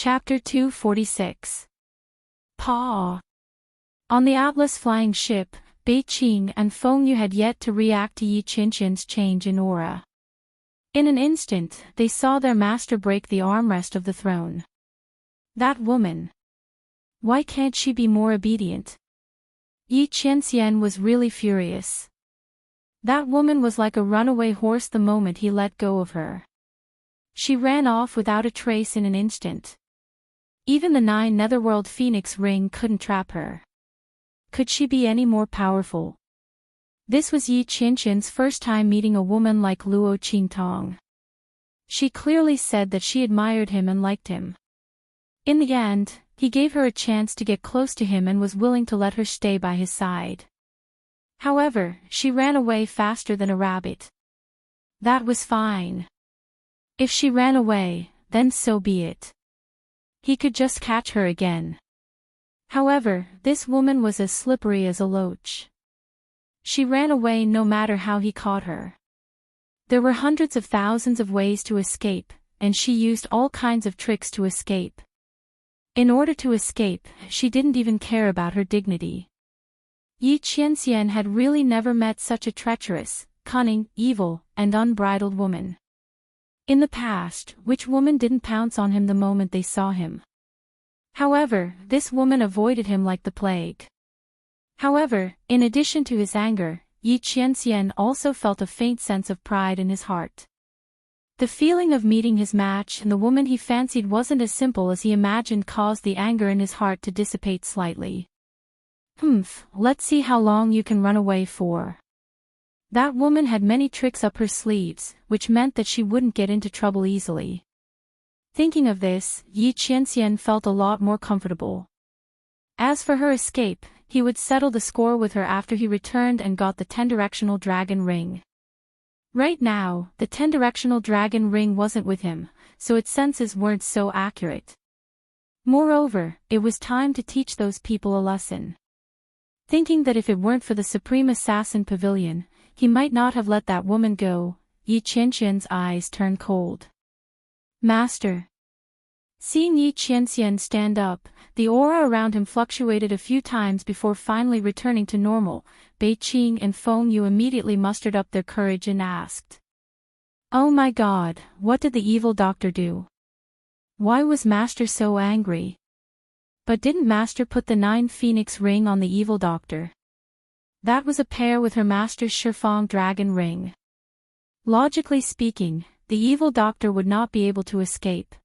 Chapter 246. Paw. On the Atlas flying ship, Bei Qing and Feng Yu had yet to react to Yi Qianqian's change in aura. In an instant, they saw their master break the armrest of the throne. That woman. Why can't she be more obedient? Yi Qianqian was really furious. That woman was like a runaway horse the moment he let go of her. She ran off without a trace in an instant. Even the 9 Netherworld Phoenix ring couldn't trap her. Could she be any more powerful? This was Yi Qianqian's first time meeting a woman like Luo Qingtong. She clearly said that she admired him and liked him. In the end, he gave her a chance to get close to him and was willing to let her stay by his side. However, she ran away faster than a rabbit. That was fine. If she ran away, then so be it. He could just catch her again. However, this woman was as slippery as a loach. She ran away no matter how he caught her. There were hundreds of thousands of ways to escape, and she used all kinds of tricks to escape. In order to escape, she didn't even care about her dignity. Yi Qianqian had really never met such a treacherous, cunning, evil, and unbridled woman. In the past, which woman didn't pounce on him the moment they saw him? However, this woman avoided him like the plague. However, in addition to his anger, Yi Qianqian also felt a faint sense of pride in his heart. The feeling of meeting his match and the woman he fancied wasn't as simple as he imagined caused the anger in his heart to dissipate slightly. Let's see how long you can run away for. That woman had many tricks up her sleeves, which meant that she wouldn't get into trouble easily. Thinking of this, Yi Qianqian felt a lot more comfortable. As for her escape, he would settle the score with her after he returned and got the 10-directional dragon ring. Right now, the 10-directional dragon ring wasn't with him, so its senses weren't so accurate. Moreover, it was time to teach those people a lesson. Thinking that if it weren't for the Supreme Assassin Pavilion, he might not have let that woman go, Yi Qianqian's eyes turned cold. Master. Seeing Yi Qianqian stand up, the aura around him fluctuated a few times before finally returning to normal. Bei Qing and Feng Yu immediately mustered up their courage and asked. Oh my God, what did the evil doctor do? Why was Master so angry? But didn't Master put the 9 Phoenix ring on the evil doctor? That was a pair with her master's Shifang dragon ring. Logically speaking, the evil doctor would not be able to escape.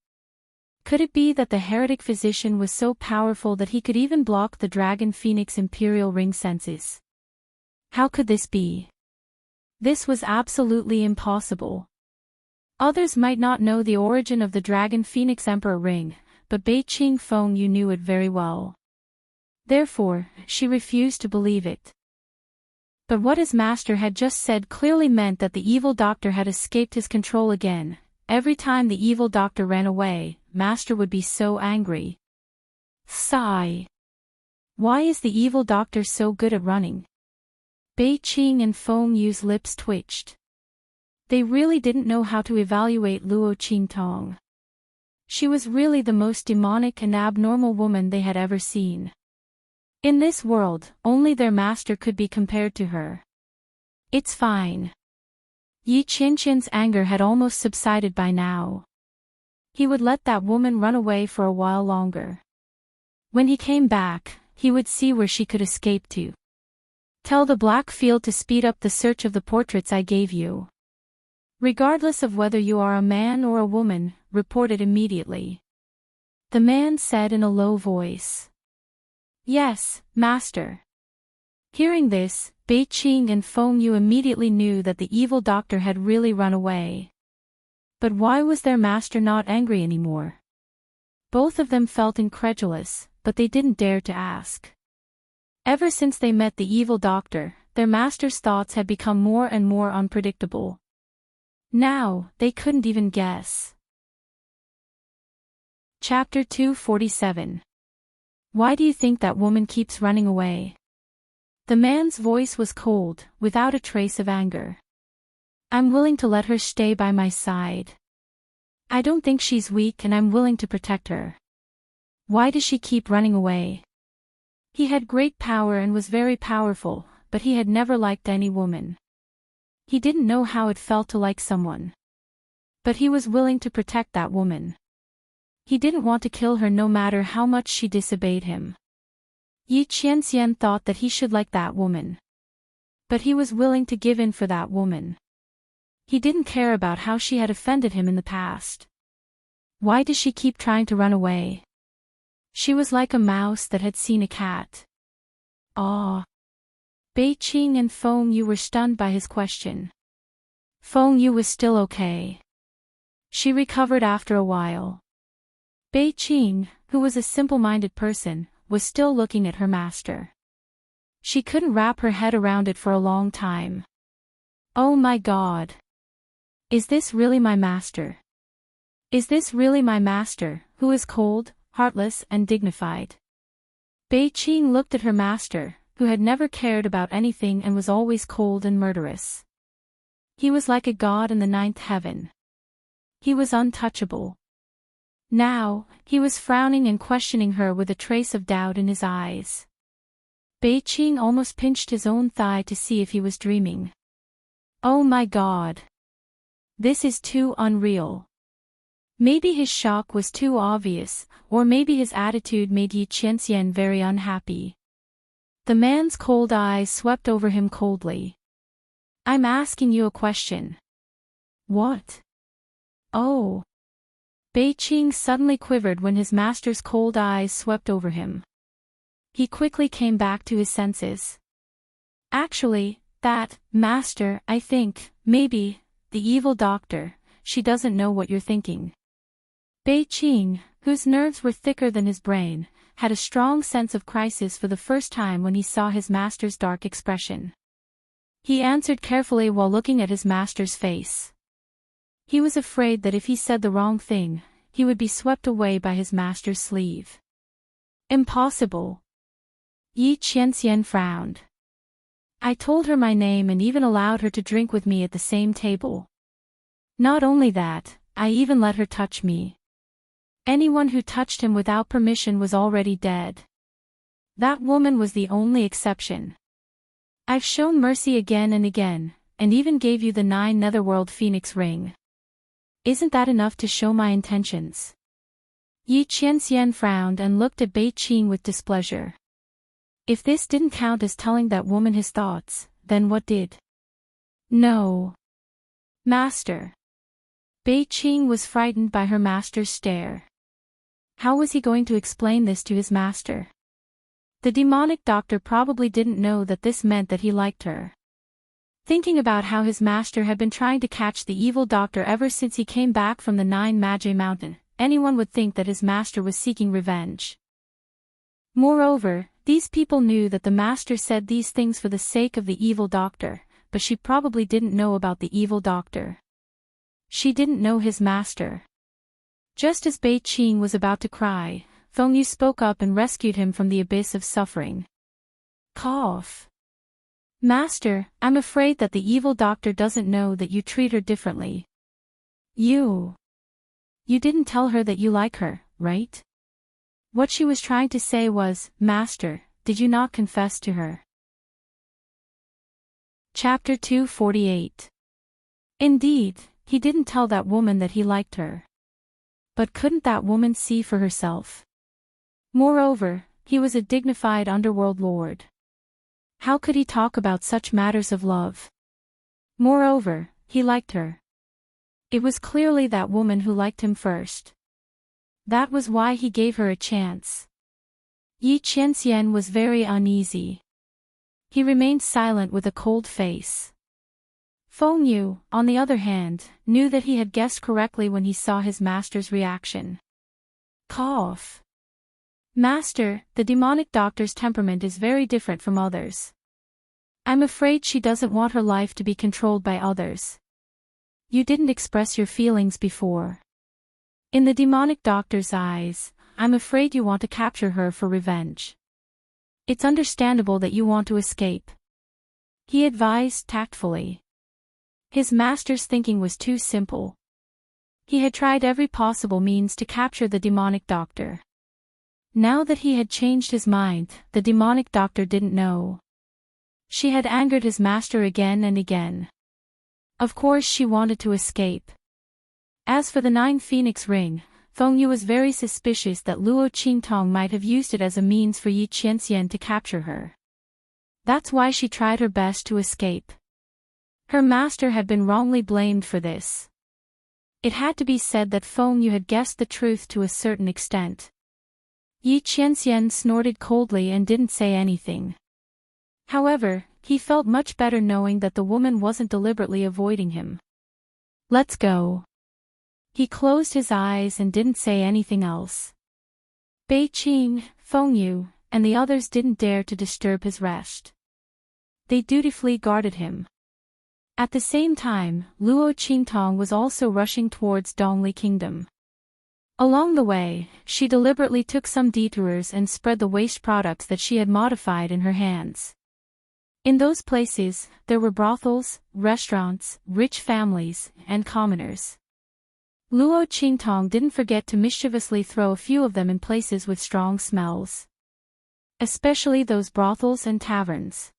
Could it be that the heretic physician was so powerful that he could even block the dragon phoenix imperial ring senses? How could this be? This was absolutely impossible. Others might not know the origin of the dragon phoenix emperor ring, but Bei Qing Feng Yu knew it very well. Therefore, she refused to believe it. But what his master had just said clearly meant that the evil doctor had escaped his control again. Every time the evil doctor ran away, Master would be so angry. Sigh. Why is the evil doctor so good at running? Bei Qing and Feng Yu's lips twitched. They really didn't know how to evaluate Luo Qingtong. She was really the most demonic and abnormal woman they had ever seen. In this world, only their master could be compared to her. It's fine. Yi Qianqian's anger had almost subsided by now. He would let that woman run away for a while longer. When he came back, he would see where she could escape to. Tell the Black Field to speed up the search of the portraits I gave you. Regardless of whether you are a man or a woman, report it immediately. The man said in a low voice. Yes, Master. Hearing this, Bei Qing and Feng Yu immediately knew that the evil doctor had really run away. But why was their master not angry anymore? Both of them felt incredulous, but they didn't dare to ask. Ever since they met the evil doctor, their master's thoughts had become more and more unpredictable. Now, they couldn't even guess. Chapter 247. Why do you think that woman keeps running away? The man's voice was cold, without a trace of anger. I'm willing to let her stay by my side. I don't think she's weak and I'm willing to protect her. Why does she keep running away? He had great power and was very powerful, but he had never liked any woman. He didn't know how it felt to like someone. But he was willing to protect that woman. He didn't want to kill her no matter how much she disobeyed him. Yi Qianxian thought that he should like that woman. But he was willing to give in for that woman. He didn't care about how she had offended him in the past. Why does she keep trying to run away? She was like a mouse that had seen a cat. Ah. Bei Qing and Feng Yu were stunned by his question. Feng Yu was still okay. She recovered after a while. Bei Qing, who was a simple-minded person, was still looking at her master. She couldn't wrap her head around it for a long time. Oh my God! Is this really my master? Is this really my master, who is cold, heartless and dignified? Bei Qing looked at her master, who had never cared about anything and was always cold and murderous. He was like a god in the ninth heaven. He was untouchable. Now, he was frowning and questioning her with a trace of doubt in his eyes. Bei Qing almost pinched his own thigh to see if he was dreaming. Oh my God! This is too unreal. Maybe his shock was too obvious, or maybe his attitude made Yi Qianxian very unhappy. The man's cold eyes swept over him coldly. I'm asking you a question. What? Oh. Bei Qing suddenly quivered when his master's cold eyes swept over him. He quickly came back to his senses. Actually, that, master, I think, maybe, the evil doctor, she doesn't know what you're thinking. Bei Qing, whose nerves were thicker than his brain, had a strong sense of crisis for the first time when he saw his master's dark expression. He answered carefully while looking at his master's face. He was afraid that if he said the wrong thing, he would be swept away by his master's sleeve. Impossible. Yi Qianxian frowned. I told her my name and even allowed her to drink with me at the same table. Not only that, I even let her touch me. Anyone who touched him without permission was already dead. That woman was the only exception. I've shown mercy again and again, and even gave you the 9 Netherworld Phoenix ring. Isn't that enough to show my intentions? Yi Qianxian frowned and looked at Bei Qing with displeasure. If this didn't count as telling that woman his thoughts, then what did? No. Master. Bei Qing was frightened by her master's stare. How was he going to explain this to his master? The demonic doctor probably didn't know that this meant that he liked her. Thinking about how his master had been trying to catch the evil doctor ever since he came back from the 9 Magi Mountain, anyone would think that his master was seeking revenge. Moreover, these people knew that the master said these things for the sake of the evil doctor, but she probably didn't know about the evil doctor. She didn't know his master. Just as Bei Qing was about to cry, Feng Yu spoke up and rescued him from the abyss of suffering. Cough. Master, I'm afraid that the evil doctor doesn't know that you treat her differently. You didn't tell her that you like her, right? What she was trying to say was, Master, did you not confess to her? Chapter 248. Indeed, he didn't tell that woman that he liked her. But couldn't that woman see for herself? Moreover, he was a dignified underworld lord. How could he talk about such matters of love? Moreover, he liked her. It was clearly that woman who liked him first. That was why he gave her a chance. Yi Qianxian was very uneasy. He remained silent with a cold face. Feng Yu, on the other hand, knew that he had guessed correctly when he saw his master's reaction. Cough. Master, the demonic doctor's temperament is very different from others. I'm afraid she doesn't want her life to be controlled by others. You didn't express your feelings before. In the demonic doctor's eyes, I'm afraid you want to capture her for revenge. It's understandable that you want to escape. He advised tactfully. His master's thinking was too simple. He had tried every possible means to capture the demonic doctor. Now that he had changed his mind, the demonic doctor didn't know. She had angered his master again and again. Of course she wanted to escape. As for the 9 Phoenix ring, Feng Yu was very suspicious that Luo Qingtong might have used it as a means for Yi Qianxian to capture her. That's why she tried her best to escape. Her master had been wrongly blamed for this. It had to be said that Feng Yu had guessed the truth to a certain extent. Yi Qianxian snorted coldly and didn't say anything. However, he felt much better knowing that the woman wasn't deliberately avoiding him. Let's go. He closed his eyes and didn't say anything else. Bei Qing, Feng Yu, and the others didn't dare to disturb his rest. They dutifully guarded him. At the same time, Luo Qingtong was also rushing towards Dongli Kingdom. Along the way, she deliberately took some detours and spread the waste products that she had modified in her hands. In those places, there were brothels, restaurants, rich families, and commoners. Luo Qingtong didn't forget to mischievously throw a few of them in places with strong smells. Especially those brothels and taverns.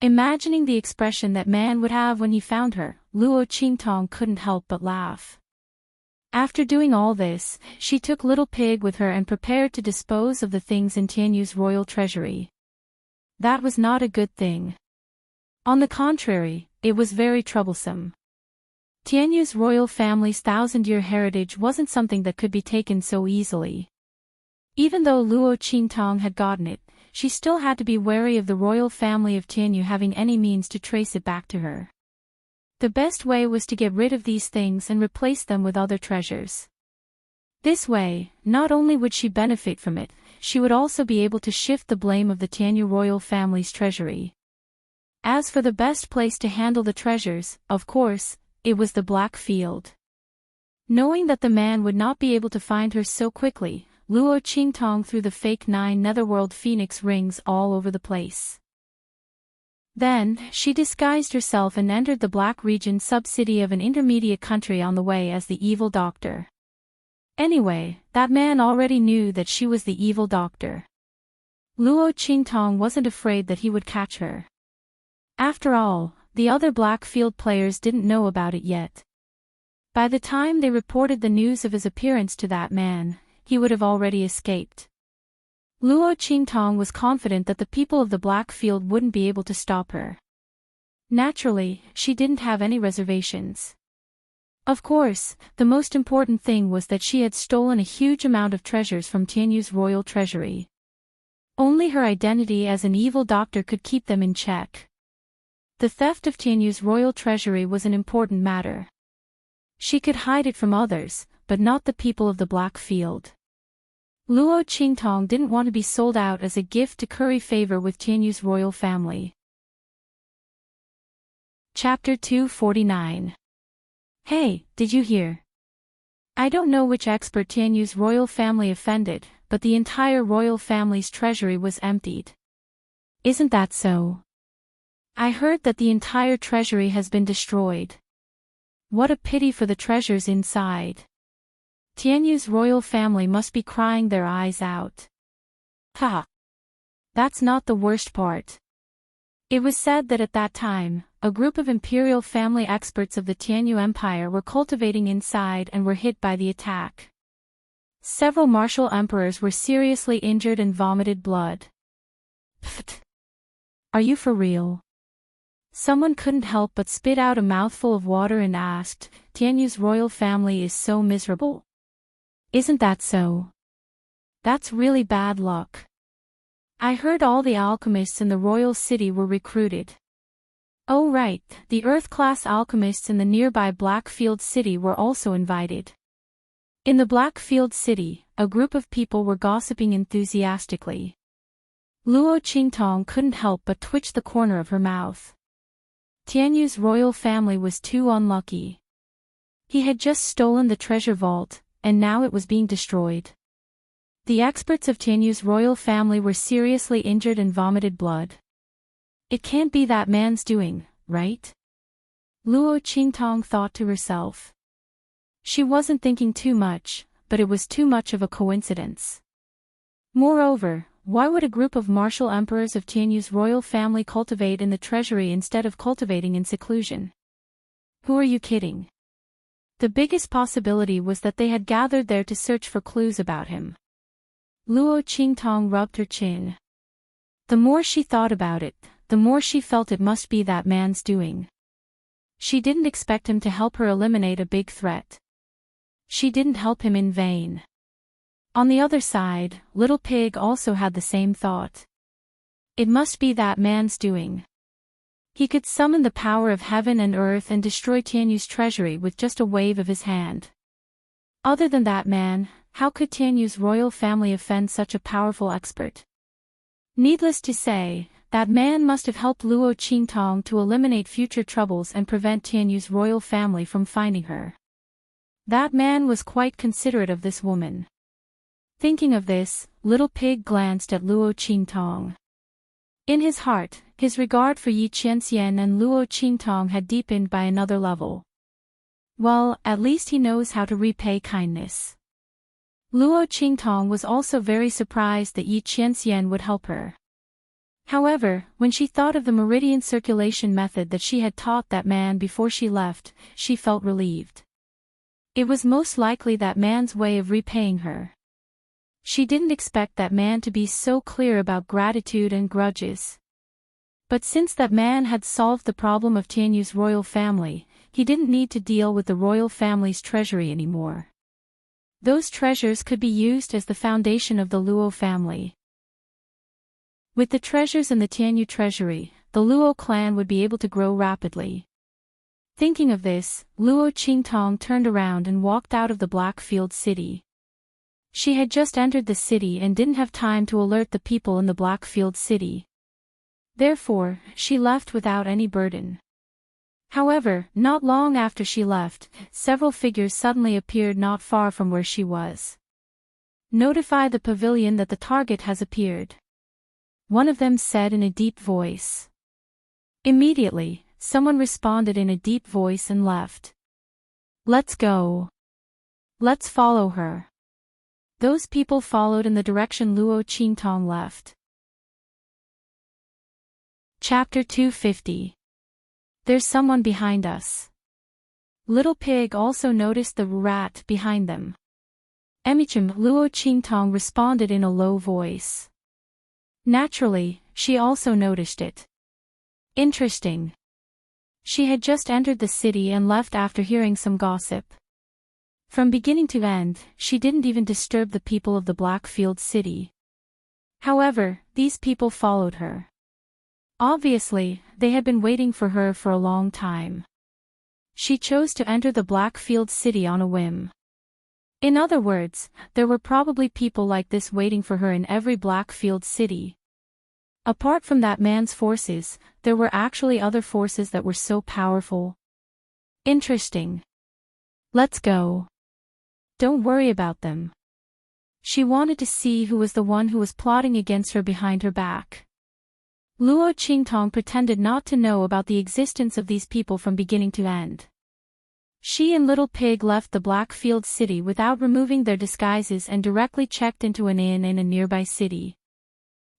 Imagining the expression that man would have when he found her, Luo Qingtong couldn't help but laugh. After doing all this, she took Little Pig with her and prepared to dispose of the things in Tianyu's royal treasury. That was not a good thing. On the contrary, it was very troublesome. Tianyu's royal family's 1,000-year heritage wasn't something that could be taken so easily. Even though Luo Qingtong had gotten it, she still had to be wary of the royal family of Tianyu having any means to trace it back to her. The best way was to get rid of these things and replace them with other treasures. This way, not only would she benefit from it, she would also be able to shift the blame of the Tianyu royal family's treasury. As for the best place to handle the treasures, of course, it was the Black Field. Knowing that the man would not be able to find her so quickly, Luo Qingtong threw the fake 9 Netherworld Phoenix rings all over the place. Then, she disguised herself and entered the Black Region sub-city of an intermediate country on the way as the evil doctor. Anyway, that man already knew that she was the evil doctor. Luo Qingtong wasn't afraid that he would catch her. After all, the other Blackfield players didn't know about it yet. By the time they reported the news of his appearance to that man, he would have already escaped. Luo Qingtong was confident that the people of the Blackfield wouldn't be able to stop her. Naturally, she didn't have any reservations. Of course, the most important thing was that she had stolen a huge amount of treasures from Tianyu's royal treasury. Only her identity as an evil doctor could keep them in check. The theft of Tianyu's royal treasury was an important matter. She could hide it from others, but not the people of the Blackfield. Luo Qingtong didn't want to be sold out as a gift to curry favor with Tianyu's royal family. Chapter 249. Hey, did you hear? I don't know which expert Tianyu's royal family offended, but the entire royal family's treasury was emptied. Isn't that so? I heard that the entire treasury has been destroyed. What a pity for the treasures inside. Tianyu's royal family must be crying their eyes out. Ha! That's not the worst part. It was said that at that time, a group of imperial family experts of the Tianyu Empire were cultivating inside and were hit by the attack. Several martial emperors were seriously injured and vomited blood. Pfft! Are you for real? Someone couldn't help but spit out a mouthful of water and asked, Tianyu's royal family is so miserable. Isn't that so? That's really bad luck. I heard all the alchemists in the royal city were recruited. Oh right, the Earth-class alchemists in the nearby Blackfield City were also invited. In the Blackfield City, a group of people were gossiping enthusiastically. Luo Qingtong couldn't help but twitch the corner of her mouth. Tianyu's royal family was too unlucky. He had just stolen the treasure vault, and now it was being destroyed. The experts of Tianyu's royal family were seriously injured and vomited blood. It can't be that man's doing, right? Luo Qingtong thought to herself. She wasn't thinking too much, but it was too much of a coincidence. Moreover, why would a group of martial emperors of Tianyu's royal family cultivate in the treasury instead of cultivating in seclusion? Who are you kidding? The biggest possibility was that they had gathered there to search for clues about him. Luo Qingtong rubbed her chin. The more she thought about it, the more she felt it must be that man's doing. She didn't expect him to help her eliminate a big threat. She didn't help him in vain. On the other side, Little Pig also had the same thought. It must be that man's doing. He could summon the power of heaven and earth and destroy Tianyu's treasury with just a wave of his hand. Other than that man, how could Tianyu's royal family offend such a powerful expert? Needless to say, that man must have helped Luo Qingtong to eliminate future troubles and prevent Tianyu's royal family from finding her. That man was quite considerate of this woman. Thinking of this, Little Pig glanced at Luo Qingtong. In his heart, his regard for Yi Qianxian and Luo Qingtong had deepened by another level. Well, at least he knows how to repay kindness. Luo Qingtong was also very surprised that Yi Qianxian would help her. However, when she thought of the meridian circulation method that she had taught that man before she left, she felt relieved. It was most likely that man's way of repaying her. She didn't expect that man to be so clear about gratitude and grudges. But since that man had solved the problem of Tianyu's royal family, he didn't need to deal with the royal family's treasury anymore. Those treasures could be used as the foundation of the Luo family. With the treasures in the Tianyu treasury, the Luo clan would be able to grow rapidly. Thinking of this, Luo Qingtong turned around and walked out of the Blackfield city. She had just entered the city and didn't have time to alert the people in the Blackfield city. Therefore, she left without any burden. However, not long after she left, several figures suddenly appeared not far from where she was. Notify the pavilion that the target has appeared. One of them said in a deep voice. Immediately, someone responded in a deep voice and left. Let's go. Let's follow her. Those people followed in the direction Luo Qingtong left. Chapter 250. There's someone behind us. Little Pig also noticed the rat behind them. Emichim, Luo Qingtong responded in a low voice. Naturally, she also noticed it. Interesting. She had just entered the city and left after hearing some gossip. From beginning to end, she didn't even disturb the people of the Blackfield city. However, these people followed her. Obviously, they had been waiting for her for a long time. She chose to enter the Blackfield city on a whim. In other words, there were probably people like this waiting for her in every Blackfield city. Apart from that man's forces, there were actually other forces that were so powerful. Interesting. Let's go. Don't worry about them. She wanted to see who was the one who was plotting against her behind her back. Luo Qingtong pretended not to know about the existence of these people from beginning to end. She and Little Pig left the Blackfield city without removing their disguises and directly checked into an inn in a nearby city.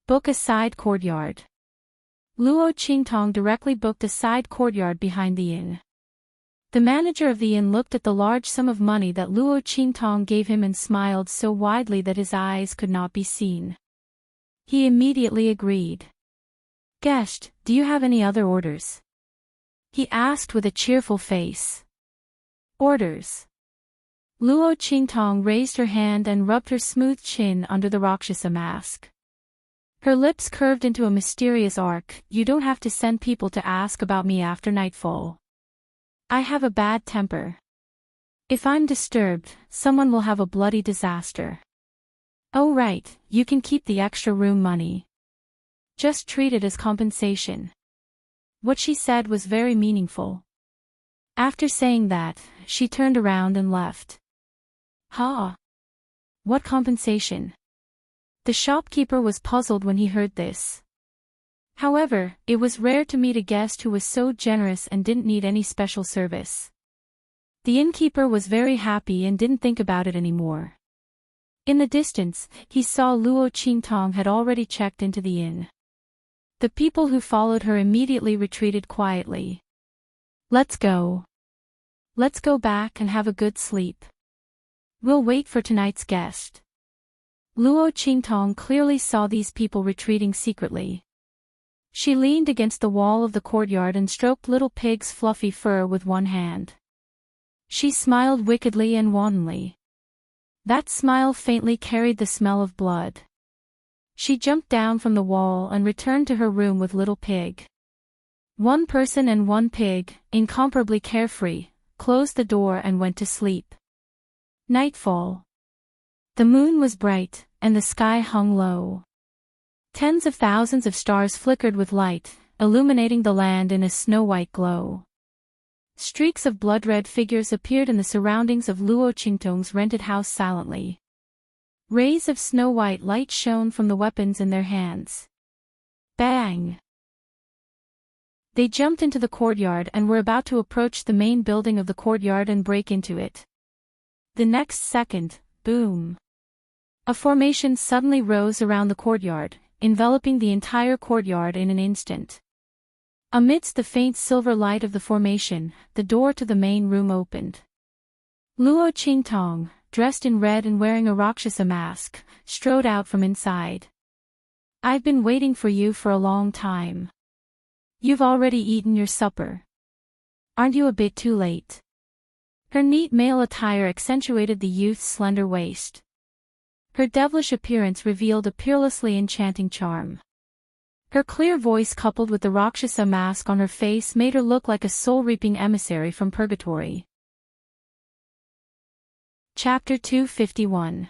Book a side courtyard. Luo Qingtong directly booked a side courtyard behind the inn. The manager of the inn looked at the large sum of money that Luo Qingtong gave him and smiled so widely that his eyes could not be seen. He immediately agreed. Guest, do you have any other orders? He asked with a cheerful face. Orders. Luo Qingtong raised her hand and rubbed her smooth chin under the Rakshasa mask. Her lips curved into a mysterious arc. You don't have to send people to ask about me after nightfall. I have a bad temper. If I'm disturbed, someone will have a bloody disaster. Oh right, you can keep the extra room money. Just treat it as compensation. What she said was very meaningful. After saying that, she turned around and left. Ha! What compensation? The shopkeeper was puzzled when he heard this. However, it was rare to meet a guest who was so generous and didn't need any special service. The innkeeper was very happy and didn't think about it anymore. In the distance, he saw Luo Qingtong had already checked into the inn. The people who followed her immediately retreated quietly. Let's go. Let's go back and have a good sleep. We'll wait for tonight's guest. Luo Qingtong clearly saw these people retreating secretly. She leaned against the wall of the courtyard and stroked little pig's fluffy fur with one hand. She smiled wickedly and wantonly. That smile faintly carried the smell of blood. She jumped down from the wall and returned to her room with little pig. One person and one pig, incomparably carefree, closed the door and went to sleep. Nightfall. The moon was bright, and the sky hung low. Tens of thousands of stars flickered with light, illuminating the land in a snow-white glow. Streaks of blood-red figures appeared in the surroundings of Luo Qingtong's rented house silently. Rays of snow-white light shone from the weapons in their hands. Bang! They jumped into the courtyard and were about to approach the main building of the courtyard and break into it. The next second, boom! A formation suddenly rose around the courtyard, enveloping the entire courtyard in an instant. Amidst the faint silver light of the formation, the door to the main room opened. Luo Qingtong, dressed in red and wearing a Rakshasa mask, strode out from inside. I've been waiting for you for a long time. You've already eaten your supper. Aren't you a bit too late? Her neat male attire accentuated the youth's slender waist. Her devilish appearance revealed a peerlessly enchanting charm. Her clear voice coupled with the Rakshasa mask on her face made her look like a soul-reaping emissary from purgatory. Chapter 251.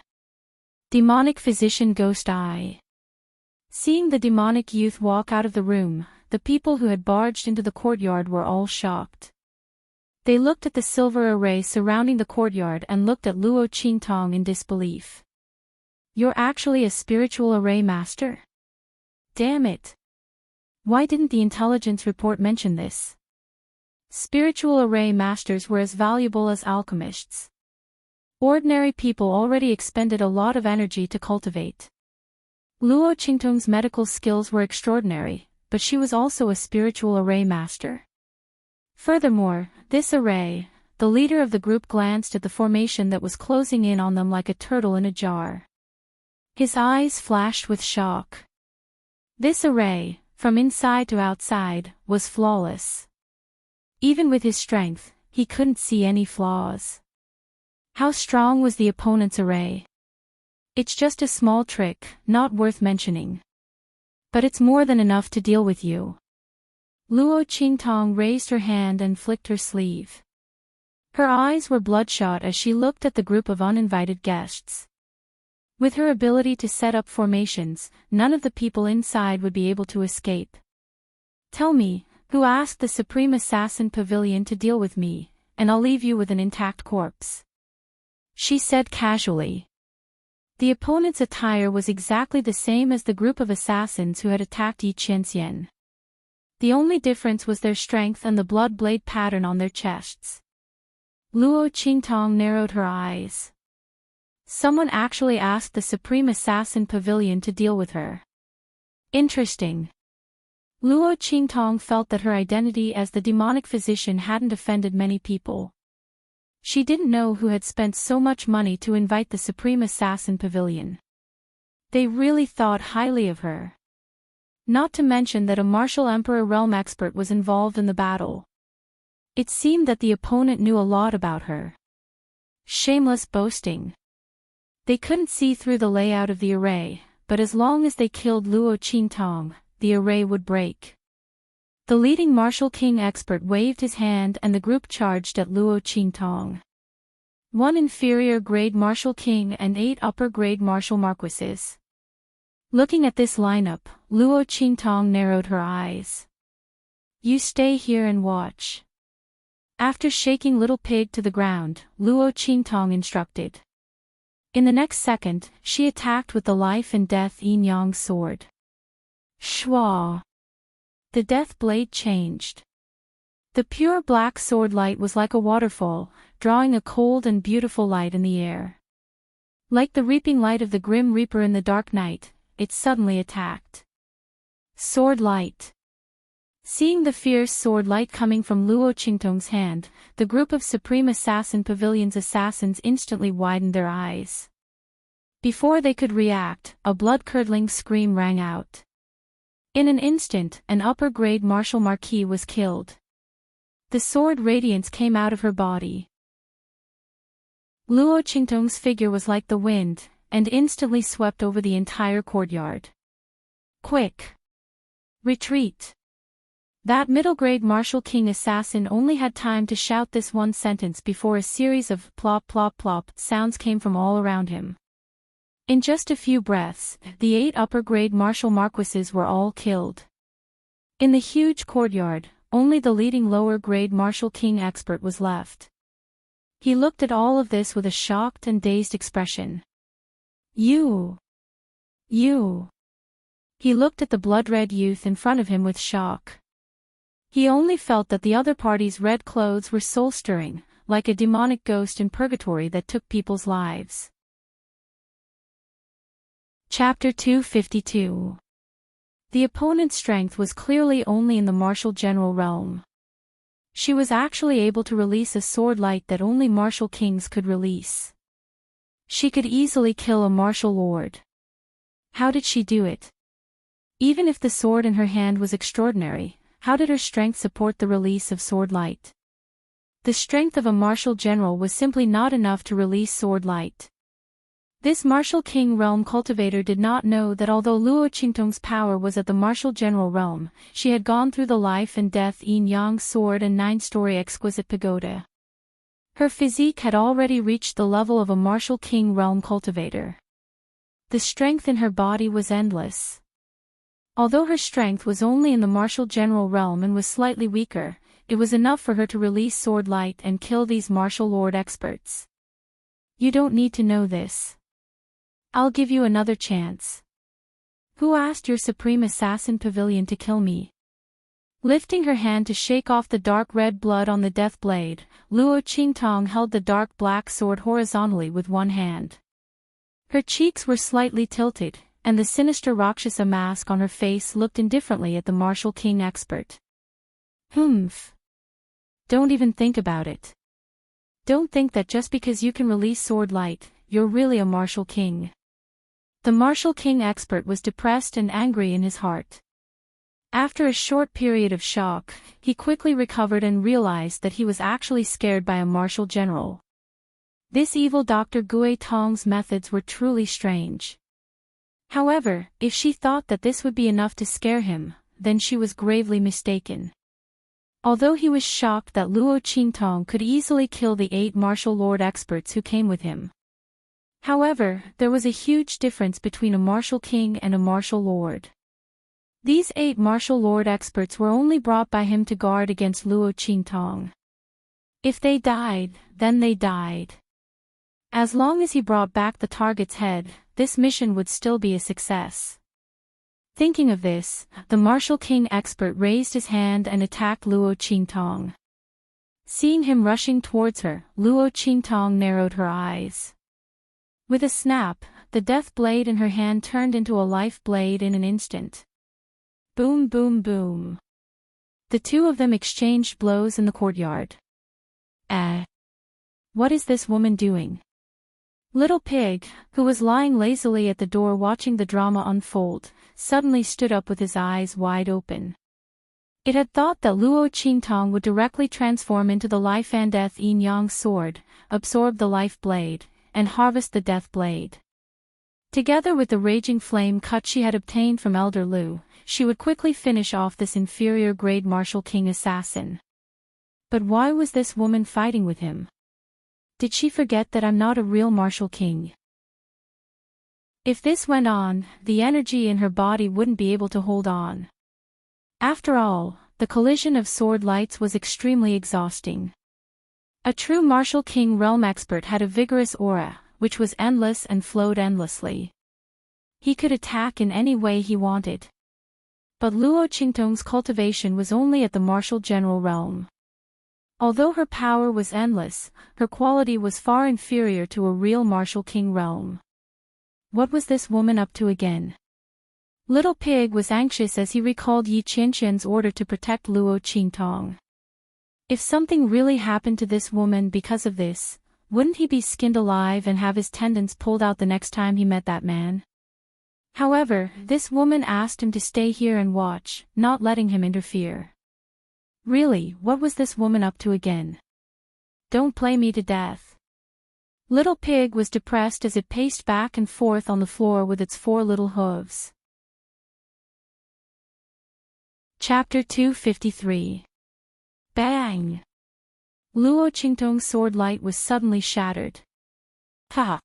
Demonic Physician Ghost Eye. Seeing the demonic youth walk out of the room, the people who had barged into the courtyard were all shocked. They looked at the silver array surrounding the courtyard and looked at Luo Qingtong in disbelief. You're actually a spiritual array master? Damn it! Why didn't the intelligence report mention this? Spiritual array masters were as valuable as alchemists. Ordinary people already expended a lot of energy to cultivate. Luo Qingtong's medical skills were extraordinary, but she was also a spiritual array master. Furthermore, this array, the leader of the group glanced at the formation that was closing in on them like a turtle in a jar. His eyes flashed with shock. This array, from inside to outside, was flawless. Even with his strength, he couldn't see any flaws. How strong was the opponent's array? It's just a small trick, not worth mentioning. But it's more than enough to deal with you. Luo Qingtong raised her hand and flicked her sleeve. Her eyes were bloodshot as she looked at the group of uninvited guests. With her ability to set up formations, none of the people inside would be able to escape. Tell me, who asked the Supreme Assassin Pavilion to deal with me, and I'll leave you with an intact corpse. She said casually. The opponent's attire was exactly the same as the group of assassins who had attacked Yi Qianxian. The only difference was their strength and the blood blade pattern on their chests. Luo Qingtong narrowed her eyes. Someone actually asked the Supreme Assassin Pavilion to deal with her. Interesting. Luo Qingtong felt that her identity as the demonic physician hadn't offended many people. She didn't know who had spent so much money to invite the Supreme Assassin Pavilion. They really thought highly of her. Not to mention that a martial emperor realm expert was involved in the battle. It seemed that the opponent knew a lot about her. Shameless boasting. They couldn't see through the layout of the array, but as long as they killed Luo Qingtong, the array would break. The leading martial king expert waved his hand and the group charged at Luo Qingtong. 1 inferior grade martial king and 8 upper grade martial marquises. Looking at this lineup, Luo Qingtong narrowed her eyes. You stay here and watch. After shaking Little Pig to the ground, Luo Qingtong instructed. In the next second, she attacked with the life and death yin-yang sword. Shwa! The death blade changed. The pure black sword light was like a waterfall, drawing a cold and beautiful light in the air. Like the reaping light of the Grim Reaper in the dark night, it suddenly attacked. Sword light. Seeing the fierce sword light coming from Luo Qingtong's hand, the group of Supreme Assassin Pavilion's assassins instantly widened their eyes. Before they could react, a blood-curdling scream rang out. In an instant, an upper-grade martial marquis was killed. The sword radiance came out of her body. Luo Qingtong's figure was like the wind, and instantly swept over the entire courtyard. Quick! Retreat! That middle-grade martial king assassin only had time to shout this one sentence before a series of plop plop plop sounds came from all around him. In just a few breaths, the 8 upper-grade martial marquises were all killed. In the huge courtyard, only the leading lower-grade martial king expert was left. He looked at all of this with a shocked and dazed expression. You! He looked at the blood-red youth in front of him with shock. He only felt that the other party's red clothes were soul-stirring, like a demonic ghost in purgatory that took people's lives. Chapter 252. The opponent's strength was clearly only in the martial general realm. She was actually able to release a sword light that only martial kings could release. She could easily kill a martial lord. How did she do it? Even if the sword in her hand was extraordinary, how did her strength support the release of sword light? The strength of a martial general was simply not enough to release sword light. This martial king realm cultivator did not know that although Luo Qingtong's power was at the martial general realm, she had gone through the life and death yin-yang sword and 9-story exquisite pagoda. Her physique had already reached the level of a martial king realm cultivator. The strength in her body was endless. Although her strength was only in the martial general realm and was slightly weaker, it was enough for her to release sword light and kill these martial lord experts. You don't need to know this. I'll give you another chance. Who asked your Supreme Assassin Pavilion to kill me? Lifting her hand to shake off the dark red blood on the death blade, Luo Qingtong held the dark black sword horizontally with one hand. Her cheeks were slightly tilted, and the sinister Rakshasa mask on her face looked indifferently at the martial king expert. Humph. Don't even think about it. Don't think that just because you can release sword light, you're really a martial king. The martial king expert was depressed and angry in his heart. After a short period of shock, he quickly recovered and realized that he was actually scared by a martial general. This evil Dr. Gui Tong's methods were truly strange. However, if she thought that this would be enough to scare him, then she was gravely mistaken. Although he was shocked that Luo Qingtong could easily kill the 8 martial lord experts who came with him. However, there was a huge difference between a martial king and a martial lord. These 8 martial lord experts were only brought by him to guard against Luo Qingtong. If they died, then they died. As long as he brought back the target's head, this mission would still be a success. Thinking of this, the martial king expert raised his hand and attacked Luo Qingtong. Seeing him rushing towards her, Luo Qingtong narrowed her eyes. With a snap, the death blade in her hand turned into a life blade in an instant. Boom boom boom. The two of them exchanged blows in the courtyard. What is this woman doing? Little Pig, who was lying lazily at the door watching the drama unfold, suddenly stood up with his eyes wide open. It had thought that Luo Qingtong would directly transform into the life and death yin-yang sword, absorb the life blade, and harvest the death blade. Together with the raging flame cut she had obtained from Elder Lu, she would quickly finish off this inferior grade martial king assassin. But why was this woman fighting with him? Did she forget that I'm not a real martial king? If this went on, the energy in her body wouldn't be able to hold on. After all, the collision of sword lights was extremely exhausting. A true martial king realm expert had a vigorous aura, which was endless and flowed endlessly. He could attack in any way he wanted. But Luo Qingtong's cultivation was only at the martial general realm. Although her power was endless, her quality was far inferior to a real martial king realm. What was this woman up to again? Little Pig was anxious as he recalled Yi Qianqian's order to protect Luo Qingtong. If something really happened to this woman because of this, wouldn't he be skinned alive and have his tendons pulled out the next time he met that man? However, this woman asked him to stay here and watch, not letting him interfere. Really, what was this woman up to again? Don't play me to death. Little Pig was depressed as it paced back and forth on the floor with its 4 little hooves. Chapter 253. Bang! Luo Qingtong's sword light was suddenly shattered. Ha!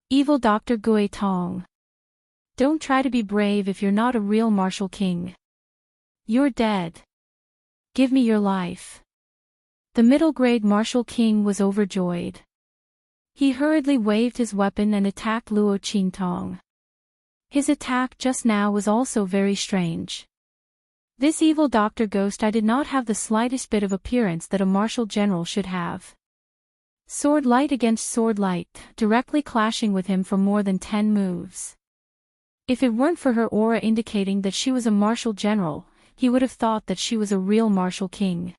Evil Dr. Gui Tong. Don't try to be brave if you're not a real martial king. You're dead. Give me your life. The middle-grade martial king was overjoyed. He hurriedly waved his weapon and attacked Luo Qingtong. His attack just now was also very strange. This evil Dr. Ghost did not have the slightest bit of appearance that a martial general should have. Sword light against sword light, directly clashing with him for more than 10 moves. If it weren't for her aura indicating that she was a martial general, he would have thought that she was a real martial king.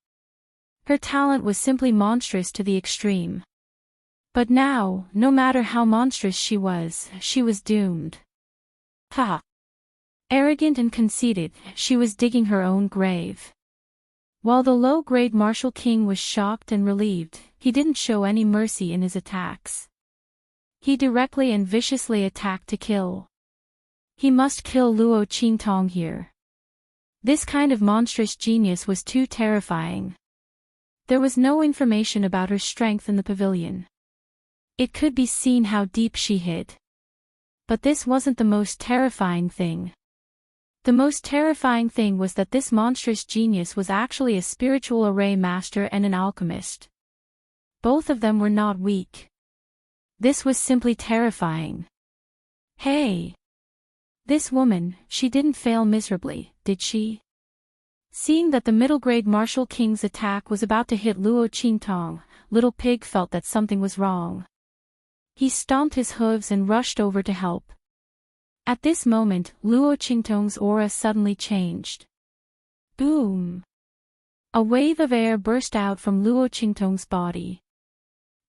Her talent was simply monstrous to the extreme. But now, no matter how monstrous she was doomed. Ha! Arrogant and conceited, she was digging her own grave. While the low-grade martial king was shocked and relieved, he didn't show any mercy in his attacks. He directly and viciously attacked to kill. He must kill Luo Qingtong here. This kind of monstrous genius was too terrifying. There was no information about her strength in the pavilion. It could be seen how deep she hid. But this wasn't the most terrifying thing. The most terrifying thing was that this monstrous genius was actually a spiritual array master and an alchemist. Both of them were not weak. This was simply terrifying. Hey! This woman, she didn't fail miserably, did she? Seeing that the middle-grade martial king's attack was about to hit Luo Qingtong, Little Pig felt that something was wrong. He stomped his hooves and rushed over to help. At this moment, Luo Qingtong's aura suddenly changed. Boom! A wave of air burst out from Luo Qingtong's body.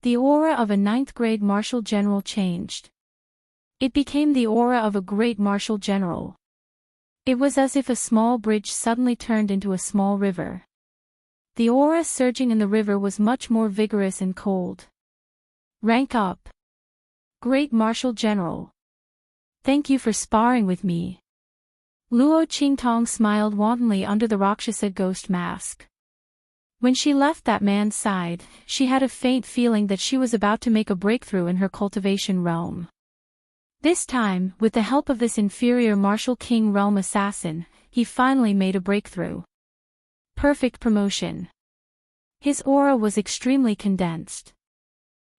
The aura of a 9th-grade martial general changed. It became the aura of a great martial general. It was as if a small bridge suddenly turned into a small river. The aura surging in the river was much more vigorous and cold. Rank up. Great martial general. Thank you for sparring with me. Luo Qingtong smiled wantonly under the Rakshasa ghost mask. When she left that man's side, she had a faint feeling that she was about to make a breakthrough in her cultivation realm. This time, with the help of this inferior martial king realm assassin, he finally made a breakthrough. Perfect promotion. His aura was extremely condensed.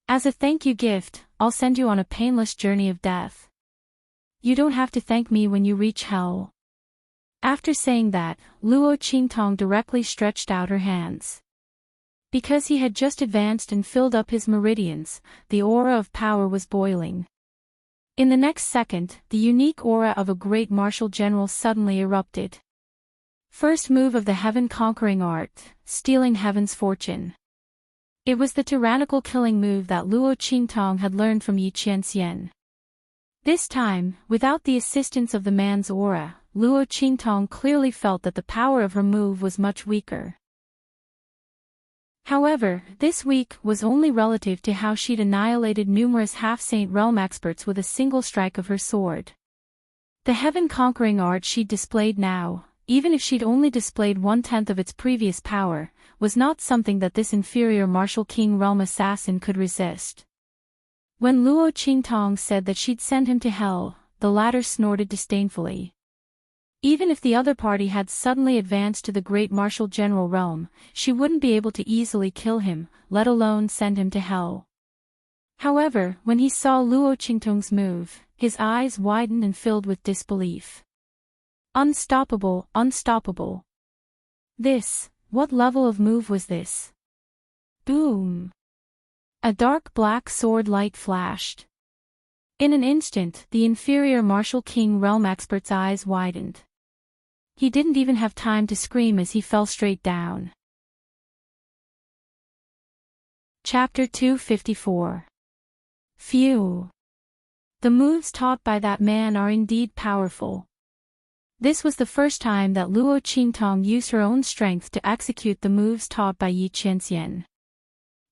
As a thank you gift, I'll send you on a painless journey of death. You don't have to thank me when you reach hell. After saying that, Luo Qingtong directly stretched out her hands. Because he had just advanced and filled up his meridians, the aura of power was boiling. In the next second, the unique aura of a great martial general suddenly erupted. First move of the heaven-conquering art, stealing heaven's fortune. It was the tyrannical killing move that Luo Qingtong had learned from Yi Qianxian. This time, without the assistance of the man's aura, Luo Qingtong clearly felt that the power of her move was much weaker. However, this weak was only relative to how she'd annihilated numerous half-saint realm experts with a single strike of her sword. The heaven-conquering art she'd displayed now, even if she'd only displayed 1/10 of its previous power, was not something that this inferior martial king realm assassin could resist. When Luo Qingtong said that she'd send him to hell, the latter snorted disdainfully. Even if the other party had suddenly advanced to the great martial general realm, she wouldn't be able to easily kill him, let alone send him to hell. However, when he saw Luo Qingtong's move, his eyes widened and filled with disbelief. Unstoppable, unstoppable. What level of move was this? Boom! A dark black sword light flashed. In an instant, the inferior Martial King Realm Expert's eyes widened. He didn't even have time to scream as he fell straight down. Chapter 254. Phew! The moves taught by that man are indeed powerful. This was the first time that Luo Qingtong used her own strength to execute the moves taught by Yi Qianxian.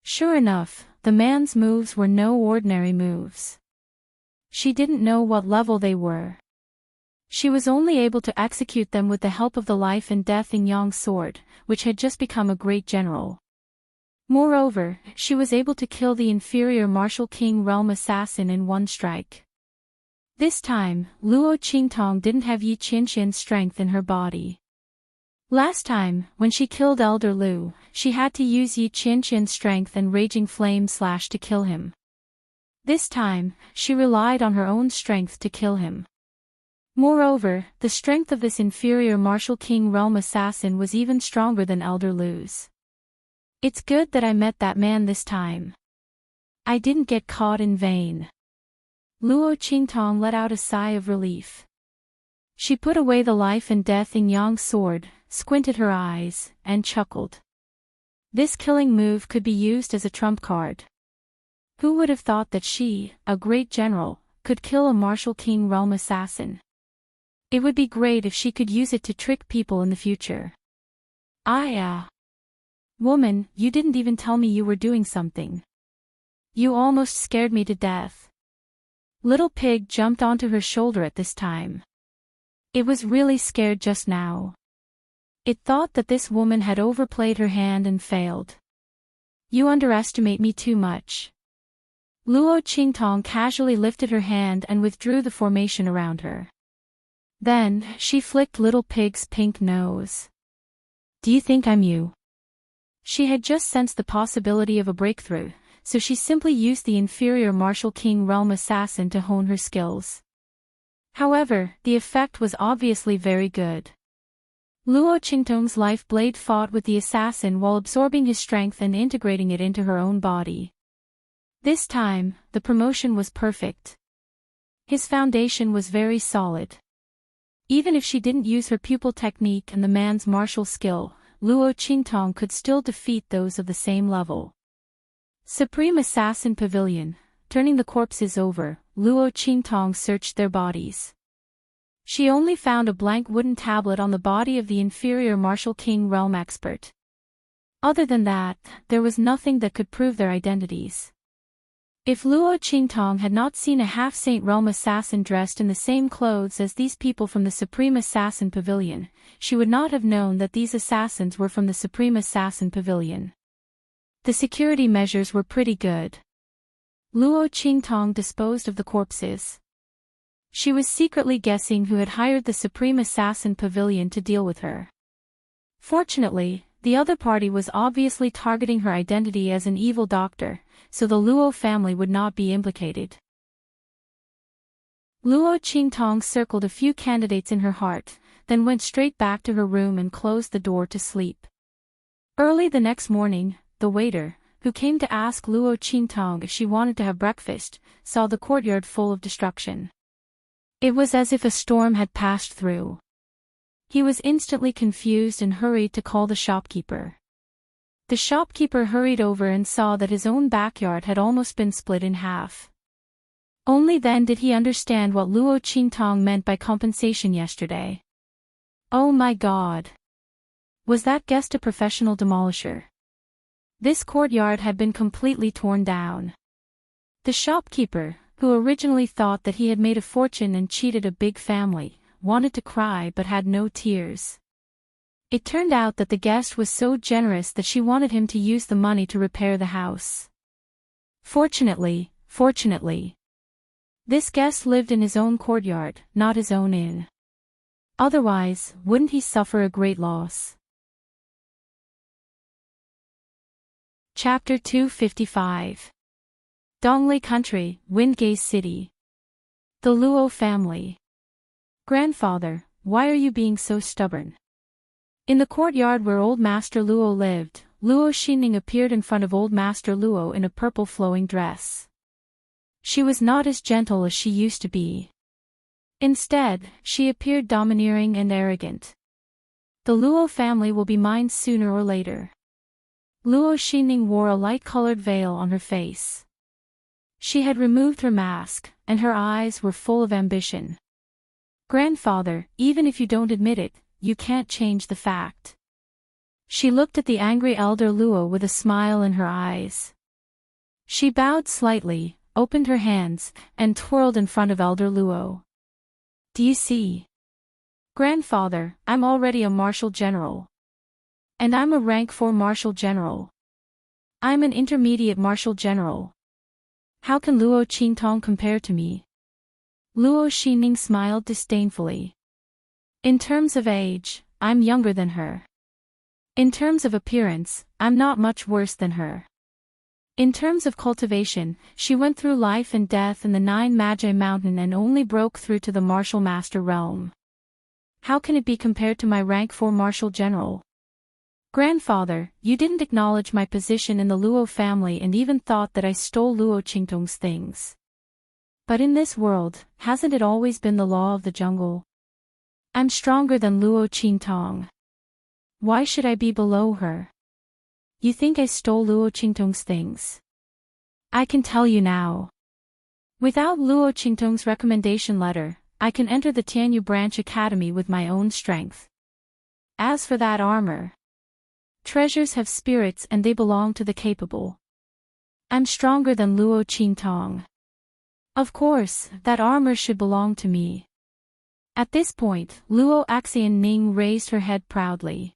Sure enough, the man's moves were no ordinary moves. She didn't know what level they were. She was only able to execute them with the help of the life and death Yang sword, which had just become a great general. Moreover, she was able to kill the inferior Martial King Realm Assassin in one strike. This time, Luo Qingtong didn't have Yi Qianxian's strength in her body. Last time, when she killed Elder Lu, she had to use Yi Qianxian's strength and Raging Flame Slash to kill him. This time, she relied on her own strength to kill him. Moreover, the strength of this inferior Martial King Realm Assassin was even stronger than Elder Lu's. It's good that I met that man this time. I didn't get caught in vain. Luo Qingtong let out a sigh of relief. She put away the life and death Yang sword, squinted her eyes, and chuckled. This killing move could be used as a trump card. Who would have thought that she, a great general, could kill a Martial King Realm Assassin? It would be great if she could use it to trick people in the future. Woman, you didn't even tell me you were doing something. You almost scared me to death. Little Pig jumped onto her shoulder at this time. It was really scared just now. It thought that this woman had overplayed her hand and failed. You underestimate me too much. Luo Qingtong casually lifted her hand and withdrew the formation around her. Then, she flicked Little Pig's pink nose. Do you think I'm you? She had just sensed the possibility of a breakthrough, so she simply used the inferior Martial King Realm Assassin to hone her skills. However, the effect was obviously very good. Luo Qingtong's life blade fought with the assassin while absorbing his strength and integrating it into her own body. This time, the promotion was perfect. His foundation was very solid. Even if she didn't use her pupil technique and the man's martial skill, Luo Qingtong could still defeat those of the same level. Supreme Assassin Pavilion. Turning the corpses over, Luo Qingtong searched their bodies. She only found a blank wooden tablet on the body of the inferior Martial King Realm Expert. Other than that, there was nothing that could prove their identities. If Luo Qingtong had not seen a half-saint realm assassin dressed in the same clothes as these people from the Supreme Assassin Pavilion, she would not have known that these assassins were from the Supreme Assassin Pavilion. The security measures were pretty good. Luo Qingtong disposed of the corpses. She was secretly guessing who had hired the Supreme Assassin Pavilion to deal with her. Fortunately, the other party was obviously targeting her identity as an evil doctor, so the Luo family would not be implicated. Luo Qingtong circled a few candidates in her heart, then went straight back to her room and closed the door to sleep. Early the next morning, the waiter, who came to ask Luo Qingtong if she wanted to have breakfast, saw the courtyard full of destruction. It was as if a storm had passed through. He was instantly confused and hurried to call the shopkeeper. The shopkeeper hurried over and saw that his own backyard had almost been split in half. Only then did he understand what Luo Qingtong meant by compensation yesterday. Oh my God! Was that guest a professional demolisher? This courtyard had been completely torn down. The shopkeeper, who originally thought that he had made a fortune and cheated a big family, wanted to cry but had no tears. It turned out that the guest was so generous that she wanted him to use the money to repair the house. Fortunately, this guest lived in his own courtyard, not his own inn. Otherwise, wouldn't he suffer a great loss? Chapter 255. Donglei Country, Windgaze City. The Luo family. Grandfather, why are you being so stubborn? In the courtyard where Old Master Luo lived, Luo Xinning appeared in front of Old Master Luo in a purple flowing dress. She was not as gentle as she used to be. Instead, she appeared domineering and arrogant. The Luo family will be mine sooner or later. Luo Xinning wore a light-colored veil on her face. She had removed her mask, and her eyes were full of ambition. Grandfather, even if you don't admit it, you can't change the fact. She looked at the angry elder Luo with a smile in her eyes. She bowed slightly, opened her hands, and twirled in front of elder Luo. Do you see? Grandfather, I'm already a martial general. And I'm a rank 4 martial general. I'm an intermediate martial general. How can Luo Qingtong compare to me? Luo Xinning smiled disdainfully. In terms of age, I'm younger than her. In terms of appearance, I'm not much worse than her. In terms of cultivation, she went through life and death in the 9 Magi Mountain and only broke through to the martial master realm. How can it be compared to my rank 4 martial general? Grandfather, you didn't acknowledge my position in the Luo family and even thought that I stole Luo Qingtong's things. But in this world, hasn't it always been the law of the jungle? I'm stronger than Luo Qingtong. Why should I be below her? You think I stole Luo Qingtong's things? I can tell you now. Without Luo Qingtong's recommendation letter, I can enter the Tianyu Branch Academy with my own strength. As for that armor, treasures have spirits and they belong to the capable. I'm stronger than Luo Qingtong. Of course, that armor should belong to me. At this point, Luo Xianning raised her head proudly.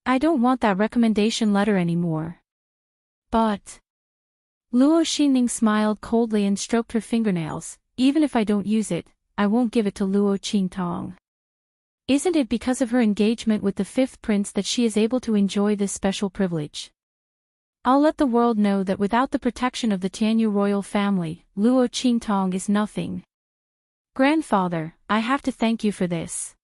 I don't want that recommendation letter anymore. But Luo Xinning smiled coldly and stroked her fingernails. Even if I don't use it, I won't give it to Luo Qingtong. Isn't it because of her engagement with the 5th prince that she is able to enjoy this special privilege? I'll let the world know that without the protection of the Tianyu royal family, Luo Qingtong is nothing. Grandfather, I have to thank you for this.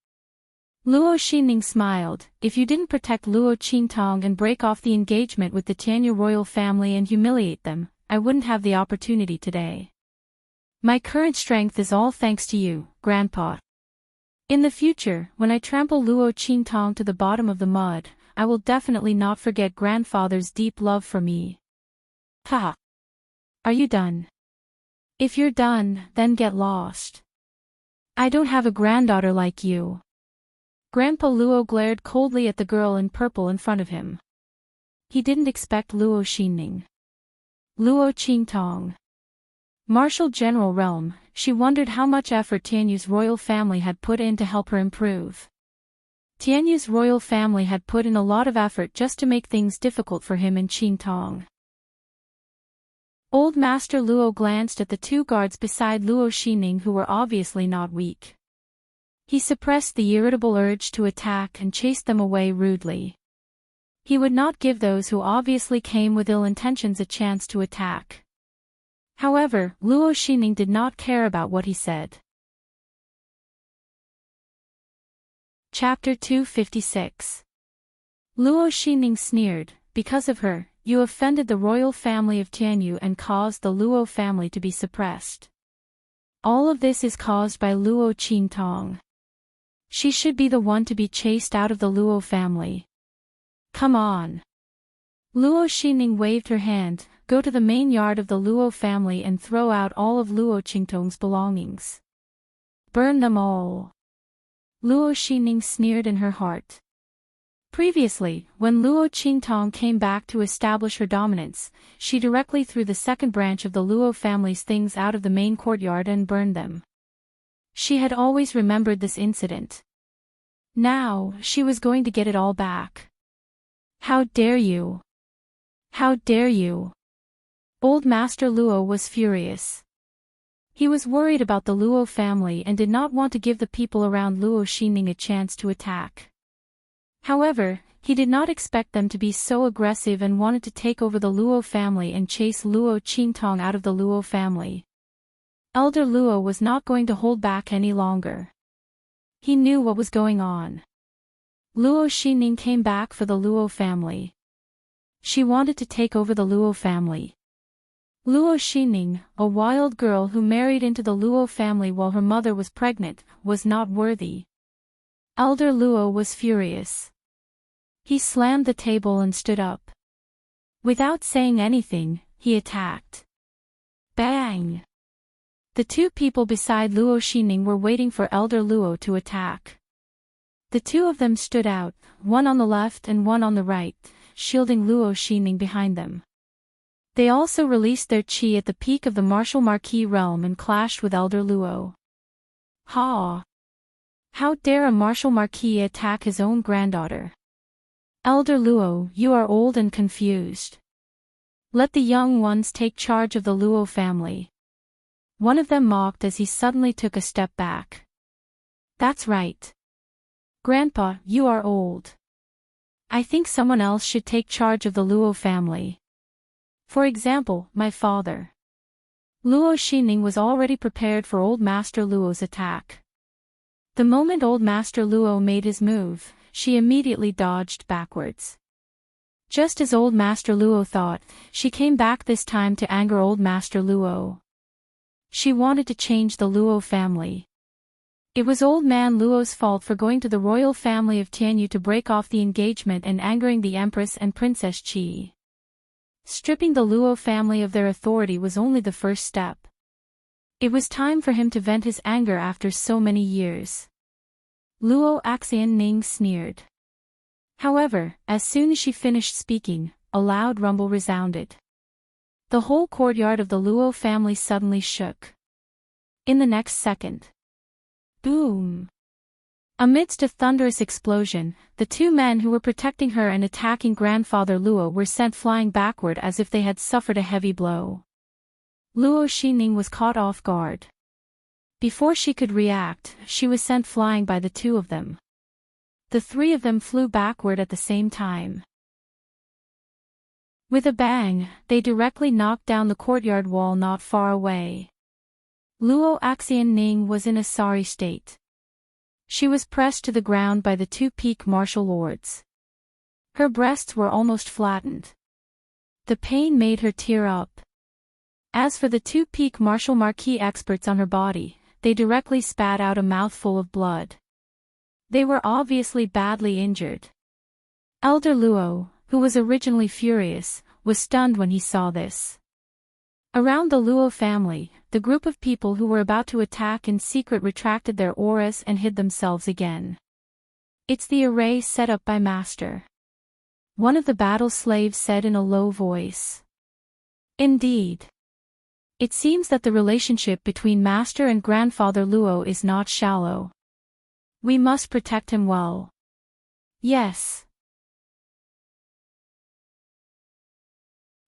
Luo Xinning smiled. If you didn't protect Luo Qingtong and break off the engagement with the Tianyu royal family and humiliate them, I wouldn't have the opportunity today. My current strength is all thanks to you, Grandpa. In the future, when I trample Luo Qingtong to the bottom of the mud, I will definitely not forget Grandfather's deep love for me. Ha! Are you done? If you're done, then get lost. I don't have a granddaughter like you. Grandpa Luo glared coldly at the girl in purple in front of him. He didn't expect Luo Xinning. Luo Qingtong. Martial General Realm, she wondered how much effort Tianyu's royal family had put in to help her improve. Tianyu's royal family had put in a lot of effort just to make things difficult for him in Qingtong. Old Master Luo glanced at the 2 guards beside Luo Xinning who were obviously not weak. He suppressed the irritable urge to attack and chased them away rudely. He would not give those who obviously came with ill intentions a chance to attack. However, Luo Xinning did not care about what he said. Chapter 256. Luo Xinning sneered, because of her, you offended the royal family of Tianyu and caused the Luo family to be suppressed. All of this is caused by Luo Qingtong. She should be the one to be chased out of the Luo family. Come on. Luo Xinning waved her hand, go to the main yard of the Luo family and throw out all of Luo Qingtong's belongings. Burn them all. Luo Xinning sneered in her heart. Previously, when Luo Qingtong came back to establish her dominance, she directly threw the 2nd branch of the Luo family's things out of the main courtyard and burned them. She had always remembered this incident. Now, she was going to get it all back. How dare you! How dare you! Old Master Luo was furious. He was worried about the Luo family and did not want to give the people around Luo Xinning a chance to attack. However, he did not expect them to be so aggressive and wanted to take over the Luo family and chase Luo Qingtong out of the Luo family. Elder Luo was not going to hold back any longer. He knew what was going on. Luo Xingning came back for the Luo family. She wanted to take over the Luo family. Luo Xingning, a wild girl who married into the Luo family while her mother was pregnant, was not worthy. Elder Luo was furious. He slammed the table and stood up. Without saying anything, he attacked. Bang! The two people beside Luo Xingning were waiting for Elder Luo to attack. The two of them stood out, one on the left and one on the right, shielding Luo Xingning behind them. They also released their chi at the peak of the martial marquis realm and clashed with Elder Luo. Ha! How dare a martial marquis attack his own granddaughter? Elder Luo, you are old and confused. Let the young ones take charge of the Luo family. One of them mocked as he suddenly took a step back. That's right. Grandpa, you are old. I think someone else should take charge of the Luo family. For example, my father. Luo Xingning was already prepared for Old Master Luo's attack. The moment Old Master Luo made his move, she immediately dodged backwards. Just as Old Master Luo thought, she came back this time to anger Old Master Luo. She wanted to change the Luo family. It was Old Man Luo's fault for going to the royal family of Tianyu to break off the engagement and angering the Empress and Princess Qi. Stripping the Luo family of their authority was only the first step. It was time for him to vent his anger after so many years. Luo Xianning sneered. However, as soon as she finished speaking, a loud rumble resounded. The whole courtyard of the Luo family suddenly shook. In the next second. Boom! Amidst a thunderous explosion, the two men who were protecting her and attacking Grandfather Luo were sent flying backward as if they had suffered a heavy blow. Luo Xingning was caught off guard. Before she could react, she was sent flying by the two of them. The three of them flew backward at the same time. With a bang, they directly knocked down the courtyard wall not far away. Luo Xianning was in a sorry state. She was pressed to the ground by the two peak martial lords. Her breasts were almost flattened. The pain made her tear up. As for the two peak martial marquis experts on her body, they directly spat out a mouthful of blood. They were obviously badly injured. Elder Luo, who was originally furious, was stunned when he saw this. Around the Luo family, the group of people who were about to attack in secret retracted their auras and hid themselves again. It's the array set up by Master. One of the battle slaves said in a low voice. Indeed. It seems that the relationship between Master and Grandfather Luo is not shallow. We must protect him well. Yes.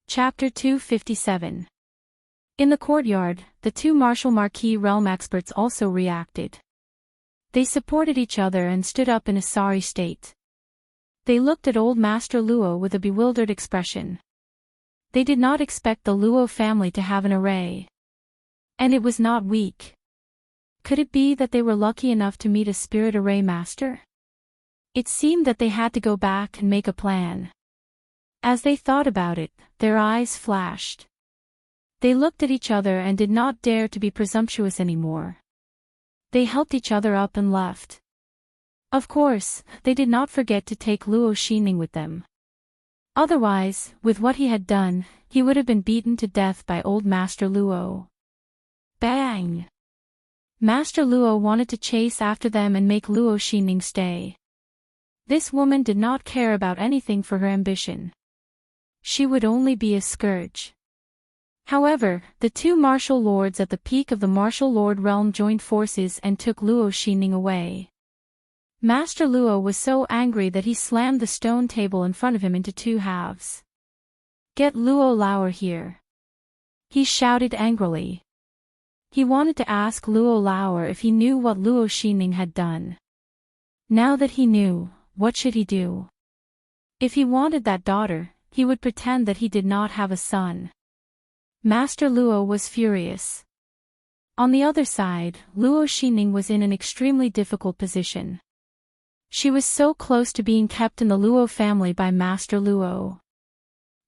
Chapter 257. In the courtyard, the two martial marquis realm experts also reacted. They supported each other and stood up in a sorry state. They looked at Old Master Luo with a bewildered expression. They did not expect the Luo family to have an array. And it was not weak. Could it be that they were lucky enough to meet a spirit array master? It seemed that they had to go back and make a plan. As they thought about it, their eyes flashed. They looked at each other and did not dare to be presumptuous anymore. They helped each other up and left. Of course, they did not forget to take Luo Xingning with them. Otherwise, with what he had done, he would have been beaten to death by Old Master Luo. Bang! Master Luo wanted to chase after them and make Luo Xingning stay. This woman did not care about anything for her ambition. She would only be a scourge. However, the two martial lords at the peak of the martial lord realm joined forces and took Luo Xingning away. Master Luo was so angry that he slammed the stone table in front of him into two halves. Get Luo Lauer here. He shouted angrily. He wanted to ask Luo Lauer if he knew what Luo Xingning had done. Now that he knew, what should he do? If he wanted that daughter, he would pretend that he did not have a son. Master Luo was furious. On the other side, Luo Xingning was in an extremely difficult position. She was so close to being kept in the Luo family by Master Luo.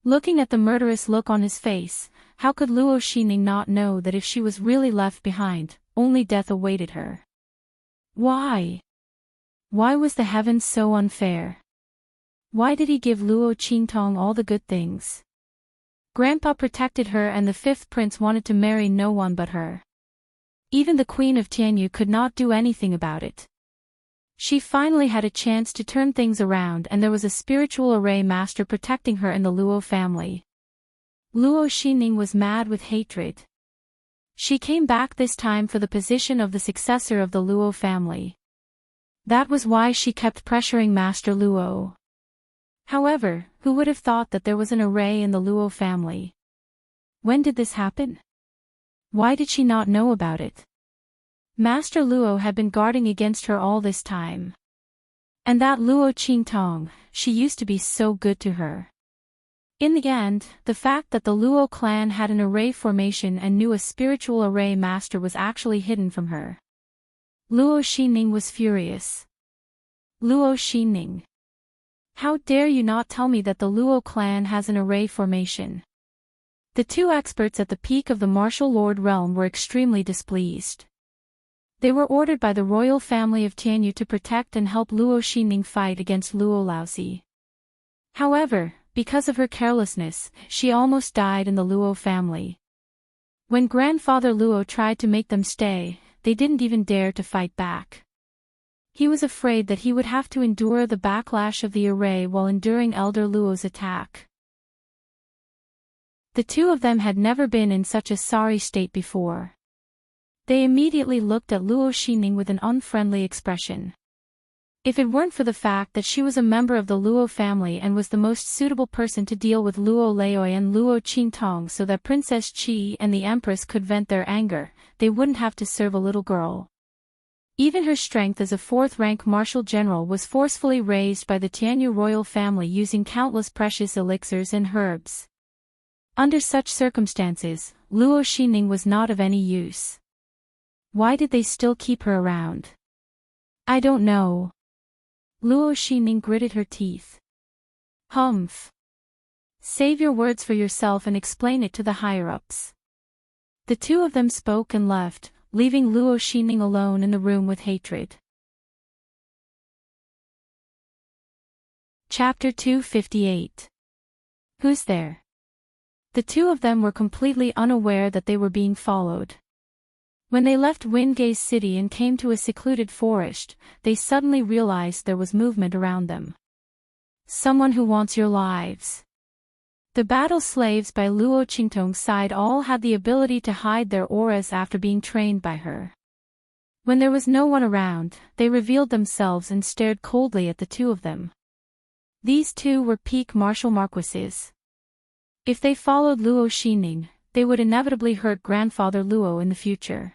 Looking at the murderous look on his face, how could Luo Xining not know that if she was really left behind, only death awaited her? Why? Why was the heavens so unfair? Why did he give Luo Qingtong all the good things? Grandpa protected her and the fifth prince wanted to marry no one but her. Even the Queen of Tianyu could not do anything about it. She finally had a chance to turn things around and there was a spiritual array master protecting her in the Luo family. Luo Xining was mad with hatred. She came back this time for the position of the successor of the Luo family. That was why she kept pressuring Master Luo. However, who would have thought that there was an array in the Luo family? When did this happen? Why did she not know about it? Master Luo had been guarding against her all this time. And that Luo Qingtong, she used to be so good to her. In the end, the fact that the Luo clan had an array formation and knew a spiritual array master was actually hidden from her. Luo Xining was furious. Luo Xining. How dare you not tell me that the Luo clan has an array formation? The two experts at the peak of the martial lord realm were extremely displeased. They were ordered by the royal family of Tianyu to protect and help Luo Xining fight against Luo Laozi. However, because of her carelessness, she almost died in the Luo family. When grandfather Luo tried to make them stay, they didn't even dare to fight back. He was afraid that he would have to endure the backlash of the array while enduring Elder Luo's attack. The two of them had never been in such a sorry state before. They immediately looked at Luo Xining with an unfriendly expression. If it weren't for the fact that she was a member of the Luo family and was the most suitable person to deal with Luo Laoi and Luo Qingtong so that Princess Qi and the Empress could vent their anger, they wouldn't have to serve a little girl. Even her strength as a fourth-rank martial general was forcefully raised by the Tianyu royal family using countless precious elixirs and herbs. Under such circumstances, Luo Xining was not of any use. Why did they still keep her around? I don't know. Luo Xining gritted her teeth. Humph. Save your words for yourself and explain it to the higher-ups. The two of them spoke and left, leaving Luo Xining alone in the room with hatred. Chapter 258. Who's there? The two of them were completely unaware that they were being followed. When they left Wingate City and came to a secluded forest, they suddenly realized there was movement around them. Someone who wants your lives. The battle slaves by Luo Qingtong's side all had the ability to hide their auras after being trained by her. When there was no one around, they revealed themselves and stared coldly at the two of them. These two were peak martial marquises. If they followed Luo Xining, they would inevitably hurt grandfather Luo in the future.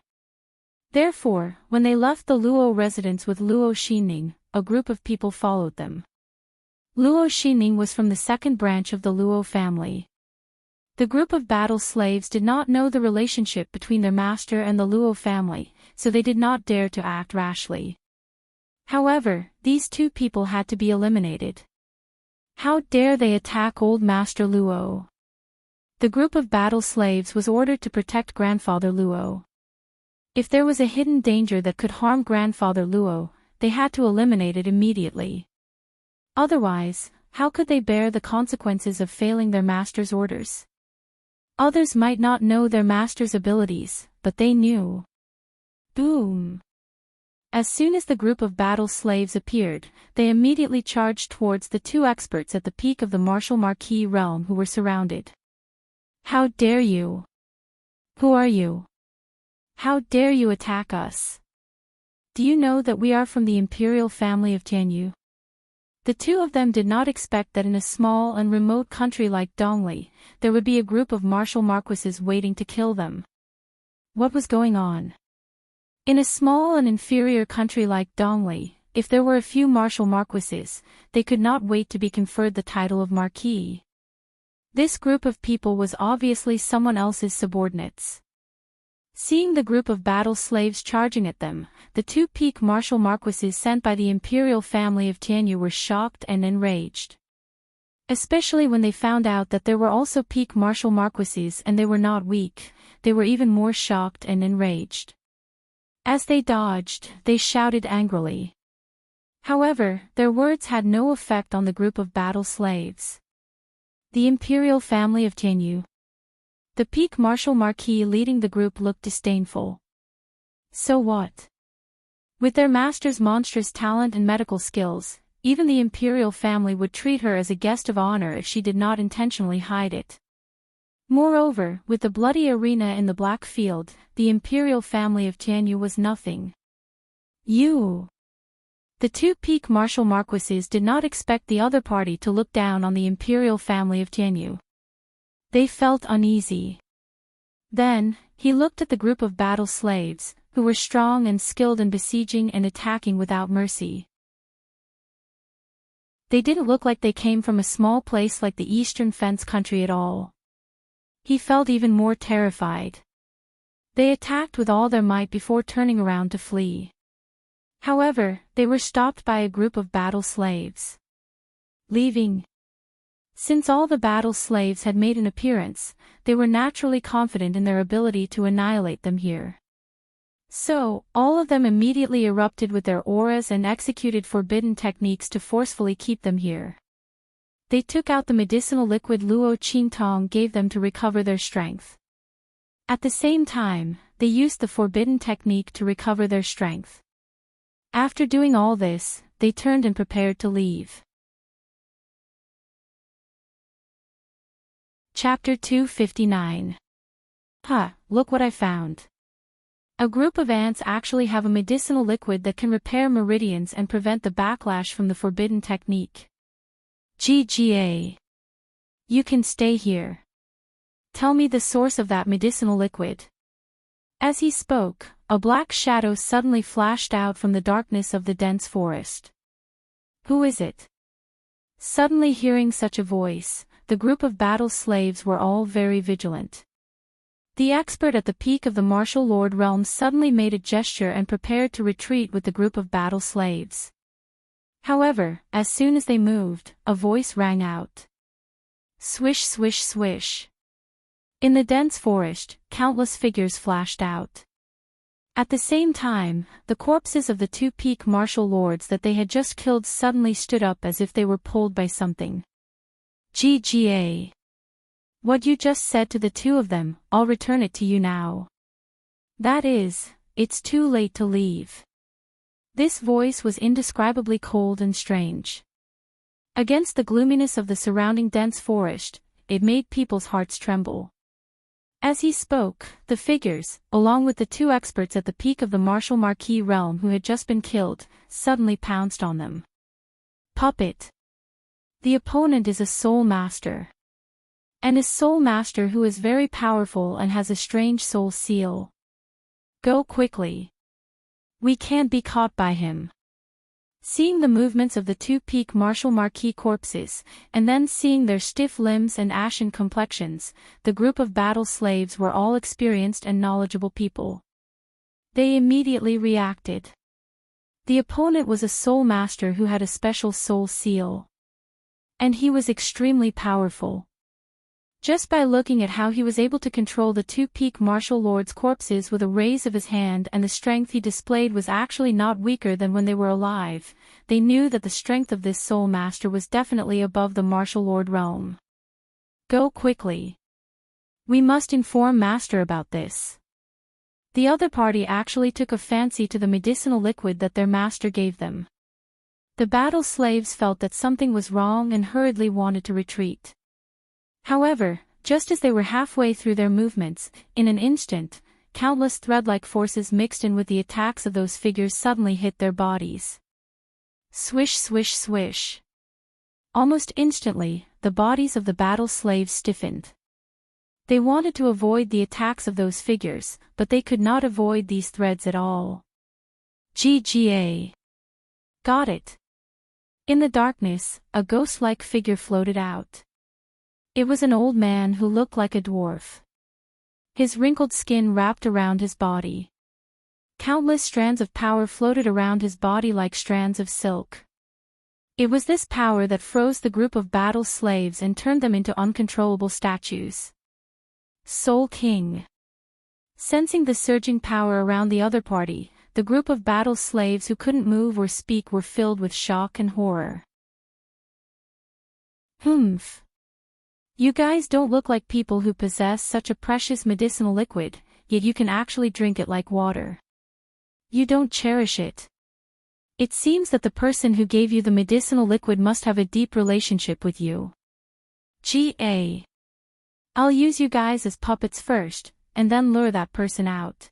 Therefore, when they left the Luo residence with Luo Xining, a group of people followed them. Luo Xining was from the second branch of the Luo family. The group of battle slaves did not know the relationship between their master and the Luo family, so they did not dare to act rashly. However, these two people had to be eliminated. How dare they attack old Master Luo? The group of battle slaves was ordered to protect grandfather Luo. If there was a hidden danger that could harm grandfather Luo, they had to eliminate it immediately. Otherwise, how could they bear the consequences of failing their master's orders? Others might not know their master's abilities, but they knew. Boom! As soon as the group of battle slaves appeared, they immediately charged towards the two experts at the peak of the martial marquis realm who were surrounded. How dare you? Who are you? How dare you attack us? Do you know that we are from the imperial family of Tianyu? The two of them did not expect that in a small and remote country like Dongli, there would be a group of martial marquises waiting to kill them. What was going on? In a small and inferior country like Dongli, if there were a few martial marquises, they could not wait to be conferred the title of marquis. This group of people was obviously someone else's subordinates. Seeing the group of battle slaves charging at them, the two peak martial marquises sent by the imperial family of Tianyu were shocked and enraged. Especially when they found out that there were also peak martial marquises and they were not weak, they were even more shocked and enraged. As they dodged, they shouted angrily. However, their words had no effect on the group of battle slaves. The imperial family of Tianyu. The peak martial marquis leading the group looked disdainful. So what? With their master's monstrous talent and medical skills, even the imperial family would treat her as a guest of honor if she did not intentionally hide it. Moreover, with the bloody arena in the Black Field, the imperial family of Tianyu was nothing. You. The two peak martial marquises did not expect the other party to look down on the imperial family of Tianyu. They felt uneasy. Then, he looked at the group of battle slaves, who were strong and skilled in besieging and attacking without mercy. They didn't look like they came from a small place like the Eastern Fence country at all. He felt even more terrified. They attacked with all their might before turning around to flee. However, they were stopped by a group of battle slaves. Leaving. Since all the battle slaves had made an appearance, they were naturally confident in their ability to annihilate them here. So, all of them immediately erupted with their auras and executed forbidden techniques to forcefully keep them here. They took out the medicinal liquid Luo Qingtong gave them to recover their strength. At the same time, they used the forbidden technique to recover their strength. After doing all this, they turned and prepared to leave. Chapter 259. Look what I found. A group of ants actually have a medicinal liquid that can repair meridians and prevent the backlash from the forbidden technique. GGA. You can stay here. Tell me the source of that medicinal liquid. As he spoke, a black shadow suddenly flashed out from the darkness of the dense forest. Who is it? Suddenly hearing such a voice, the group of battle slaves were all very vigilant. The expert at the peak of the martial lord realm suddenly made a gesture and prepared to retreat with the group of battle slaves. However, as soon as they moved, a voice rang out. Swish swish swish. In the dense forest, countless figures flashed out. At the same time, the corpses of the two peak martial lords that they had just killed suddenly stood up as if they were pulled by something. GGA. What you just said to the two of them, I'll return it to you now. That is, it's too late to leave. This voice was indescribably cold and strange. Against the gloominess of the surrounding dense forest, it made people's hearts tremble. As he spoke, the figures, along with the two experts at the peak of the martial marquis realm who had just been killed, suddenly pounced on them. Puppet. The opponent is a soul master. And a soul master who is very powerful and has a strange soul seal. Go quickly. We can't be caught by him. Seeing the movements of the two peak martial marquis corpses, and then seeing their stiff limbs and ashen complexions, the group of battle slaves were all experienced and knowledgeable people. They immediately reacted. The opponent was a soul master who had a special soul seal. And he was extremely powerful. Just by looking at how he was able to control the two peak martial lords' corpses with a raise of his hand, and the strength he displayed was actually not weaker than when they were alive, they knew that the strength of this soul master was definitely above the martial lord realm. Go quickly. We must inform master about this. The other party actually took a fancy to the medicinal liquid that their master gave them. The battle slaves felt that something was wrong and hurriedly wanted to retreat. However, just as they were halfway through their movements, in an instant, countless thread-like forces mixed in with the attacks of those figures suddenly hit their bodies. Swish swish swish. Almost instantly, the bodies of the battle slaves stiffened. They wanted to avoid the attacks of those figures, but they could not avoid these threads at all. GGA. Got it. In the darkness, a ghost-like figure floated out. It was an old man who looked like a dwarf. His wrinkled skin wrapped around his body. Countless strands of power floated around his body like strands of silk. It was this power that froze the group of battle slaves and turned them into uncontrollable statues. Soul King. Sensing the surging power around the other party, the group of battle slaves who couldn't move or speak were filled with shock and horror. Humph. You guys don't look like people who possess such a precious medicinal liquid, yet you can actually drink it like water. You don't cherish it. It seems that the person who gave you the medicinal liquid must have a deep relationship with you. I'll use you guys as puppets first, and then lure that person out.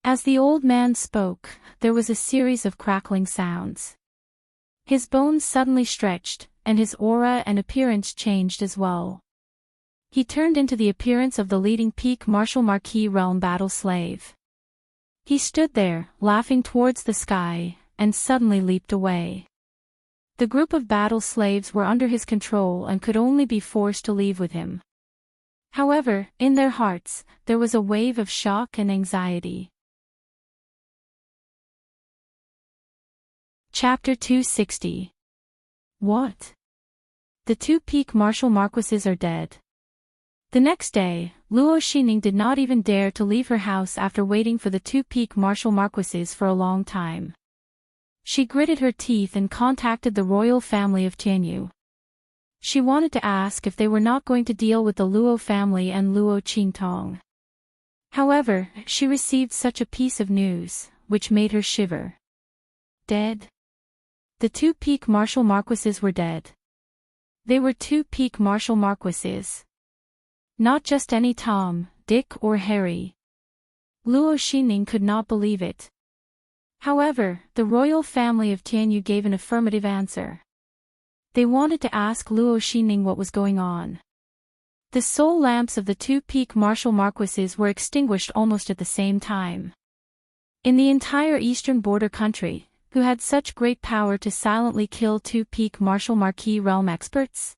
As the old man spoke, there was a series of crackling sounds. His bones suddenly stretched, and his aura and appearance changed as well. He turned into the appearance of the leading peak martial marquis realm battle slave. He stood there, laughing towards the sky, and suddenly leaped away. The group of battle slaves were under his control and could only be forced to leave with him. However, in their hearts, there was a wave of shock and anxiety. Chapter 260. What? The two peak martial marquises are dead. The next day, Luo Xining did not even dare to leave her house after waiting for the two peak martial marquises for a long time. She gritted her teeth and contacted the royal family of Tianyu. She wanted to ask if they were not going to deal with the Luo family and Luo Qingtong. However, she received such a piece of news, which made her shiver. Dead? The two peak martial marquises were dead. They were two peak martial marquises. Not just any Tom, Dick or Harry. Luo Xining could not believe it. However, the royal family of Tianyu gave an affirmative answer. They wanted to ask Luo Xining what was going on. The soul lamps of the two peak martial marquises were extinguished almost at the same time. In the entire eastern border country, who had such great power to silently kill two peak martial marquis realm experts?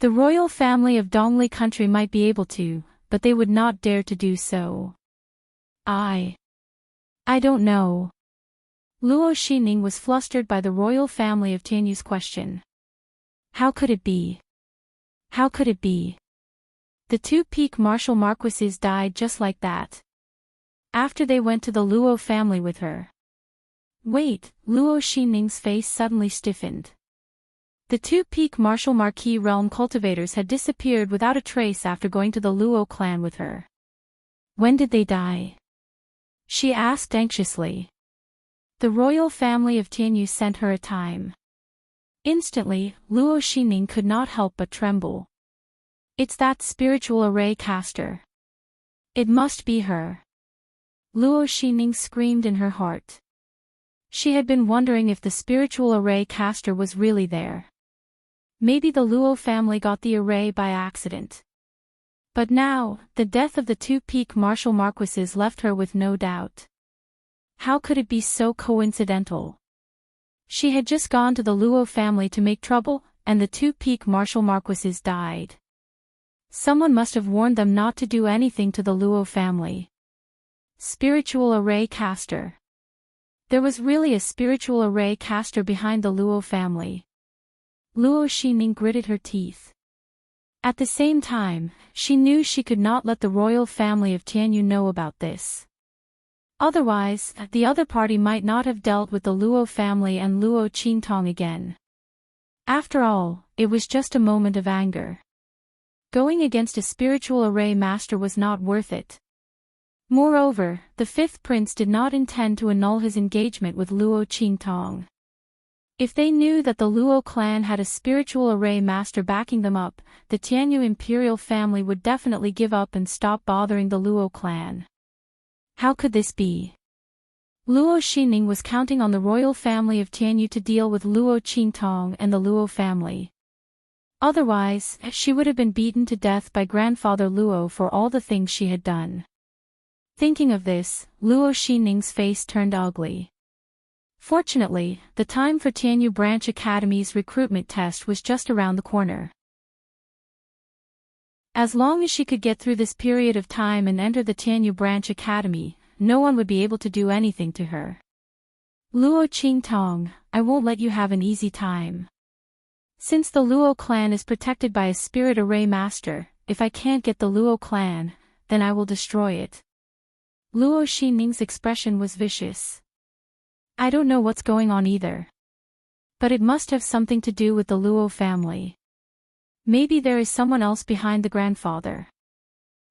The royal family of Dongli country might be able to, but they would not dare to do so. I don't know. Luo Xining was flustered by the royal family of Tianyu's question. How could it be? How could it be? The two peak martial marquises died just like that. After they went to the Luo family with her. Wait, Luo Xining's face suddenly stiffened. The two peak martial marquis realm cultivators had disappeared without a trace after going to the Luo clan with her. When did they die? She asked anxiously. The royal family of Tianyu sent her a time. Instantly, Luo Xining could not help but tremble. It's that spiritual array caster. It must be her. Luo Xining screamed in her heart. She had been wondering if the spiritual array caster was really there. Maybe the Luo family got the array by accident. But now, the death of the two peak martial marquises left her with no doubt. How could it be so coincidental? She had just gone to the Luo family to make trouble, and the two peak martial marquises died. Someone must have warned them not to do anything to the Luo family. Spiritual array caster. There was really a spiritual array caster behind the Luo family. Luo Xining gritted her teeth. At the same time, she knew she could not let the royal family of Tianyu know about this. Otherwise, the other party might not have dealt with the Luo family and Luo Qingtong again. After all, it was just a moment of anger. Going against a spiritual array master was not worth it. Moreover, the fifth prince did not intend to annul his engagement with Luo Qingtong. If they knew that the Luo clan had a spiritual array master backing them up, the Tianyu imperial family would definitely give up and stop bothering the Luo clan. How could this be? Luo Xining was counting on the royal family of Tianyu to deal with Luo Qingtong and the Luo family. Otherwise, she would have been beaten to death by grandfather Luo for all the things she had done. Thinking of this, Luo Xining's face turned ugly. Fortunately, the time for Tianyu Branch Academy's recruitment test was just around the corner. As long as she could get through this period of time and enter the Tianyu Branch Academy, no one would be able to do anything to her. Luo Qingtong, I won't let you have an easy time. Since the Luo clan is protected by a spirit array master, if I can't get the Luo clan, then I will destroy it. Luo Xining's expression was vicious. I don't know what's going on either. But it must have something to do with the Luo family. Maybe there is someone else behind the grandfather.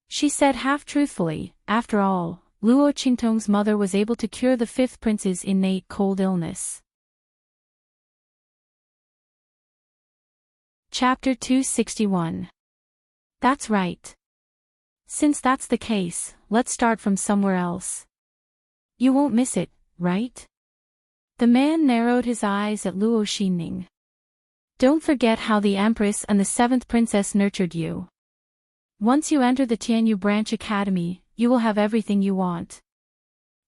She said half-truthfully, after all, Luo Qingtong's mother was able to cure the fifth prince's innate cold illness. Chapter 261. That's right. Since that's the case, let's start from somewhere else. You won't miss it, right? The man narrowed his eyes at Luo Xining. Don't forget how the Empress and the seventh princess nurtured you. Once you enter the Tianyu Branch Academy, you will have everything you want.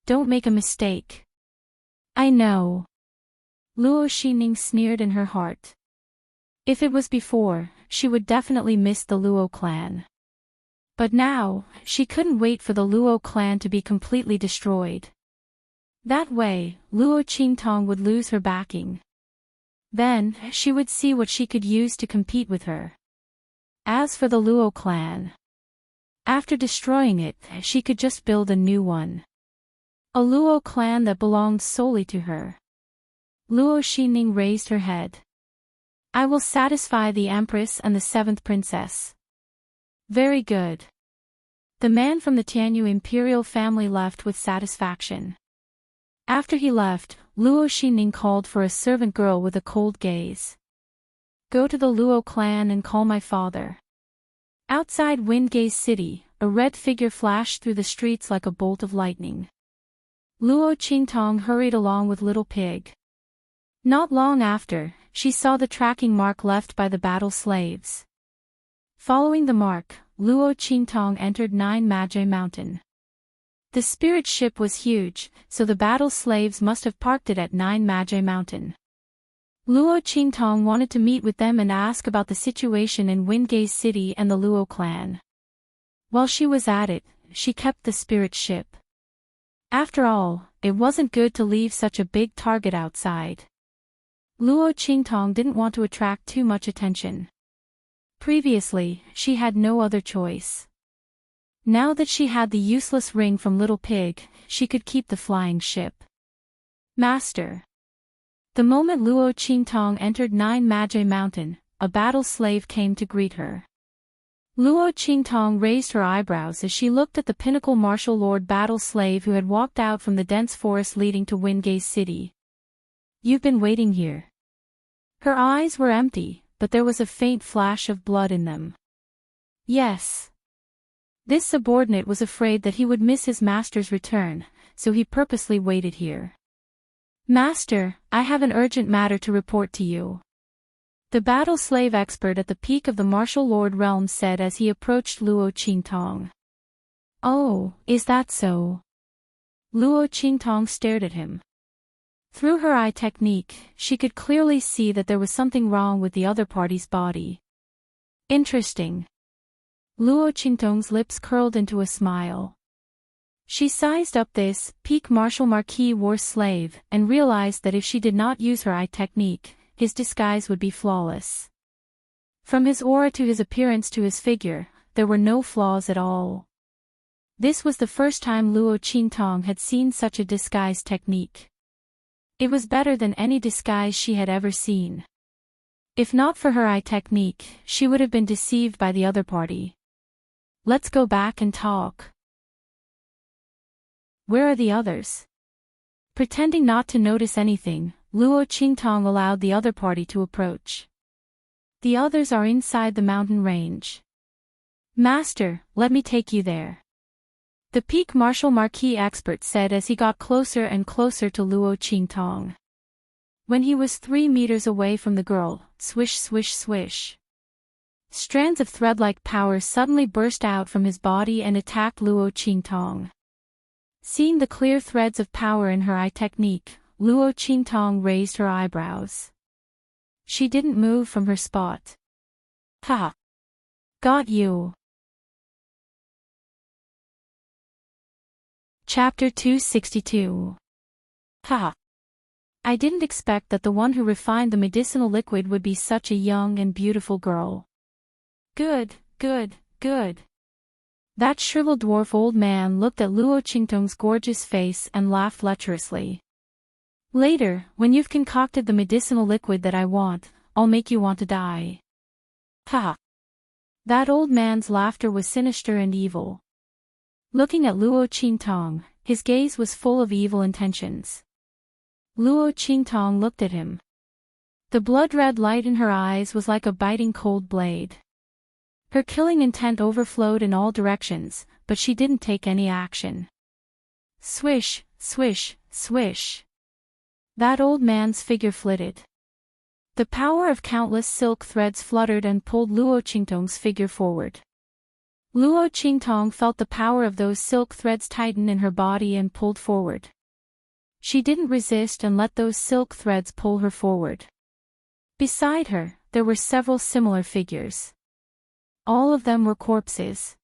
Don't make a mistake. I know. Luo Xining sneered in her heart. If it was before, she would definitely miss the Luo clan. But now, she couldn't wait for the Luo clan to be completely destroyed. That way, Luo Qingtong would lose her backing. Then, she would see what she could use to compete with her. As for the Luo clan, after destroying it, she could just build a new one. A Luo clan that belonged solely to her. Luo Xining raised her head. I will satisfy the Empress and the seventh princess. Very good. The man from the Tianyu imperial family left with satisfaction. After he left, Luo Xining called for a servant girl with a cold gaze. Go to the Luo clan and call my father. Outside Windgaze City, a red figure flashed through the streets like a bolt of lightning. Luo Qingtong hurried along with Little Pig. Not long after, she saw the tracking mark left by the battle slaves. Following the mark, Luo Qingtong entered Nine Magi Mountain. The spirit ship was huge, so the battle slaves must have parked it at Nine Magi Mountain. Luo Qingtong wanted to meet with them and ask about the situation in Windgaze City and the Luo clan. While she was at it, she kept the spirit ship. After all, it wasn't good to leave such a big target outside. Luo Qingtong didn't want to attract too much attention. Previously, she had no other choice. Now that she had the useless ring from Little Pig, she could keep the flying ship. Master. The moment Luo Qingtong entered Nine Magi Mountain, a battle slave came to greet her. Luo Qingtong raised her eyebrows as she looked at the pinnacle martial lord battle slave who had walked out from the dense forest leading to Windgaze City. You've been waiting here. Her eyes were empty, but there was a faint flash of blood in them. Yes. This subordinate was afraid that he would miss his master's return, so he purposely waited here. Master, I have an urgent matter to report to you. The battle slave expert at the peak of the martial lord realm said as he approached Luo Qingtong. Oh, is that so? Luo Qingtong stared at him. Through her eye technique, she could clearly see that there was something wrong with the other party's body. Interesting. Luo Qingtong's lips curled into a smile. She sized up this peak martial marquis war slave and realized that if she did not use her eye technique, his disguise would be flawless. From his aura to his appearance to his figure, there were no flaws at all. This was the first time Luo Qingtong had seen such a disguise technique. It was better than any disguise she had ever seen. If not for her eye technique, she would have been deceived by the other party. Let's go back and talk. Where are the others? Pretending not to notice anything, Luo Qingtong allowed the other party to approach. The others are inside the mountain range. Master, let me take you there. The peak martial marquis expert said as he got closer and closer to Luo Qingtong. When he was 3 meters away from the girl, swish swish swish. Strands of thread-like power suddenly burst out from his body and attacked Luo Qingtong. Seeing the clear threads of power in her eye technique, Luo Qingtong raised her eyebrows. She didn't move from her spot. Ha! Got you. Chapter 262. Ha! I didn't expect that the one who refined the medicinal liquid would be such a young and beautiful girl. Good, good, good. That shriveled dwarf old man looked at Luo Qingtong's gorgeous face and laughed lecherously. Later, when you've concocted the medicinal liquid that I want, I'll make you want to die. Ha! That old man's laughter was sinister and evil. Looking at Luo Qingtong, his gaze was full of evil intentions. Luo Qingtong looked at him. The blood-red light in her eyes was like a biting cold blade. Her killing intent overflowed in all directions, but she didn't take any action. Swish, swish, swish. That old man's figure flitted. The power of countless silk threads fluttered and pulled Luo Qingtong's figure forward. Luo Qingtong felt the power of those silk threads tighten in her body and pulled forward. She didn't resist and let those silk threads pull her forward. Beside her, there were several similar figures. All of them were corpses.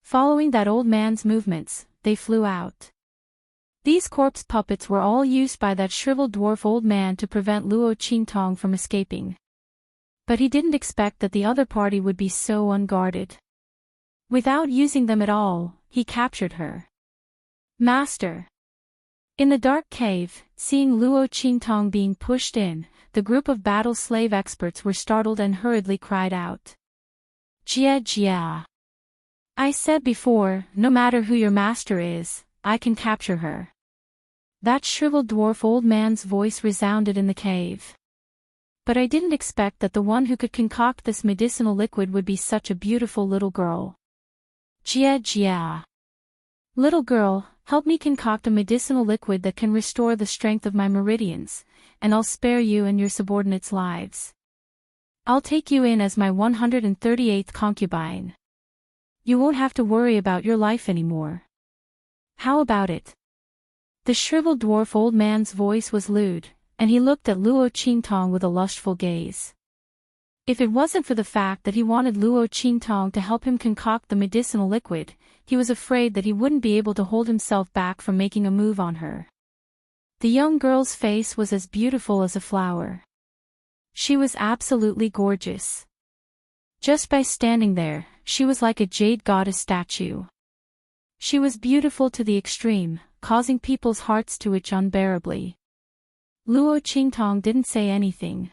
Following that old man's movements, they flew out. These corpse puppets were all used by that shriveled dwarf old man to prevent Luo Qingtong from escaping. But he didn't expect that the other party would be so unguarded. Without using them at all, he captured her. Master! In the dark cave, seeing Luo Qingtong being pushed in, the group of battle slave experts were startled and hurriedly cried out. Jia Jia! I said before, no matter who your master is, I can capture her. That shriveled dwarf old man's voice resounded in the cave. But I didn't expect that the one who could concoct this medicinal liquid would be such a beautiful little girl. Jia Jia! Little girl, help me concoct a medicinal liquid that can restore the strength of my meridians, and I'll spare you and your subordinates' lives. I'll take you in as my 138th concubine. You won't have to worry about your life anymore. How about it? The shriveled dwarf old man's voice was lewd, and he looked at Luo Qingtong with a lustful gaze. If it wasn't for the fact that he wanted Luo Qingtong to help him concoct the medicinal liquid, he was afraid that he wouldn't be able to hold himself back from making a move on her. The young girl's face was as beautiful as a flower. She was absolutely gorgeous. Just by standing there, she was like a jade goddess statue. She was beautiful to the extreme, causing people's hearts to itch unbearably. Luo Qingtong didn't say anything.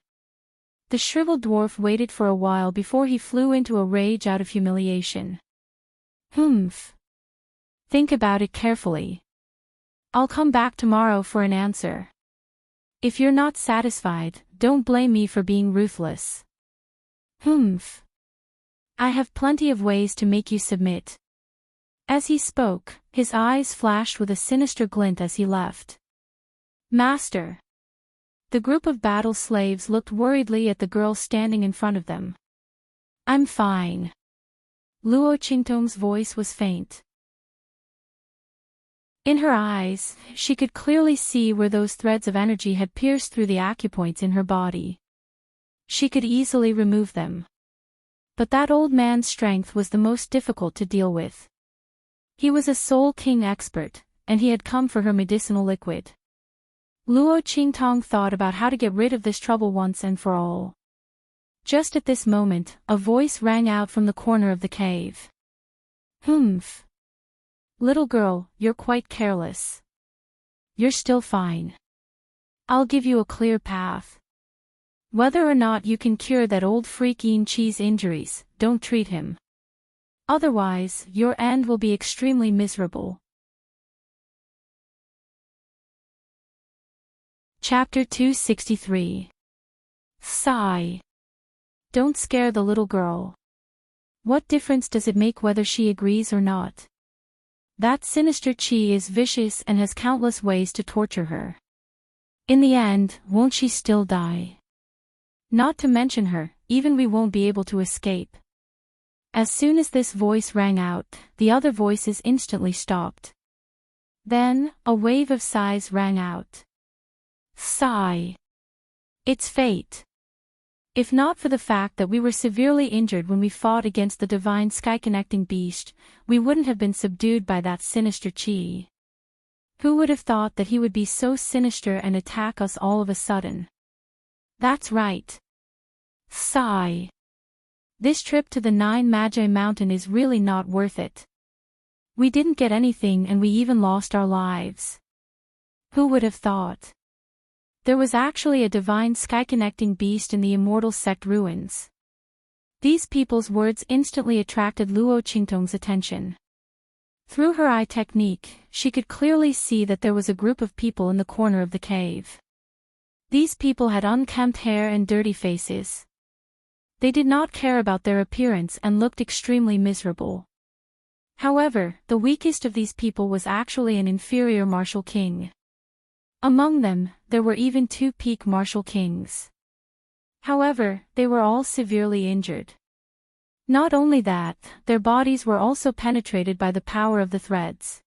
The shriveled dwarf waited for a while before he flew into a rage out of humiliation. Humph. Think about it carefully. I'll come back tomorrow for an answer. If you're not satisfied, don't blame me for being ruthless. Humph. I have plenty of ways to make you submit. As he spoke, his eyes flashed with a sinister glint as he left. Master. The group of battle slaves looked worriedly at the girl standing in front of them. I'm fine. Luo Qingtong's voice was faint. In her eyes, she could clearly see where those threads of energy had pierced through the acupoints in her body. She could easily remove them. But that old man's strength was the most difficult to deal with. He was a Soul King expert, and he had come for her medicinal liquid. Luo Qingtong thought about how to get rid of this trouble once and for all. Just at this moment, a voice rang out from the corner of the cave. Humph. Little girl, you're quite careless. You're still fine. I'll give you a clear path. Whether or not you can cure that old freak Yin Chi's injuries, don't treat him. Otherwise, your end will be extremely miserable. Chapter 263. Sigh. Don't scare the little girl. What difference does it make whether she agrees or not? That sinister Chi is vicious and has countless ways to torture her. In the end, won't she still die? Not to mention her, even we won't be able to escape. As soon as this voice rang out, the other voices instantly stopped. Then, a wave of sighs rang out. Sigh. It's fate. If not for the fact that we were severely injured when we fought against the divine sky-connecting beast, we wouldn't have been subdued by that sinister Chi. Who would have thought that he would be so sinister and attack us all of a sudden? That's right. Sigh. This trip to the Nine Magi Mountain is really not worth it. We didn't get anything and we even lost our lives. Who would have thought? There was actually a divine sky-connecting beast in the immortal sect ruins. These people's words instantly attracted Luo Qingtong's attention. Through her eye technique, she could clearly see that there was a group of people in the corner of the cave. These people had unkempt hair and dirty faces. They did not care about their appearance and looked extremely miserable. However, the weakest of these people was actually an inferior martial king. Among them, there were even 2 peak martial kings. However, they were all severely injured. Not only that, their bodies were also penetrated by the power of the threads.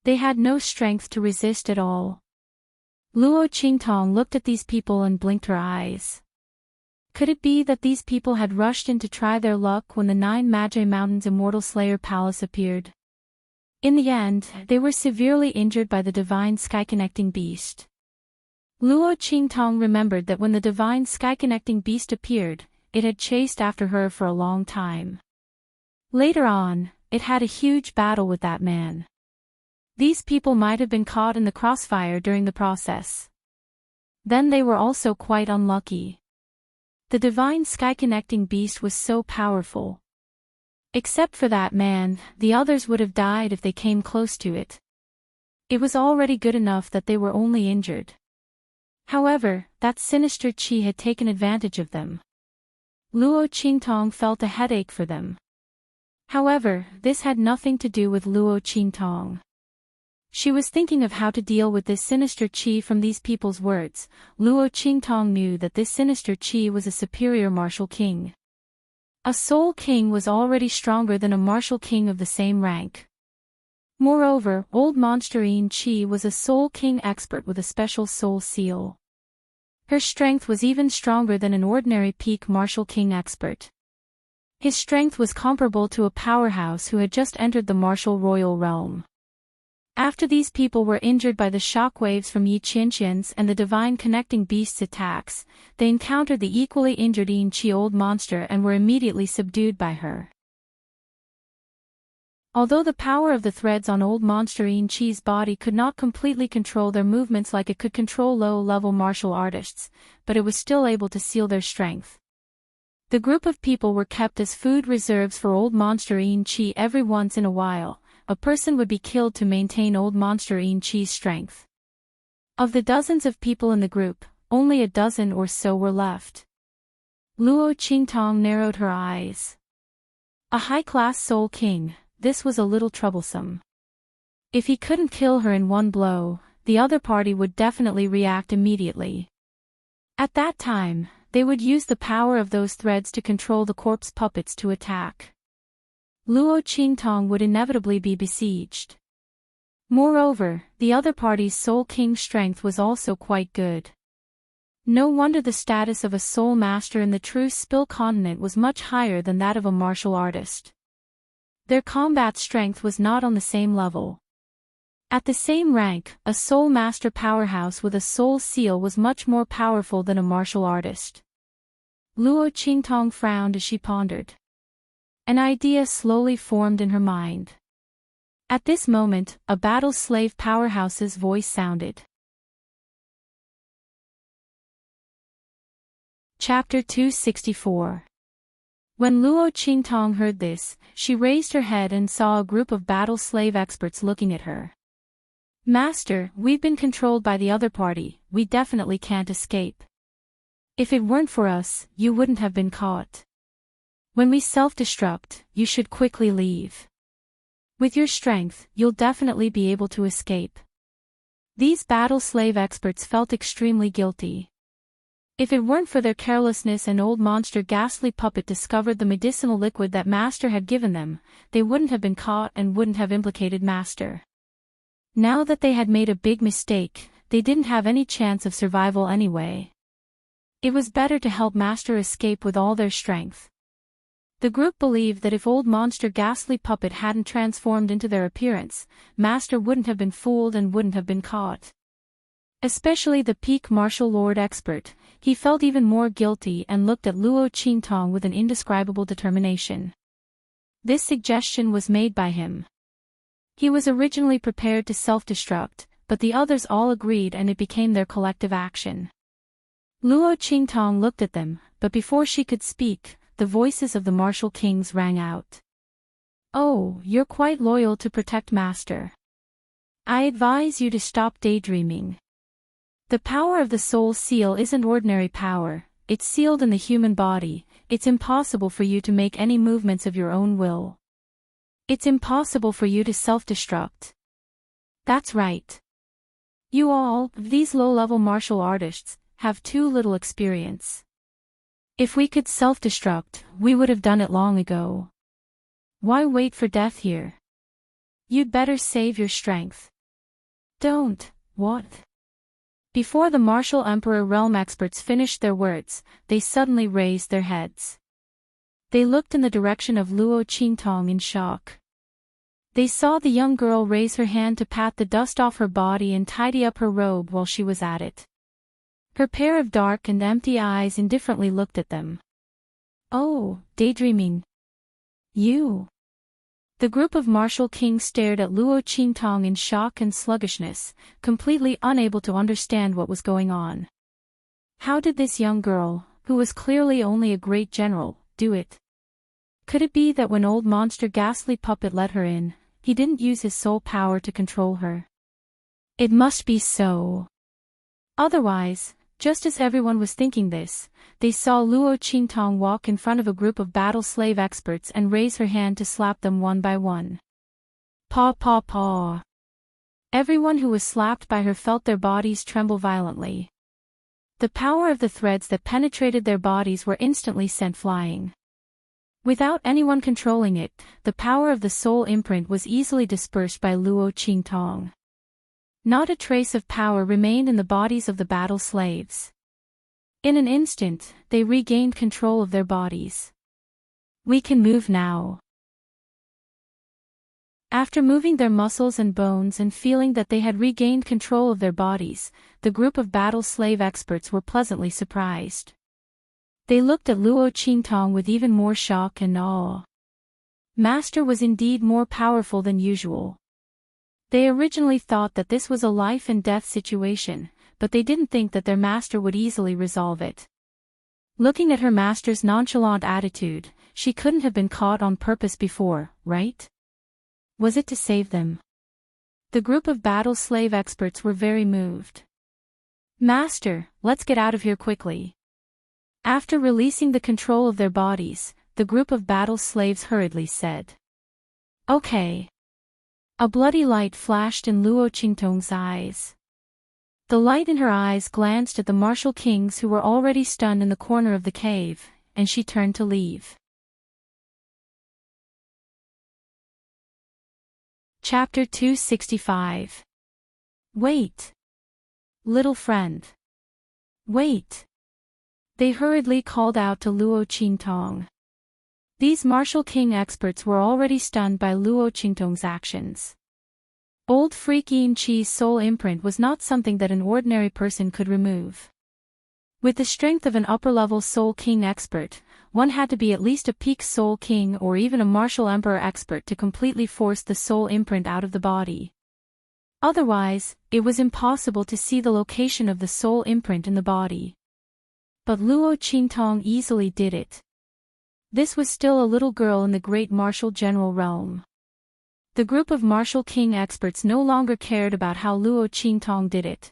They had no strength to resist at all. Luo Qingtong looked at these people and blinked her eyes. Could it be that these people had rushed in to try their luck when the Nine Magi Mountain's Immortal Slayer Palace appeared? In the end, they were severely injured by the divine sky-connecting beast. Luo Qingtong remembered that when the divine sky-connecting beast appeared, it had chased after her for a long time. Later on, it had a huge battle with that man. These people might have been caught in the crossfire during the process. Then they were also quite unlucky. The divine sky-connecting beast was so powerful. Except for that man, the others would have died if they came close to it. It was already good enough that they were only injured. However, that sinister chi had taken advantage of them. Luo Qingtong felt a headache for them. However, this had nothing to do with Luo Qingtong. She was thinking of how to deal with this sinister chi from these people's words. Luo Qingtong knew that this sinister chi was a superior martial king. A soul king was already stronger than a martial king of the same rank. Moreover, old monsterine chi was a soul king expert with a special soul seal. Her strength was even stronger than an ordinary peak martial king expert. His strength was comparable to a powerhouse who had just entered the martial royal realm. After these people were injured by the shockwaves from Yi Qianqian's and the divine connecting beast's attacks, they encountered the equally injured Yin Qi old monster and were immediately subdued by her. Although the power of the threads on old monster Yin Qi's body could not completely control their movements like it could control low-level martial artists, but it was still able to seal their strength. The group of people were kept as food reserves for old monster Yin Qi. Every once in a while, a person would be killed to maintain old monster Yin Qi's strength. Of the dozens of people in the group, only a dozen or so were left. Luo Qingtong narrowed her eyes. A high-class soul king, this was a little troublesome. If he couldn't kill her in one blow, the other party would definitely react immediately. At that time, they would use the power of those threads to control the corpse puppets to attack. Luo Qingtong would inevitably be besieged. Moreover, the other party's soul king's strength was also quite good. No wonder the status of a soul master in the true Spill continent was much higher than that of a martial artist. Their combat strength was not on the same level. At the same rank, a soul master powerhouse with a soul seal was much more powerful than a martial artist. Luo Qingtong frowned as she pondered. An idea slowly formed in her mind. At this moment, a battle slave powerhouse's voice sounded. Chapter 264. When Luo Qingtong heard this, she raised her head and saw a group of battle slave experts looking at her. Master, we've been controlled by the other party, we definitely can't escape. If it weren't for us, you wouldn't have been caught. When we self-destruct, you should quickly leave. With your strength, you'll definitely be able to escape. These battle slave experts felt extremely guilty. If it weren't for their carelessness and old monster ghastly puppet discovered the medicinal liquid that Master had given them, they wouldn't have been caught and wouldn't have implicated Master. Now that they had made a big mistake, they didn't have any chance of survival anyway. It was better to help Master escape with all their strength. The group believed that if old monster Ghastly Puppet hadn't transformed into their appearance, Master wouldn't have been fooled and wouldn't have been caught. Especially the peak martial lord expert, he felt even more guilty and looked at Luo Qingtong with an indescribable determination. This suggestion was made by him. He was originally prepared to self-destruct, but the others all agreed and it became their collective action. Luo Qingtong looked at them, but before she could speak, the voices of the martial kings rang out. "Oh, you're quite loyal to protect Master. I advise you to stop daydreaming. The power of the soul seal isn't ordinary power, it's sealed in the human body, it's impossible for you to make any movements of your own will. It's impossible for you to self-destruct. That's right. You all, these low-level martial artists, have too little experience. If we could self-destruct, we would have done it long ago. Why wait for death here? You'd better save your strength." "Don't, what?" Before the martial emperor realm experts finished their words, they suddenly raised their heads. They looked in the direction of Luo Qingtong in shock. They saw the young girl raise her hand to pat the dust off her body and tidy up her robe while she was at it. Her pair of dark and empty eyes indifferently looked at them. "Oh, daydreaming. You." The group of martial kings stared at Luo Qingtong in shock and sluggishness, completely unable to understand what was going on. How did this young girl, who was clearly only a great general, do it? Could it be that when old monster Ghastly Puppet let her in, he didn't use his soul power to control her? It must be so. Otherwise, just as everyone was thinking this, they saw Luo Qingtong walk in front of a group of battle slave experts and raise her hand to slap them one by one. Paw paw paw. Everyone who was slapped by her felt their bodies tremble violently. The power of the threads that penetrated their bodies were instantly sent flying. Without anyone controlling it, the power of the soul imprint was easily dispersed by Luo Qingtong. Not a trace of power remained in the bodies of the battle slaves. In an instant, they regained control of their bodies. "We can move now." After moving their muscles and bones and feeling that they had regained control of their bodies, the group of battle slave experts were pleasantly surprised. They looked at Luo Qingtong with even more shock and awe. Master was indeed more powerful than usual. They originally thought that this was a life and death situation, but they didn't think that their master would easily resolve it. Looking at her master's nonchalant attitude, she couldn't have been caught on purpose before, right? Was it to save them? The group of battle slave experts were very moved. "Master, let's get out of here quickly." After releasing the control of their bodies, the group of battle slaves hurriedly said. "Okay." A bloody light flashed in Luo Qingtong's eyes. The light in her eyes glanced at the martial kings who were already stunned in the corner of the cave, and she turned to leave. Chapter 265. Wait. Little friend. Wait. They hurriedly called out to Luo Qingtong. These martial king experts were already stunned by Luo Qingtong's actions. Old Freak Yin Chi's soul imprint was not something that an ordinary person could remove. With the strength of an upper-level soul king expert, one had to be at least a peak soul king or even a martial emperor expert to completely force the soul imprint out of the body. Otherwise, it was impossible to see the location of the soul imprint in the body. But Luo Qingtong easily did it. This was still a little girl in the great martial general realm. The group of martial king experts no longer cared about how Luo Qingtong did it.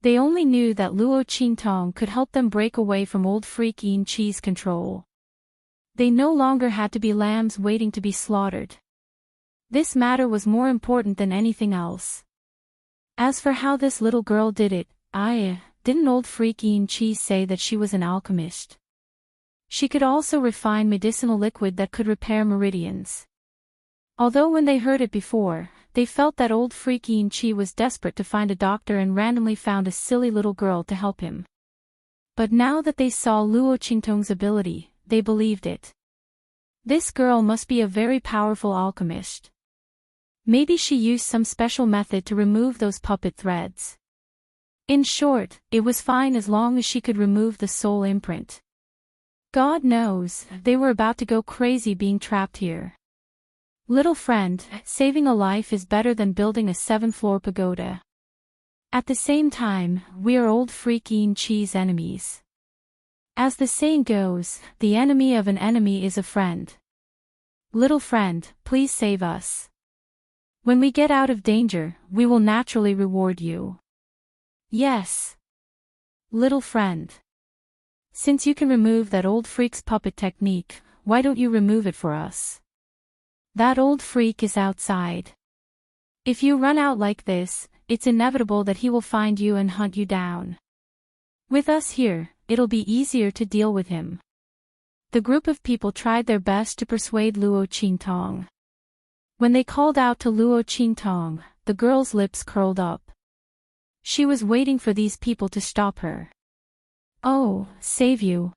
They only knew that Luo Qingtong could help them break away from old Freak Yin Chi's control. They no longer had to be lambs waiting to be slaughtered. This matter was more important than anything else. As for how this little girl did it, didn't old Freak Yin Chi say that she was an alchemist? She could also refine medicinal liquid that could repair meridians. Although when they heard it before, they felt that old Freak Yin Chi was desperate to find a doctor and randomly found a silly little girl to help him. But now that they saw Luo Qingtong's ability, they believed it. This girl must be a very powerful alchemist. Maybe she used some special method to remove those puppet threads. In short, it was fine as long as she could remove the soul imprint. God knows, they were about to go crazy being trapped here. Little friend, saving a life is better than building a 7th-floor pagoda. At the same time, we are old freaking cheese enemies. As the saying goes, the enemy of an enemy is a friend. Little friend, please save us. When we get out of danger, we will naturally reward you. Yes. Little friend. Since you can remove that old freak's puppet technique, why don't you remove it for us? That old freak is outside. If you run out like this, it's inevitable that he will find you and hunt you down. With us here, it'll be easier to deal with him. The group of people tried their best to persuade Luo Qingtong. When they called out to Luo Qingtong, the girl's lips curled up. She was waiting for these people to stop her. Oh, save you.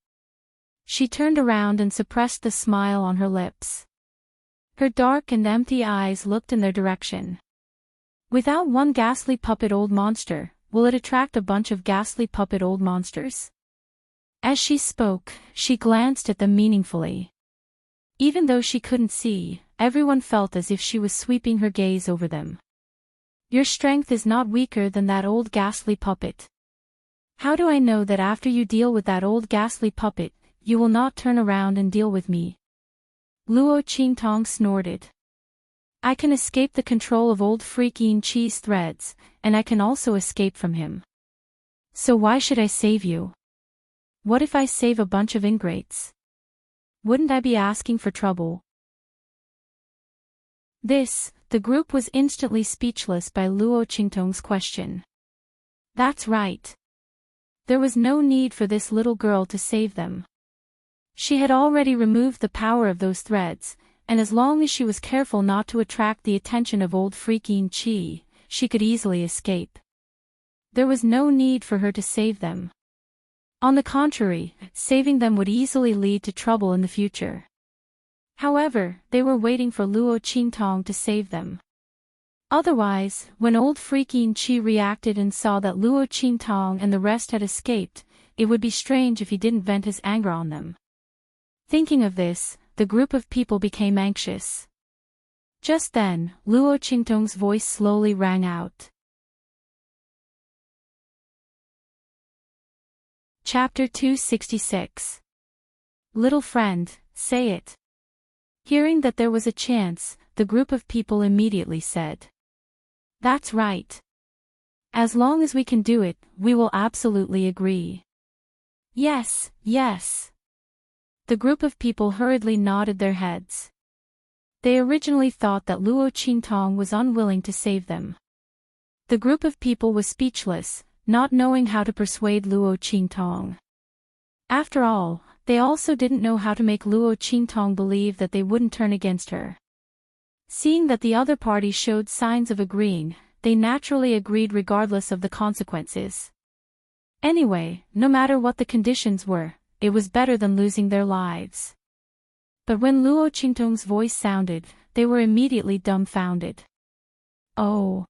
She turned around and suppressed the smile on her lips. Her dark and empty eyes looked in their direction. Without one ghastly puppet old monster, will it attract a bunch of ghastly puppet old monsters? As she spoke, she glanced at them meaningfully. Even though she couldn't see, everyone felt as if she was sweeping her gaze over them. Your strength is not weaker than that old ghastly puppet. How do I know that after you deal with that old ghastly puppet, you will not turn around and deal with me? Luo Qingtong snorted. I can escape the control of old freaking cheese threads, and I can also escape from him. So why should I save you? What if I save a bunch of ingrates? Wouldn't I be asking for trouble? The group was instantly speechless by Luo Qingtong's question. That's right. There was no need for this little girl to save them. She had already removed the power of those threads, and as long as she was careful not to attract the attention of old freaking Chi, she could easily escape. There was no need for her to save them. On the contrary, saving them would easily lead to trouble in the future. However, they were waiting for Luo Qingtong to save them. Otherwise, when old freaking Chi reacted and saw that Luo Qingtong and the rest had escaped, it would be strange if he didn't vent his anger on them. Thinking of this, the group of people became anxious. Just then, Luo Qingtong's voice slowly rang out. Chapter 266. Little friend, say it. Hearing that there was a chance, the group of people immediately said. That's right. As long as we can do it, we will absolutely agree. Yes, yes. The group of people hurriedly nodded their heads. They originally thought that Luo Qingtong was unwilling to save them. The group of people was speechless, not knowing how to persuade Luo Qingtong. After all, they also didn't know how to make Luo Qingtong believe that they wouldn't turn against her. Seeing that the other party showed signs of agreeing, they naturally agreed regardless of the consequences. Anyway, no matter what the conditions were, it was better than losing their lives. But when Luo Qingtong's voice sounded, they were immediately dumbfounded. Oh.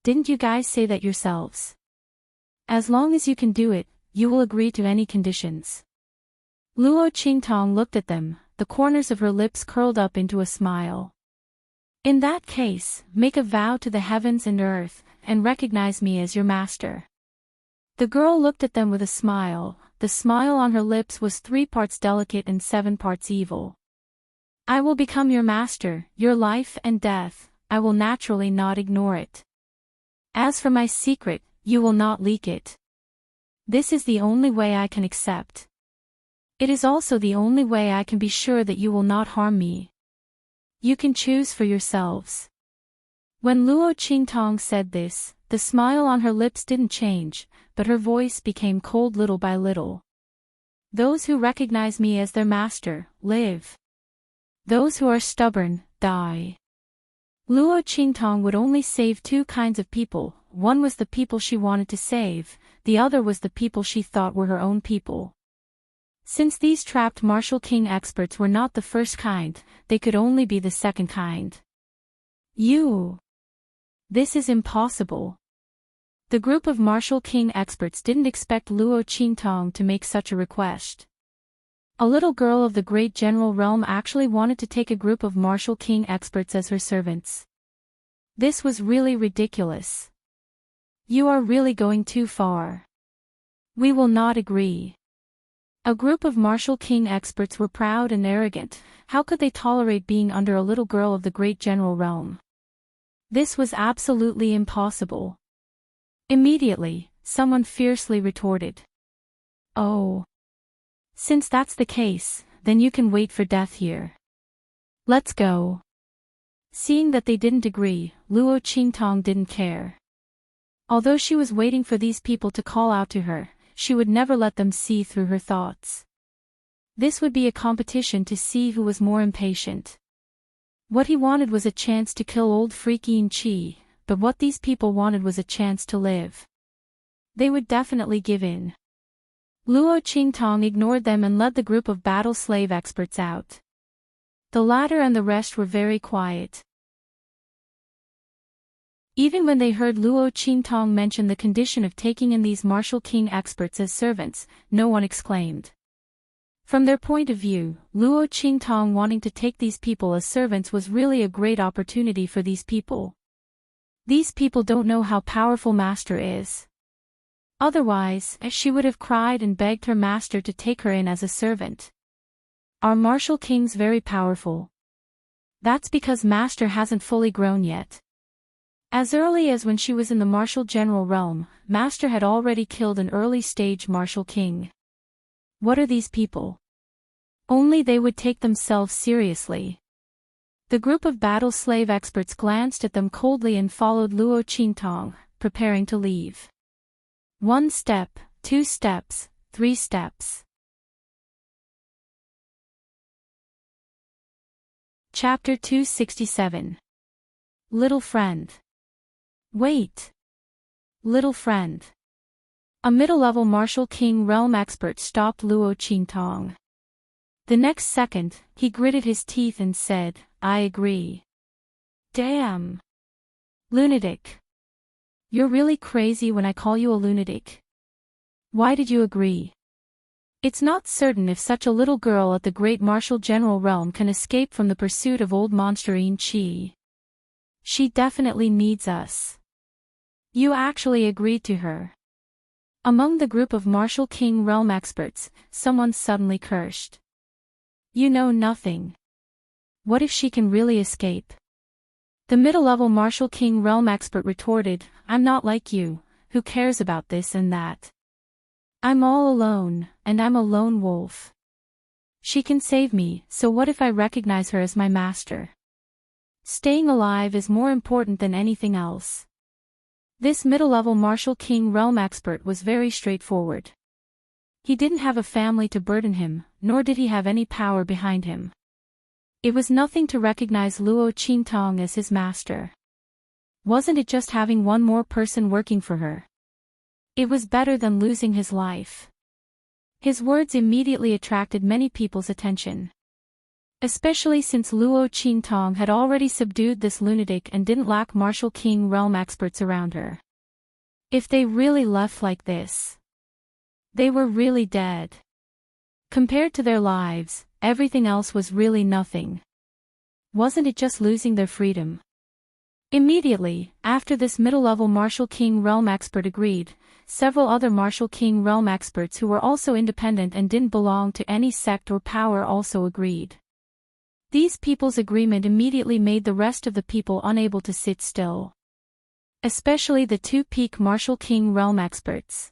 Didn't you guys say that yourselves? As long as you can do it, you will agree to any conditions. Luo Qingtong looked at them, the corners of her lips curled up into a smile. In that case, make a vow to the heavens and earth, and recognize me as your master. The girl looked at them with a smile. The smile on her lips was 3 parts delicate and 7 parts evil. I will become your master, your life and death, I will naturally not ignore it. As for my secret, you will not leak it. This is the only way I can accept. It is also the only way I can be sure that you will not harm me. You can choose for yourselves. When Luo Qingtong said this, the smile on her lips didn't change, but her voice became cold little by little. Those who recognize me as their master, live. Those who are stubborn, die. Luo Qingtong would only save 2 kinds of people. One was the people she wanted to save, the other was the people she thought were her own people. Since these trapped Martial King experts were not the first kind, they could only be the second kind. This is impossible. The group of Martial King experts didn't expect Luo Qingtong to make such a request. A little girl of the Great General Realm actually wanted to take a group of Martial King experts as her servants. This was really ridiculous. You are really going too far. We will not agree. A group of Martial King experts were proud and arrogant. How could they tolerate being under a little girl of the Great General Realm? This was absolutely impossible. Immediately, someone fiercely retorted. Oh. Since that's the case, then you can wait for death here. Let's go. Seeing that they didn't agree, Luo Qingtong didn't care. Although she was waiting for these people to call out to her, she would never let them see through her thoughts. This would be a competition to see who was more impatient. What he wanted was a chance to kill old freak Yin Qi, but what these people wanted was a chance to live. They would definitely give in. Luo Qingtong ignored them and led the group of battle slave experts out. The latter and the rest were very quiet. Even when they heard Luo Qingtong mention the condition of taking in these Martial King experts as servants, no one exclaimed. From their point of view, Luo Qingtong wanting to take these people as servants was really a great opportunity for these people. These people don't know how powerful Master is. Otherwise, she would have cried and begged her master to take her in as a servant. Are Martial Kings very powerful? That's because Master hasn't fully grown yet. As early as when she was in the Martial General Realm, Master had already killed an early-stage Martial King. What are these people? Only they would take themselves seriously. The group of battle slave experts glanced at them coldly and followed Luo Qingtong, preparing to leave. 1 step, 2 steps, 3 steps. Chapter 267. Little Friend. Wait. Little friend. A middle-level Martial King realm expert stopped Luo Qingtong. The next second, he gritted his teeth and said, I agree. Damn. Lunatic. You're really crazy when I call you a lunatic. Why did you agree? It's not certain if such a little girl at the Great Martial General Realm can escape from the pursuit of old monster Yin Qi. She definitely needs us. You actually agreed to her. Among the group of Martial King realm experts, someone suddenly cursed. You know nothing. What if she can really escape? The middle-level Martial King realm expert retorted, I'm not like you, who cares about this and that. I'm all alone, and I'm a lone wolf. She can save me, so what if I recognize her as my master? Staying alive is more important than anything else. This middle-level Martial King realm expert was very straightforward. He didn't have a family to burden him, nor did he have any power behind him. It was nothing to recognize Luo Qingtong as his master. Wasn't it just having one more person working for her? It was better than losing his life. His words immediately attracted many people's attention. Especially since Luo Qingtong had already subdued this lunatic and didn't lack Martial King realm experts around her. If they really left like this, they were really dead. Compared to their lives, everything else was really nothing. Wasn't it just losing their freedom? Immediately, after this middle-level Martial King realm expert agreed, several other Martial King realm experts who were also independent and didn't belong to any sect or power also agreed. These people's agreement immediately made the rest of the people unable to sit still. Especially the 2 peak Martial King realm experts.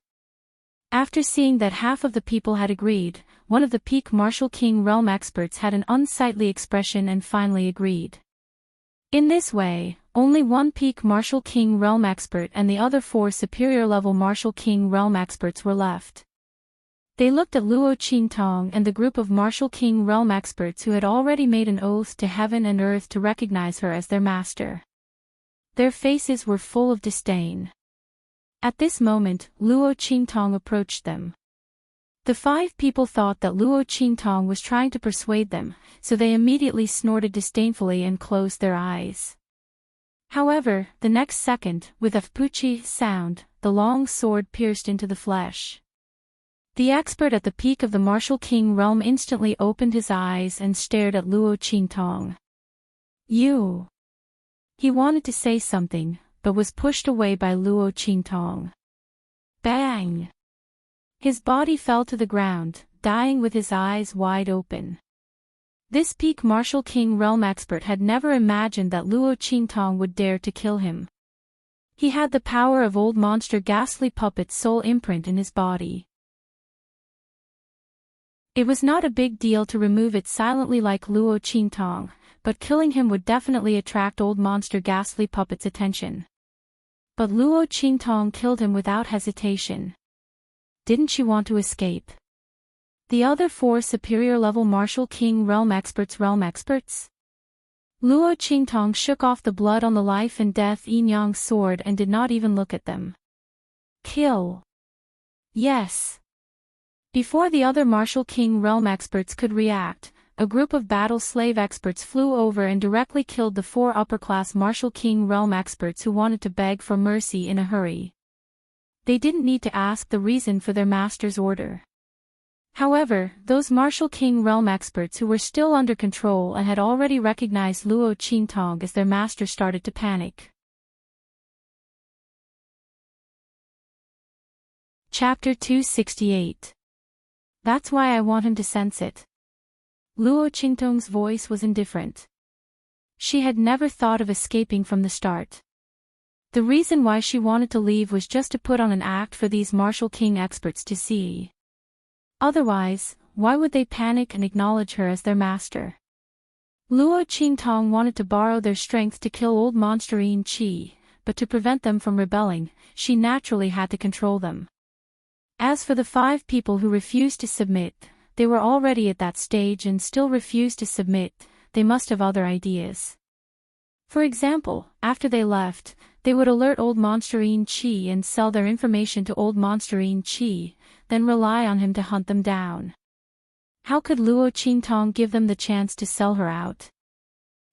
After seeing that half of the people had agreed, one of the peak Martial King realm experts had an unsightly expression and finally agreed. In this way, only 1 peak Martial King realm expert and the other 4 superior level Martial King realm experts were left. They looked at Luo Qingtong and the group of Martial King realm experts who had already made an oath to heaven and earth to recognize her as their master. Their faces were full of disdain. At this moment, Luo Qingtong approached them. The 5 people thought that Luo Qingtong was trying to persuade them, so they immediately snorted disdainfully and closed their eyes. However, the next second, with a "fuchi" sound, the long sword pierced into the flesh. The expert at the peak of the martial king realm instantly opened his eyes and stared at Luo Qingtong. "You." He wanted to say something, but was pushed away by Luo Qingtong. Bang! His body fell to the ground, dying with his eyes wide open. This peak martial king realm expert had never imagined that Luo Qingtong would dare to kill him. He had the power of old monster ghastly puppet's soul imprint in his body. It was not a big deal to remove it silently like Luo Qingtong, but killing him would definitely attract old monster ghastly puppet's attention. But Luo Qingtong killed him without hesitation. Didn't she want to escape? The other 4 superior-level martial king realm experts? Luo Qingtong shook off the blood on the life and death yin-yang sword and did not even look at them. Kill. Yes. Before the other martial king realm experts could react, a group of battle slave experts flew over and directly killed the 4 upper-class martial king realm experts who wanted to beg for mercy in a hurry. They didn't need to ask the reason for their master's order. However, those martial king realm experts who were still under control and had already recognized Luo Qingtong as their master started to panic. Chapter 268. That's why I want him to sense it. Luo Qingtong's voice was indifferent. She had never thought of escaping from the start. The reason why she wanted to leave was just to put on an act for these martial king experts to see. Otherwise, why would they panic and acknowledge her as their master? Luo Qingtong wanted to borrow their strength to kill old monster Yin Qi, but to prevent them from rebelling, she naturally had to control them. As for the 5 people who refused to submit, they were already at that stage and still refused to submit. They must have other ideas. For example, after they left, they would alert old monster Yin Qi and sell their information to old monster Yin Qi, then rely on him to hunt them down. How could Luo Qingtong give them the chance to sell her out?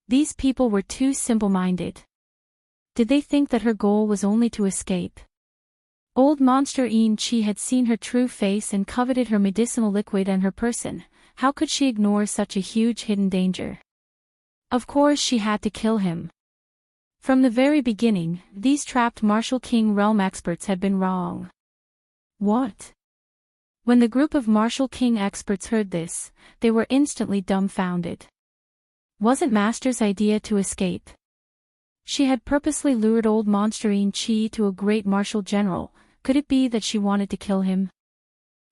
These people were too simple-minded. Did they think that her goal was only to escape? Old monster Yin Qi had seen her true face and coveted her medicinal liquid and her person. How could she ignore such a huge hidden danger? Of course she had to kill him. From the very beginning, these trapped martial king realm experts had been wrong. What? When the group of martial king experts heard this, they were instantly dumbfounded. Wasn't Master's idea to escape? She had purposely lured old monster Yin Qi to a great martial general. Could it be that she wanted to kill him?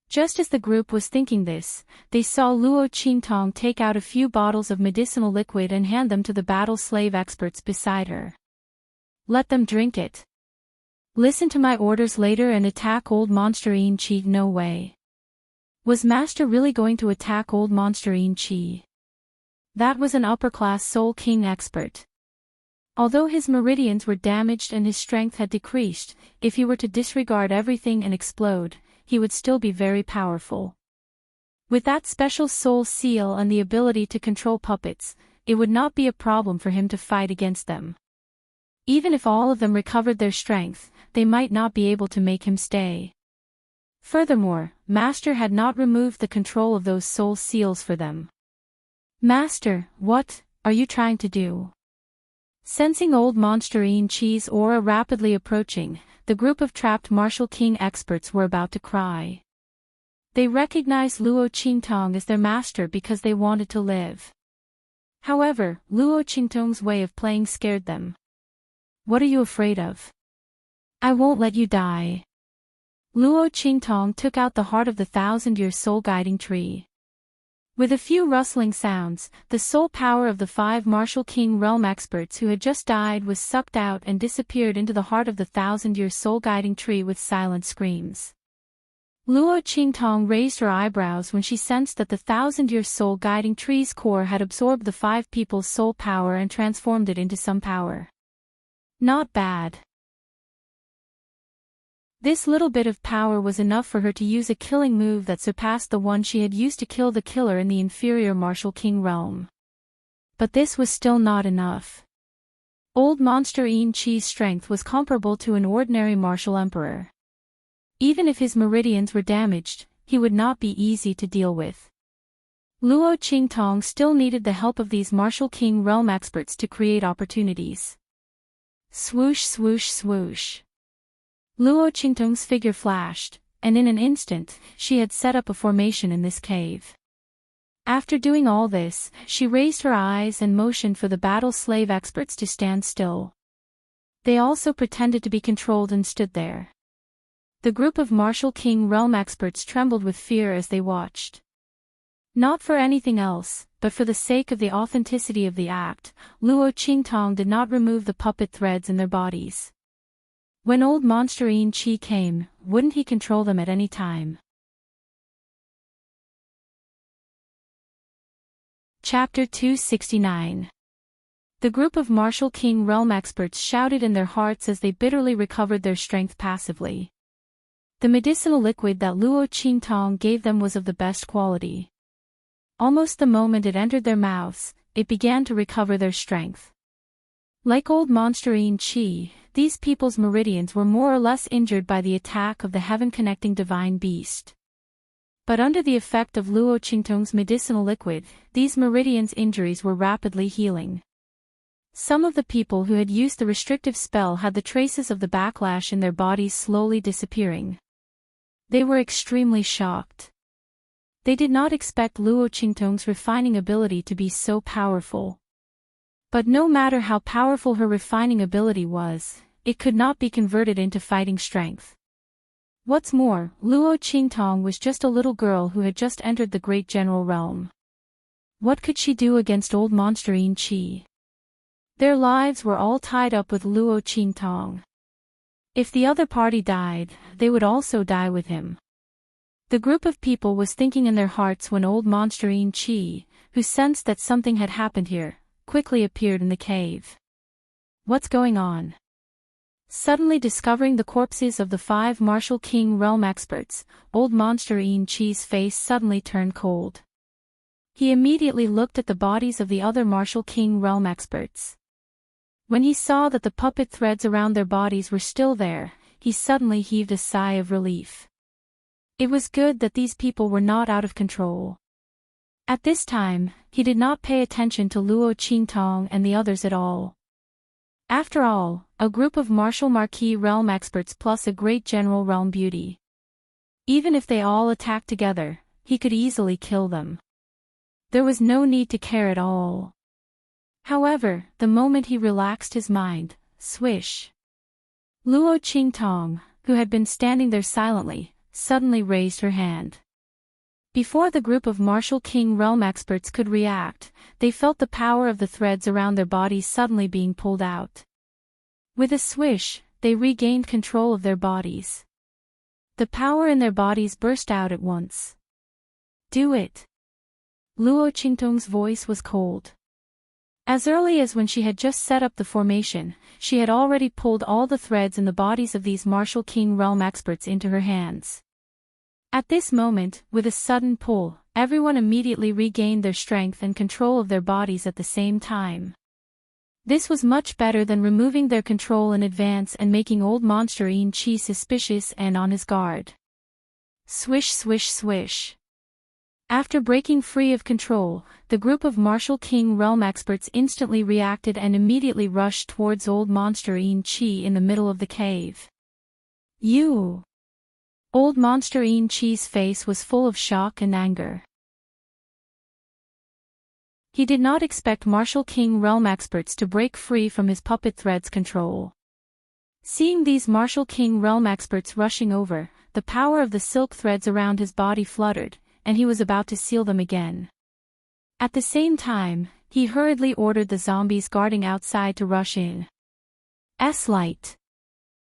Just as the group was thinking this, they saw Luo Qingtong take out a few bottles of medicinal liquid and hand them to the battle slave experts beside her. Let them drink it. Listen to my orders later and attack old monster Yin Qi. No way. Was Master really going to attack old monster Yin Qi? That was an upper-class Soul King expert. Although his meridians were damaged and his strength had decreased, if he were to disregard everything and explode, he would still be very powerful. With that special soul seal and the ability to control puppets, it would not be a problem for him to fight against them. Even if all of them recovered their strength, they might not be able to make him stay. Furthermore, Master had not removed the control of those soul seals for them. Master, what are you trying to do? Sensing old monster Yin Qi's aura rapidly approaching, the group of trapped martial king experts were about to cry. They recognized Luo Qingtong as their master because they wanted to live. However, Luo Qingtong's way of playing scared them. What are you afraid of? I won't let you die. Luo Qingtong took out the heart of the 1,000-year soul-guiding tree. With a few rustling sounds, the soul power of the 5 martial king realm experts who had just died was sucked out and disappeared into the heart of the 1,000-year soul-guiding tree with silent screams. Luo Qingtong raised her eyebrows when she sensed that the 1,000-year soul-guiding tree's core had absorbed the 5 people's soul power and transformed it into some power. Not bad. This little bit of power was enough for her to use a killing move that surpassed the one she had used to kill the killer in the inferior Martial King realm. But this was still not enough. Old Monster En-Chi's strength was comparable to an ordinary martial emperor. Even if his meridians were damaged, he would not be easy to deal with. Luo Qingtong still needed the help of these Martial King realm experts to create opportunities. Swoosh swoosh swoosh. Luo Qingtong's figure flashed, and in an instant, she had set up a formation in this cave. After doing all this, she raised her eyes and motioned for the battle slave experts to stand still. They also pretended to be controlled and stood there. The group of Martial King realm experts trembled with fear as they watched. Not for anything else, but for the sake of the authenticity of the act, Luo Qingtong did not remove the puppet threads in their bodies. When old Monster En-Chi came, wouldn't he control them at any time? Chapter 269. The group of Martial King realm experts shouted in their hearts as they bitterly recovered their strength passively. The medicinal liquid that Luo Qingtong gave them was of the best quality. Almost the moment it entered their mouths, it began to recover their strength. Like old Monster En-Chi, these people's meridians were more or less injured by the attack of the heaven-connecting divine beast. But under the effect of Luo Qingtong's medicinal liquid, these meridians' injuries were rapidly healing. Some of the people who had used the restrictive spell had the traces of the backlash in their bodies slowly disappearing. They were extremely shocked. They did not expect Luo Qingtong's refining ability to be so powerful. But no matter how powerful her refining ability was, it could not be converted into fighting strength. What's more, Luo Qingtong was just a little girl who had just entered the Great General realm. What could she do against old Monster En-Chi? Their lives were all tied up with Luo Qingtong. If the other party died, they would also die with him. The group of people was thinking in their hearts when old Monster En-Chi, who sensed that something had happened here, quickly appeared in the cave. What's going on? Suddenly discovering the corpses of the 5 Martial King realm experts, old Monster En-Chi's face suddenly turned cold. He immediately looked at the bodies of the other Martial King realm experts. When he saw that the puppet threads around their bodies were still there, he suddenly heaved a sigh of relief. It was good that these people were not out of control. At this time, he did not pay attention to Luo Qingtong and the others at all. After all, a group of Martial Marquis realm experts plus a great general realm beauty. Even if they all attacked together, he could easily kill them. There was no need to care at all. However, the moment he relaxed his mind, swish. Luo Qingtong, who had been standing there silently, suddenly raised her hand. Before the group of Martial King realm experts could react, they felt the power of the threads around their bodies suddenly being pulled out. With a swish, they regained control of their bodies. The power in their bodies burst out at once. Do it. Luo Qingtong's voice was cold. As early as when she had just set up the formation, she had already pulled all the threads in the bodies of these Martial King realm experts into her hands. At this moment, with a sudden pull, everyone immediately regained their strength and control of their bodies at the same time. This was much better than removing their control in advance and making old Monster En-Chi suspicious and on his guard. Swish swish swish. After breaking free of control, the group of Martial King realm experts instantly reacted and immediately rushed towards old Monster En-Chi in the middle of the cave. You! Old Monster En-Chi's face was full of shock and anger. He did not expect Martial King realm experts to break free from his puppet thread's control. Seeing these Martial King realm experts rushing over, the power of the silk threads around his body fluttered, and he was about to seal them again. At the same time, he hurriedly ordered the zombies guarding outside to rush in. S-light.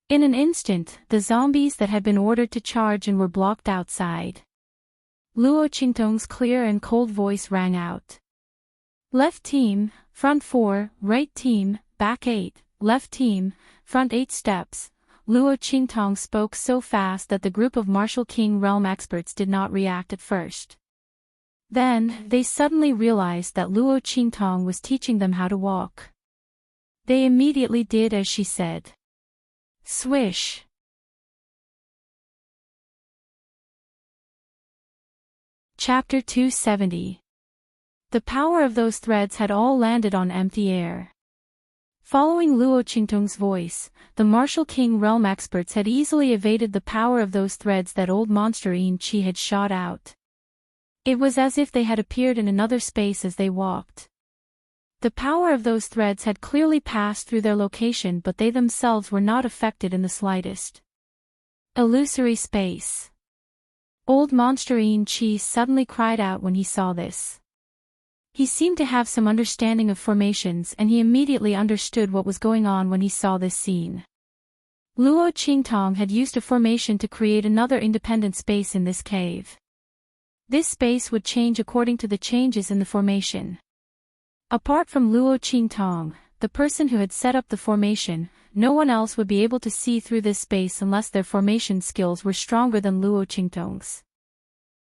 In an instant, the zombies that had been ordered to charge in were blocked outside. Luo Qingtong's clear and cold voice rang out. Left team, front 4, right team, back 8, left team, front 8 steps. Luo Qingtong spoke so fast that the group of Martial King realm experts did not react at first. Then, they suddenly realized that Luo Qingtong was teaching them how to walk. They immediately did as she said. Swish! Chapter 270. The power of those threads had all landed on empty air. Following Luo Qingtong's voice, the Martial King realm experts had easily evaded the power of those threads that old monster Qi had shot out. It was as if they had appeared in another space as they walked. The power of those threads had clearly passed through their location, but they themselves were not affected in the slightest. Illusory space. Old monster Qi suddenly cried out when he saw this. He seemed to have some understanding of formations, and he immediately understood what was going on when he saw this scene. Luo Qingtong had used a formation to create another independent space in this cave. This space would change according to the changes in the formation. Apart from Luo Qingtong, the person who had set up the formation, no one else would be able to see through this space unless their formation skills were stronger than Luo Qingtong's.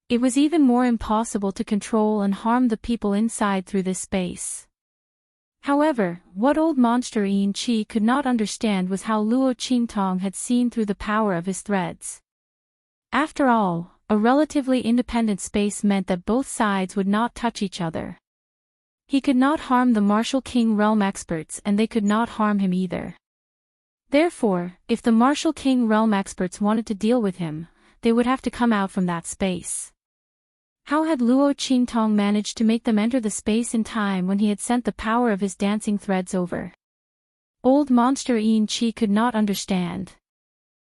It was even more impossible to control and harm the people inside through this space. However, what old monster Qi could not understand was how Luo Qingtong had seen through the power of his threads. After all, a relatively independent space meant that both sides would not touch each other. He could not harm the Martial King realm experts, and they could not harm him either. Therefore, if the Martial King realm experts wanted to deal with him, they would have to come out from that space. How had Luo Qingtong managed to make them enter the space in time when he had sent the power of his dancing threads over? Old monster Qi could not understand.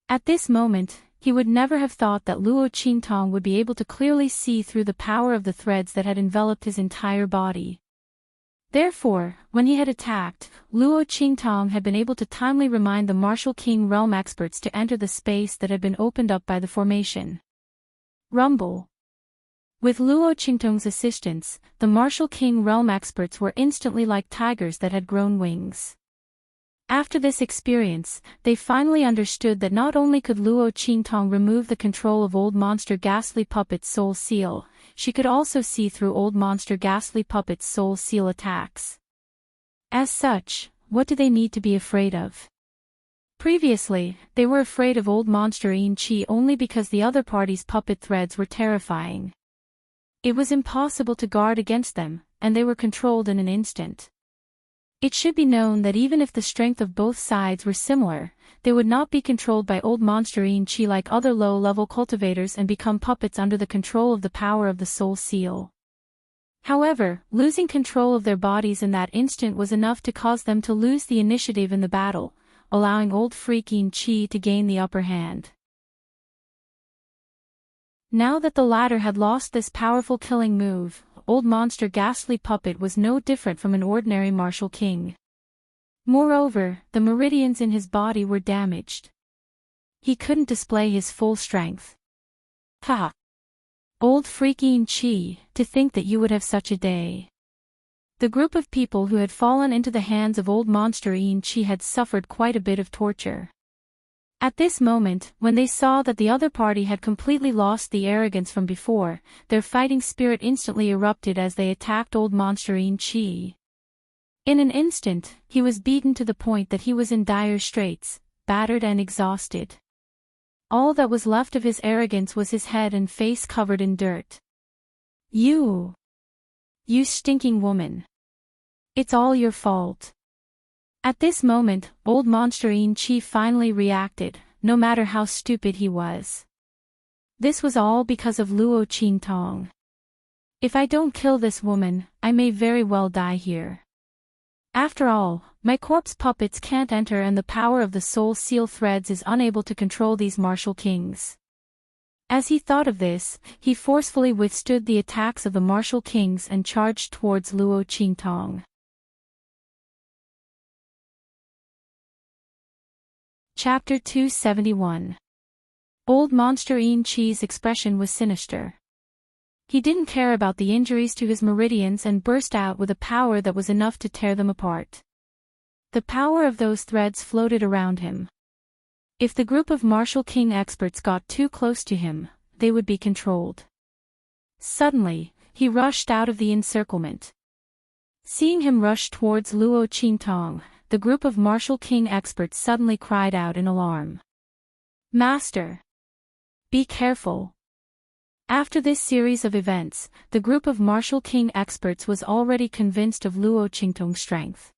At this moment, he would never have thought that Luo Qingtong would be able to clearly see through the power of the threads that had enveloped his entire body. Therefore, when he had attacked, Luo Qingtong had been able to timely remind the Martial King realm experts to enter the space that had been opened up by the formation. Rumble. With Luo Qingtong's assistance, the Martial King realm experts were instantly like tigers that had grown wings. After this experience, they finally understood that not only could Luo Qingtong remove the control of Old Monster Ghastly Puppet's soul seal, she could also see through Old Monster Ghastly Puppet's soul seal attacks. As such, what do they need to be afraid of? Previously, they were afraid of Old Monster Qi only because the other party's puppet threads were terrifying. It was impossible to guard against them, and they were controlled in an instant. It should be known that even if the strength of both sides were similar, they would not be controlled by Old Monster Qi like other low-level cultivators and become puppets under the control of the power of the soul seal. However, losing control of their bodies in that instant was enough to cause them to lose the initiative in the battle, allowing Old Freak Qi to gain the upper hand. Now that the latter had lost this powerful killing move, Old Monster Ghastly Puppet was no different from an ordinary martial king. Moreover, the meridians in his body were damaged. He couldn't display his full strength. Ha! Old freaking Qi, to think that you would have such a day. The group of people who had fallen into the hands of Old Monster Qi had suffered quite a bit of torture. At this moment, when they saw that the other party had completely lost the arrogance from before, their fighting spirit instantly erupted as they attacked Old Monster Qi. In an instant, he was beaten to the point that he was in dire straits, battered and exhausted. All that was left of his arrogance was his head and face covered in dirt. You stinking woman. It's all your fault. At this moment, Old Monster Qi finally reacted, no matter how stupid he was. This was all because of Luo Qingtong. If I don't kill this woman, I may very well die here. After all, my corpse puppets can't enter and the power of the soul seal threads is unable to control these martial kings. As he thought of this, he forcefully withstood the attacks of the martial kings and charged towards Luo Qingtong. Chapter 271. Old Monster Qi's expression was sinister. He didn't care about the injuries to his meridians and burst out with a power that was enough to tear them apart. The power of those threads floated around him. If the group of Martial King experts got too close to him, they would be controlled. Suddenly, he rushed out of the encirclement. Seeing him rush towards Luo Qingtong, the group of Martial King experts suddenly cried out in alarm. "Master! Be careful!" After this series of events, the group of Martial King experts was already convinced of Luo Qingtong's strength.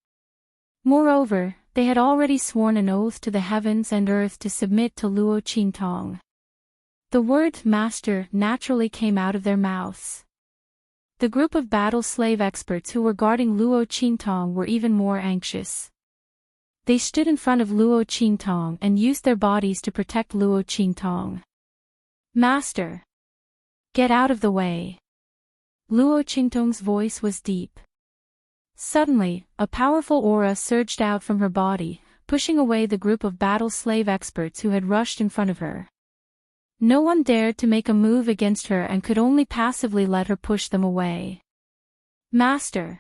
Moreover, they had already sworn an oath to the heavens and earth to submit to Luo Qingtong. The word master naturally came out of their mouths. The group of battle slave experts who were guarding Luo Qingtong were even more anxious. They stood in front of Luo Qingtong and used their bodies to protect Luo Qingtong. "Master! Get out of the way!" Luo Qingtong's voice was deep. Suddenly, a powerful aura surged out from her body, pushing away the group of battle slave experts who had rushed in front of her. No one dared to make a move against her and could only passively let her push them away. "Master!"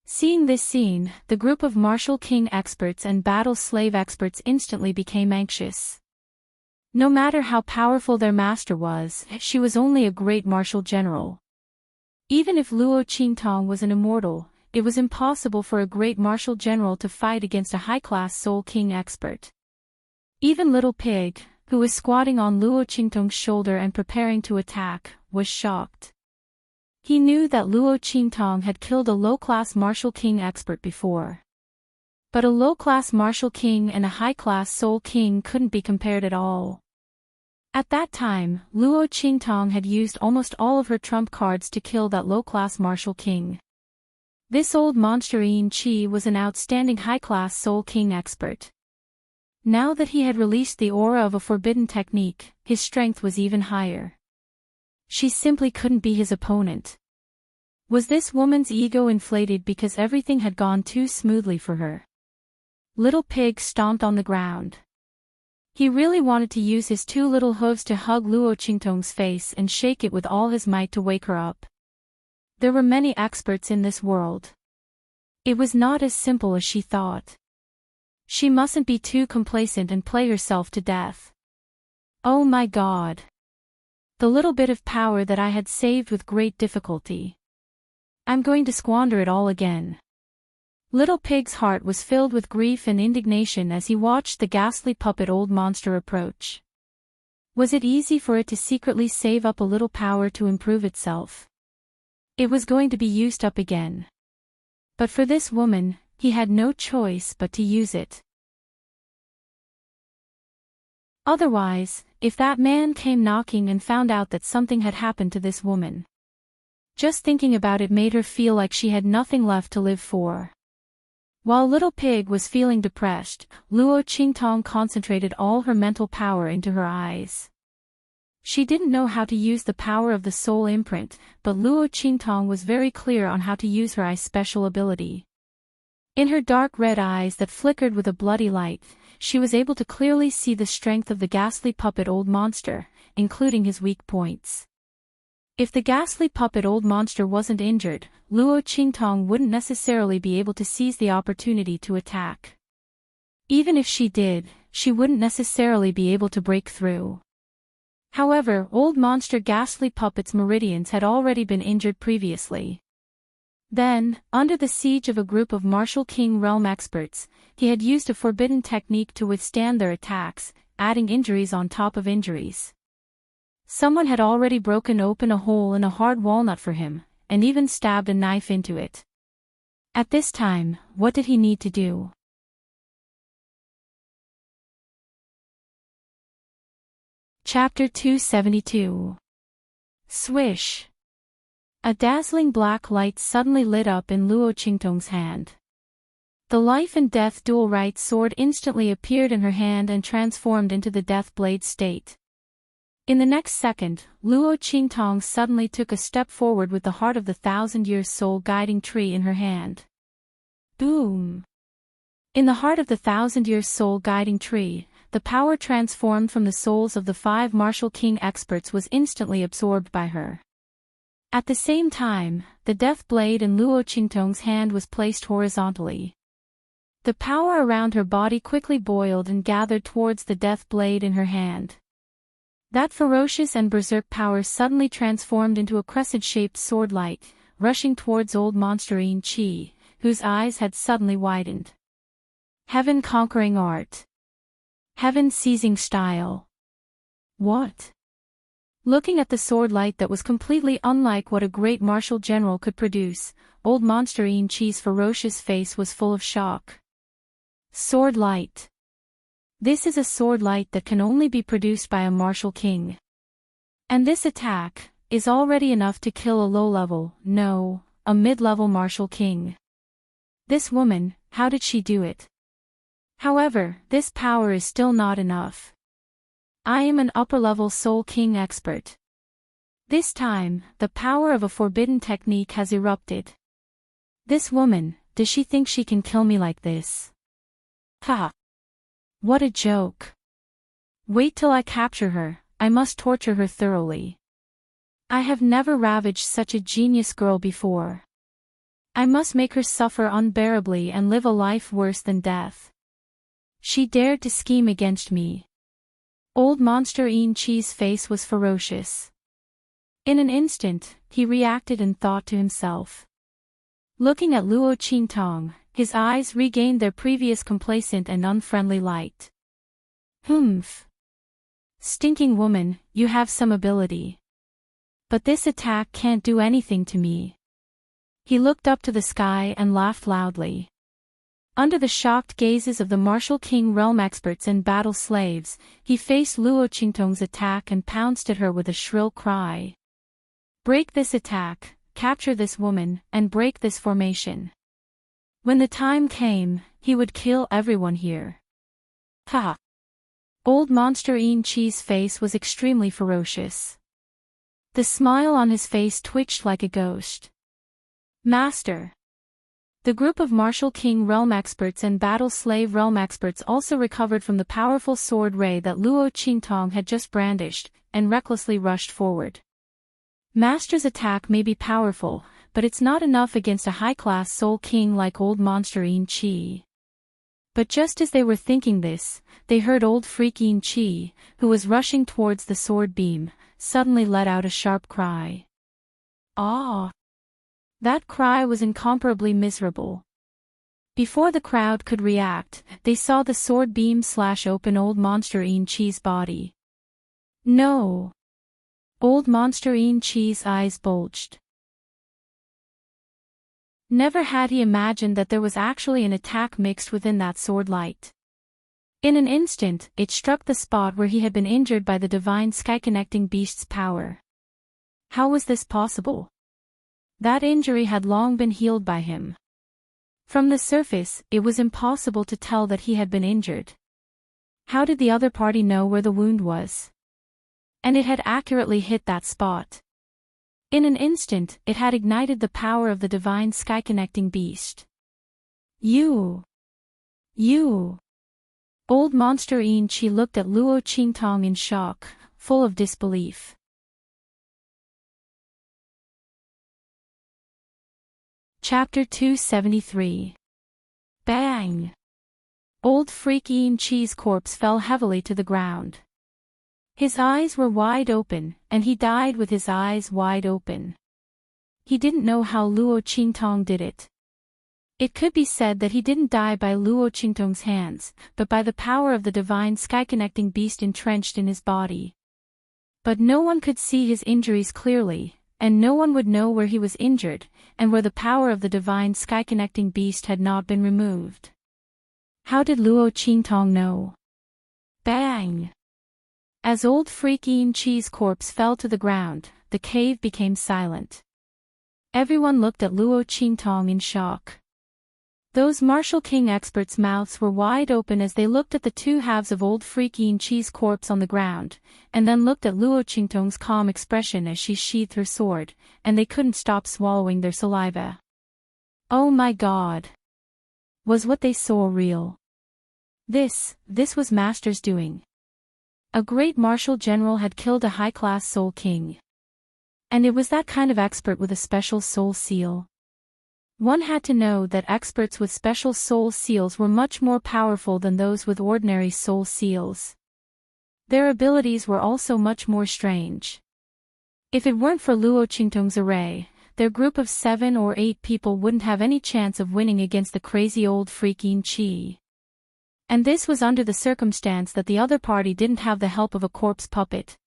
Seeing this scene, the group of Martial King experts and battle slave experts instantly became anxious. No matter how powerful their master was, she was only a great martial general. Even if Luo Qingtong was an immortal, it was impossible for a great martial general to fight against a high-class Soul King expert. Even Little Pig, who was squatting on Luo Qingtong's shoulder and preparing to attack, was shocked. He knew that Luo Qingtong had killed a low-class martial king expert before. But a low-class martial king and a high-class Soul King couldn't be compared at all. At that time, Luo Qingtong had used almost all of her trump cards to kill that low-class martial king. This old monster Yin Qi was an outstanding high-class Soul King expert. Now that he had released the aura of a forbidden technique, his strength was even higher. She simply couldn't be his opponent. Was this woman's ego inflated because everything had gone too smoothly for her? Little Pig stomped on the ground. He really wanted to use his two little hooves to hug Luo Qingtong's face and shake it with all his might to wake her up. There were many experts in this world. It was not as simple as she thought. She mustn't be too complacent and play herself to death. Oh my God! The little bit of power that I had saved with great difficulty. I'm going to squander it all again. Little Pig's heart was filled with grief and indignation as he watched the ghastly puppet old monster approach. Was it easy for it to secretly save up a little power to improve itself? It was going to be used up again. But for this woman, he had no choice but to use it. Otherwise, if that man came knocking and found out that something had happened to this woman. Just thinking about it made her feel like she had nothing left to live for. While Little Pig was feeling depressed, Luo Qingtong concentrated all her mental power into her eyes. She didn't know how to use the power of the soul imprint, but Luo Qingtong was very clear on how to use her eye's special ability. In her dark red eyes that flickered with a bloody light, she was able to clearly see the strength of the ghastly puppet old monster, including his weak points. If the ghastly puppet old monster wasn't injured, Luo Qingtong wouldn't necessarily be able to seize the opportunity to attack. Even if she did, she wouldn't necessarily be able to break through. However, old monster ghastly puppet's meridians had already been injured previously. Then, under the siege of a group of Martial King realm experts, he had used a forbidden technique to withstand their attacks, adding injuries on top of injuries. Someone had already broken open a hole in a hard walnut for him, and even stabbed a knife into it. At this time, what did he need to do? Chapter 272. Swish. A dazzling black light suddenly lit up in Luo Qingtong's hand. The life and death dual right sword instantly appeared in her hand and transformed into the death blade state. In the next second, Luo Qingtong suddenly took a step forward with the heart of the 1,000-year soul guiding tree in her hand. Boom! In the heart of the 1,000-year soul guiding tree, the power transformed from the souls of the 5 Martial King experts was instantly absorbed by her. At the same time, the death blade in Luo Qingtong's hand was placed horizontally. The power around her body quickly boiled and gathered towards the death blade in her hand. That ferocious and berserk power suddenly transformed into a crescent-shaped sword light, rushing towards old monster Chi, whose eyes had suddenly widened. Heaven-conquering art. Heaven-seizing style. What? Looking at the sword light that was completely unlike what a great martial general could produce, old monster Chi's ferocious face was full of shock. Sword light. This is a sword light that can only be produced by a martial king. And this attack is already enough to kill a low-level, no, a mid-level martial king. This woman, how did she do it? However, this power is still not enough. I am an upper-level Soul King expert. This time, the power of a forbidden technique has erupted. This woman, does she think she can kill me like this? Ha! What a joke. Wait till I capture her, I must torture her thoroughly. I have never ravaged such a genius girl before. I must make her suffer unbearably and live a life worse than death. She dared to scheme against me. Old monster Chi's face was ferocious. In an instant, he reacted and thought to himself. Looking at Luo Qingtong, his eyes regained their previous complacent and unfriendly light. Humph. Stinking woman, you have some ability. But this attack can't do anything to me. He looked up to the sky and laughed loudly. Under the shocked gazes of the martial king realm experts and battle slaves, he faced Luo Qingtong's attack and pounced at her with a shrill cry. Break this attack, capture this woman, and break this formation. When the time came, he would kill everyone here. Ha! Old monster Chi's face was extremely ferocious. The smile on his face twitched like a ghost. Master! The group of martial king realm experts and battle slave realm experts also recovered from the powerful sword ray that Luo Qingtong had just brandished, and recklessly rushed forward. Master's attack may be powerful, but it's not enough against a high-class soul king like old monster Chi. But just as they were thinking this, they heard old freak Chi, who was rushing towards the sword beam, suddenly let out a sharp cry. Ah! That cry was incomparably miserable. Before the crowd could react, they saw the sword beam slash open old monster Chi's body. No! Old monster Chi's eyes bulged. Never had he imagined that there was actually an attack mixed within that sword light. In an instant, it struck the spot where he had been injured by the divine sky-connecting beast's power. How was this possible? That injury had long been healed by him. From the surface, it was impossible to tell that he had been injured. How did the other party know where the wound was? And it had accurately hit that spot. In an instant, it had ignited the power of the divine sky-connecting beast. You! Old monster Chi looked at Luo Qingtong in shock, full of disbelief. Chapter 273. Bang! Old freak Chi's corpse fell heavily to the ground. His eyes were wide open, and he died with his eyes wide open. He didn't know how Luo Qingtong did it. It could be said that he didn't die by Luo Qingtong's hands, but by the power of the divine sky-connecting beast entrenched in his body. But no one could see his injuries clearly, and no one would know where he was injured, and where the power of the divine sky-connecting beast had not been removed. How did Luo Qingtong know? Bang! As old freak Chi's corpse fell to the ground, the cave became silent. Everyone looked at Luo Qingtong in shock. Those martial king experts' mouths were wide open as they looked at the two halves of old freak Chi's corpse on the ground, and then looked at Luo Qingtong's calm expression as she sheathed her sword, and they couldn't stop swallowing their saliva. Oh my God! Was what they saw real? This was Master's doing. A great martial general had killed a high-class soul king. And it was that kind of expert with a special soul seal. One had to know that experts with special soul seals were much more powerful than those with ordinary soul seals. Their abilities were also much more strange. If it weren't for Luo Qingtong's array, their group of 7 or 8 people wouldn't have any chance of winning against the crazy old freak Yin Qi. And this was under the circumstance that the other party didn't have the help of a corpse puppet.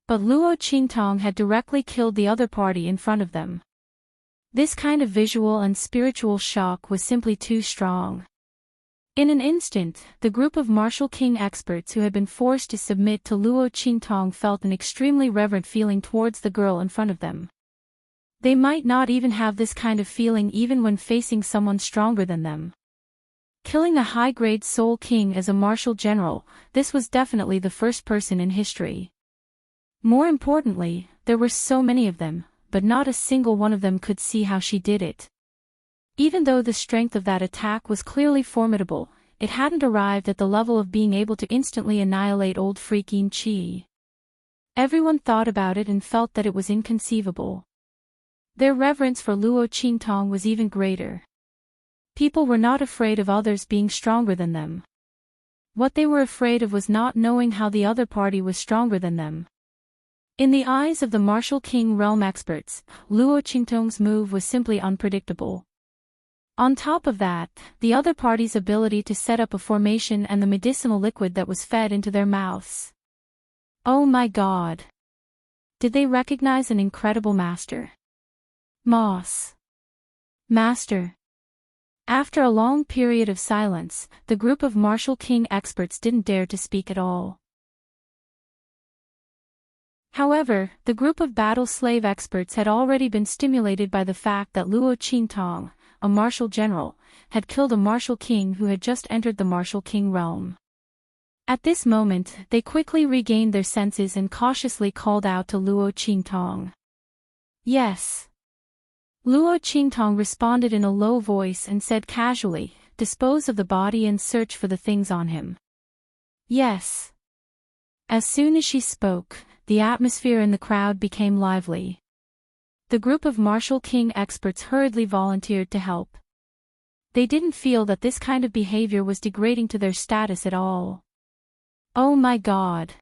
But Luo Qingtong had directly killed the other party in front of them. This kind of visual and spiritual shock was simply too strong. In an instant, the group of Martial King experts who had been forced to submit to Luo Qingtong felt an extremely reverent feeling towards the girl in front of them. They might not even have this kind of feeling even when facing someone stronger than them. Killing a high-grade Soul King as a martial general, this was definitely the first person in history. More importantly, there were so many of them, but not a single one of them could see how she did it. Even though the strength of that attack was clearly formidable, it hadn't arrived at the level of being able to instantly annihilate old freak Yin Qi. Everyone thought about it and felt that it was inconceivable. Their reverence for Luo Qingtong was even greater. People were not afraid of others being stronger than them. What they were afraid of was not knowing how the other party was stronger than them. In the eyes of the Martial King realm experts, Luo Qingtong's move was simply unpredictable. On top of that, the other party's ability to set up a formation and the medicinal liquid that was fed into their mouths. Oh my God! Did they recognize an incredible master? Moss. Master. After a long period of silence, the group of Martial King experts didn't dare to speak at all. However, the group of battle slave experts had already been stimulated by the fact that Luo Qingtong, a martial general, had killed a martial king who had just entered the martial king realm. At this moment, they quickly regained their senses and cautiously called out to Luo Qingtong. Yes. Luo Qingtong responded in a low voice and said casually, "Dispose of the body and search for the things on him." Yes. As soon as she spoke, the atmosphere in the crowd became lively. The group of Martial King experts hurriedly volunteered to help. They didn't feel that this kind of behavior was degrading to their status at all. Oh my God!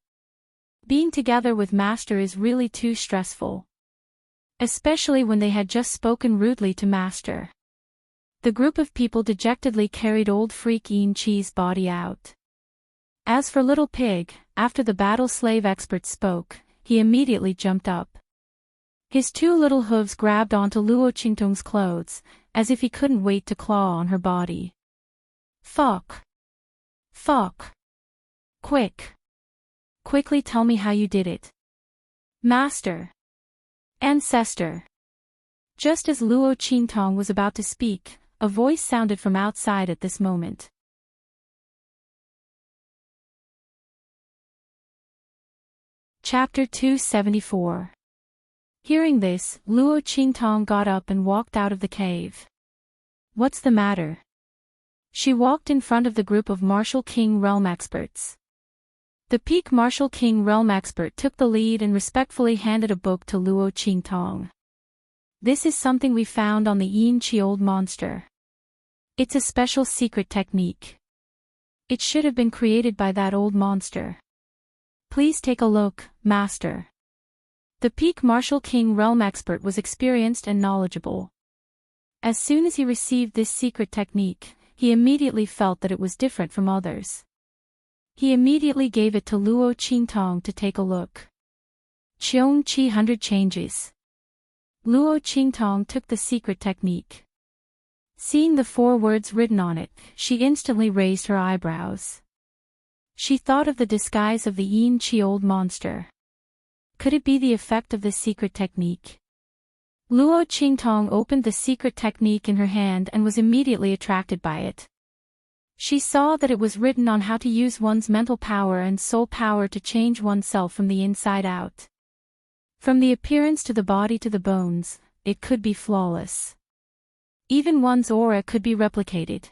Being together with Master is really too stressful. Especially when they had just spoken rudely to Master. The group of people dejectedly carried old freak Yin Qi's body out. As for Little Pig, after the battle slave expert spoke, he immediately jumped up. His 2 little hooves grabbed onto Luo Qingtong's clothes, as if he couldn't wait to claw on her body. Fuck! Fuck! Quick! Quickly tell me how you did it. Master! Ancestor! Just as Luo Qingtong was about to speak, a voice sounded from outside at this moment. Chapter 274. Hearing this, Luo Qingtong got up and walked out of the cave. What's the matter? She walked in front of the group of Martial King realm experts. The peak Martial King realm expert took the lead and respectfully handed a book to Luo Qingtong. This is something we found on the Yin Qi old monster. It's a special secret technique. It should have been created by that old monster. Please take a look, Master. The peak Martial King realm expert was experienced and knowledgeable. As soon as he received this secret technique, he immediately felt that it was different from others. He immediately gave it to Luo Qingtong to take a look. Qiong Qi 100 changes. Luo Qingtong took the secret technique. Seeing the 4 words written on it, she instantly raised her eyebrows. She thought of the disguise of the Yin Qi old monster. Could it be the effect of this secret technique? Luo Qingtong opened the secret technique in her hand and was immediately attracted by it. She saw that it was written on how to use one's mental power and soul power to change oneself from the inside out. From the appearance to the body to the bones, it could be flawless. Even one's aura could be replicated.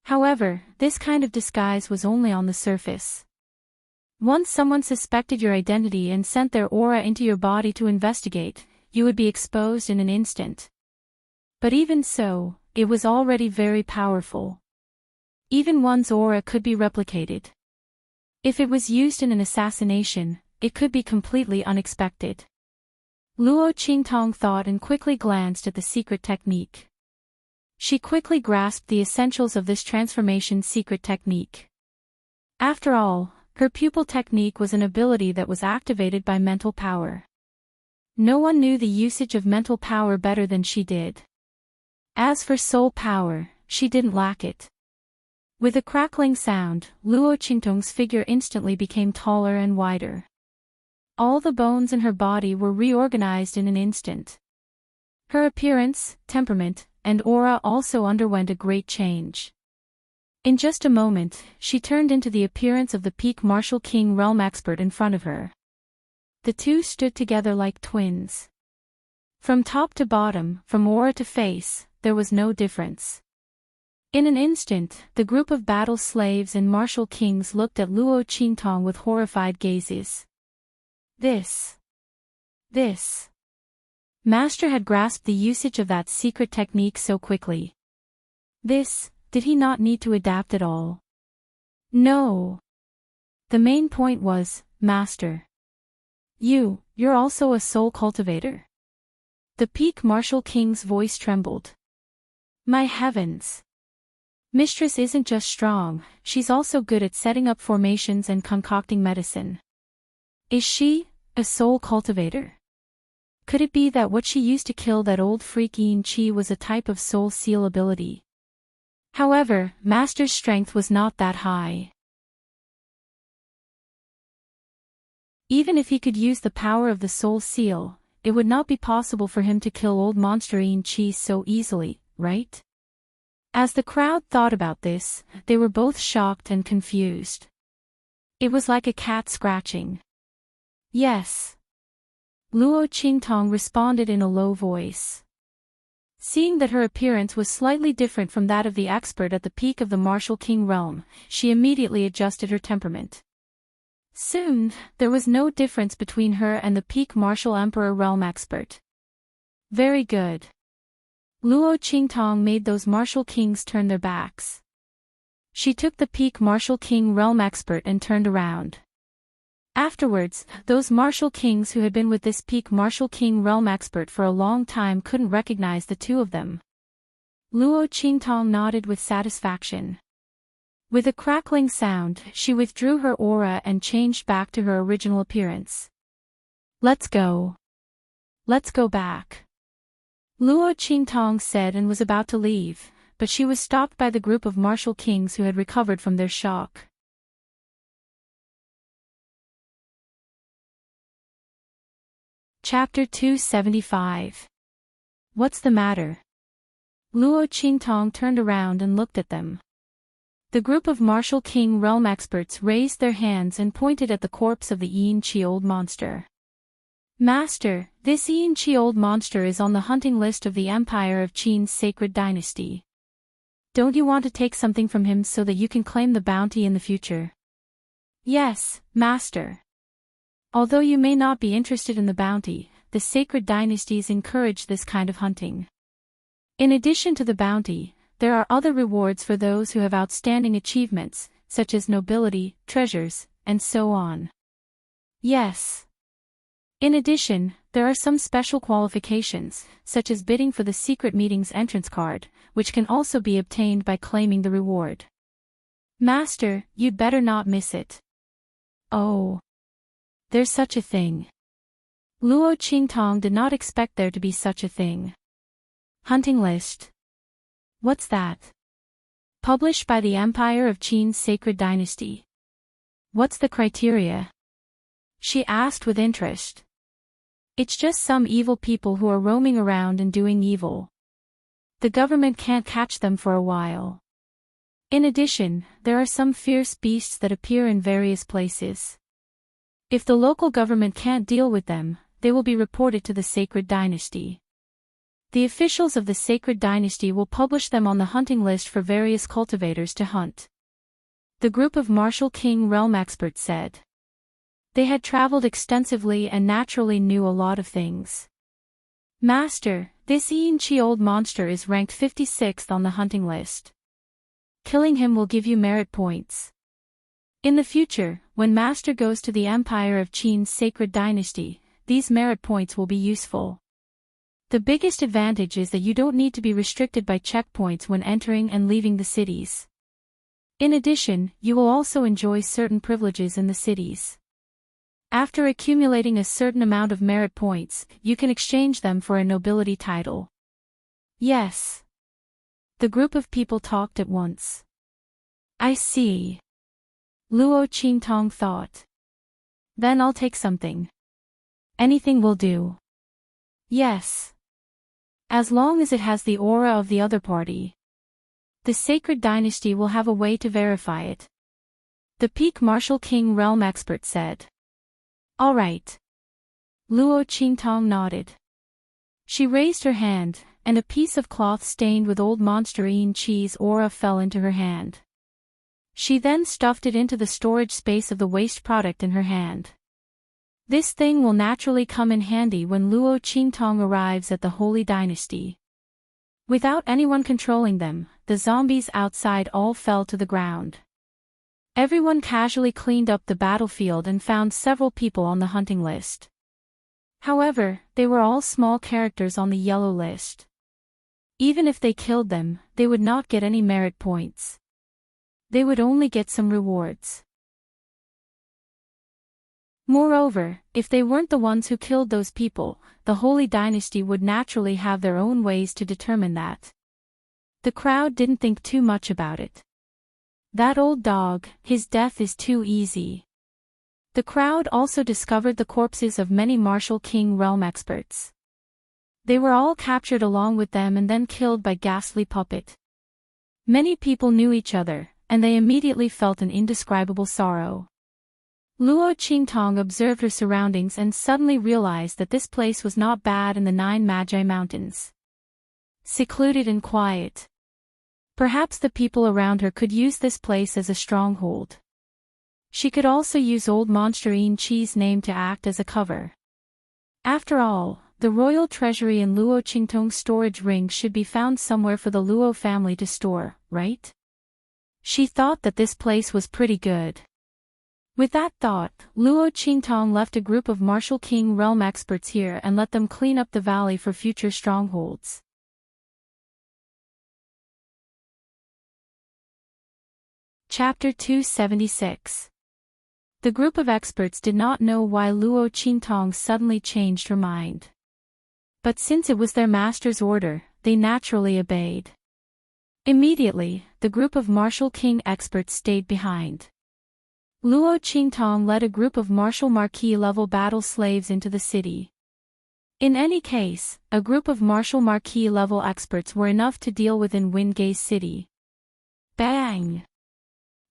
However, this kind of disguise was only on the surface. Once someone suspected your identity and sent their aura into your body to investigate, you would be exposed in an instant. But even so, it was already very powerful. Even one's aura could be replicated. If it was used in an assassination, it could be completely unexpected. Luo Qingtong thought and quickly glanced at the secret technique. She quickly grasped the essentials of this transformation secret technique. After all, her pupil technique was an ability that was activated by mental power. No one knew the usage of mental power better than she did. As for soul power, she didn't lack it. With a crackling sound, Luo Qingtong's figure instantly became taller and wider. All the bones in her body were reorganized in an instant. Her appearance, temperament, and aura also underwent a great change. In just a moment, she turned into the appearance of the peak martial king realm expert in front of her. The two stood together like twins. From top to bottom, from aura to face, there was no difference. In an instant, the group of battle slaves and martial kings looked at Luo Qingtong with horrified gazes. This. Master had grasped the usage of that secret technique so quickly. Did he not need to adapt at all? No. The main point was, Master. You're also a soul cultivator? The peak martial king's voice trembled. My heavens. Mistress isn't just strong, she's also good at setting up formations and concocting medicine. Is she a soul cultivator? Could it be that what she used to kill that old freak Yin Chi was a type of soul seal ability? However, Master's strength was not that high. Even if he could use the power of the soul seal, it would not be possible for him to kill old monster Yin Chi so easily, right? As the crowd thought about this, they were both shocked and confused. It was like a cat scratching. Yes. Luo Qingtong responded in a low voice. Seeing that her appearance was slightly different from that of the expert at the peak of the martial king realm, she immediately adjusted her temperament. Soon, there was no difference between her and the peak martial emperor realm expert. Very good. Luo Qingtong made those martial kings turn their backs. She took the peak martial king realm expert and turned around. Afterwards, those martial kings who had been with this peak martial king realm expert for a long time couldn't recognize the two of them. Luo Qingtong nodded with satisfaction. With a crackling sound, she withdrew her aura and changed back to her original appearance. Let's go. Let's go back. Luo Qingtong said and was about to leave, but she was stopped by the group of martial kings who had recovered from their shock. Chapter 275. What's the matter? Luo Qingtong turned around and looked at them. The group of martial king realm experts raised their hands and pointed at the corpse of the Yin Chi old monster. Master, this Yin Chi old monster is on the hunting list of the Empire of Qin's sacred dynasty. Don't you want to take something from him so that you can claim the bounty in the future? Yes, Master. Although you may not be interested in the bounty, the sacred dynasties encourage this kind of hunting. In addition to the bounty, there are other rewards for those who have outstanding achievements, such as nobility, treasures, and so on. Yes. In addition, there are some special qualifications, such as bidding for the secret meeting's entrance card, which can also be obtained by claiming the reward. Master, you'd better not miss it. Oh. There's such a thing. Luo Qingtong did not expect there to be such a thing. Hunting list. What's that? Published by the Empire of Qin's sacred dynasty. What's the criteria? She asked with interest. It's just some evil people who are roaming around and doing evil. The government can't catch them for a while. In addition, there are some fierce beasts that appear in various places. If the local government can't deal with them, they will be reported to the sacred dynasty. The officials of the sacred dynasty will publish them on the hunting list for various cultivators to hunt. The group of martial king realm experts said. They had traveled extensively and naturally knew a lot of things. Master, this Ian-chi old monster is ranked 56th on the hunting list. Killing him will give you merit points. In the future, when Master goes to the Empire of Qin's sacred dynasty, these merit points will be useful. The biggest advantage is that you don't need to be restricted by checkpoints when entering and leaving the cities. In addition, you will also enjoy certain privileges in the cities. After accumulating a certain amount of merit points, you can exchange them for a nobility title. Yes. The group of people talked at once. I see. Luo Qingtong thought. Then I'll take something. Anything will do. Yes. As long as it has the aura of the other party. The sacred dynasty will have a way to verify it. The peak martial king realm expert said. All right. Luo Qingtong nodded. She raised her hand, and a piece of cloth stained with old monster Ian-chi's aura fell into her hand. She then stuffed it into the storage space of the waste product in her hand. This thing will naturally come in handy when Luo Qingtong arrives at the Holy Dynasty. Without anyone controlling them, the zombies outside all fell to the ground. Everyone casually cleaned up the battlefield and found several people on the hunting list. However, they were all small characters on the yellow list. Even if they killed them, they would not get any merit points. They would only get some rewards. Moreover, if they weren't the ones who killed those people, the Holy Dynasty would naturally have their own ways to determine that. The crowd didn't think too much about it. That old dog, his death is too easy. The crowd also discovered the corpses of many martial king realm experts. They were all captured along with them and then killed by ghastly puppet. Many people knew each other, and they immediately felt an indescribable sorrow. Luo Qingtong observed her surroundings and suddenly realized that this place was not bad in the 9 Magi Mountains. Secluded and quiet. Perhaps the people around her could use this place as a stronghold. She could also use old monster Ian-chi's name to act as a cover. After all, the royal treasury in Luo Qingtong's storage ring should be found somewhere for the Luo family to store, right? She thought that this place was pretty good. With that thought, Luo Qingtong left a group of martial king realm experts here and let them clean up the valley for future strongholds. Chapter 276. The group of experts did not know why Luo Qingtong suddenly changed her mind. But since it was their master's order, they naturally obeyed. Immediately, the group of martial king experts stayed behind. Luo Qingtong led a group of martial marquis level battle slaves into the city. In any case, a group of martial marquis level experts were enough to deal with in Wingay's city. Bang!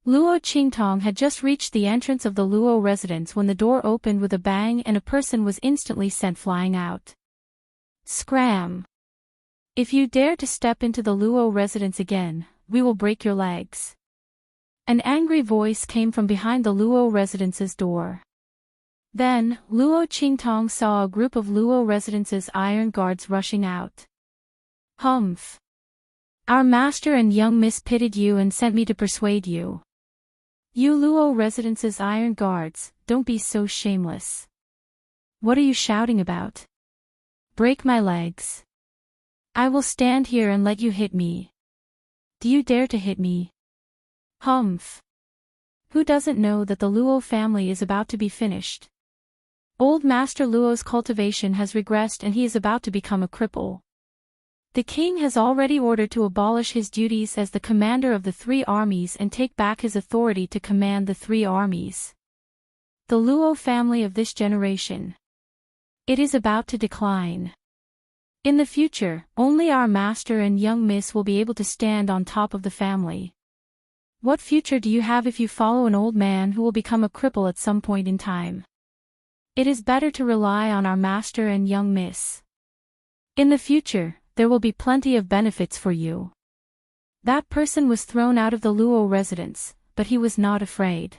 Luo Qingtong had just reached the entrance of the Luo residence when the door opened with a bang and a person was instantly sent flying out. Scram! If you dare to step into the Luo residence again, we will break your legs. An angry voice came from behind the Luo residence's door. Then, Luo Qingtong saw a group of Luo residence's iron guards rushing out. Humph! Our master and young miss pitied you and sent me to persuade you. You Luo residence's iron guards, don't be so shameless. What are you shouting about? Break my legs. I will stand here and let you hit me. Do you dare to hit me? Humph. Who doesn't know that the Luo family is about to be finished? Old Master Luo's cultivation has regressed and he is about to become a cripple. The king has already ordered to abolish his duties as the commander of the 3 armies and take back his authority to command the 3 armies. The Luo family of this generation. It is about to decline. In the future, only our master and young miss will be able to stand on top of the family. What future do you have if you follow an old man who will become a cripple at some point in time? It is better to rely on our master and young miss. In the future, there will be plenty of benefits for you. That person was thrown out of the Luo residence, but he was not afraid.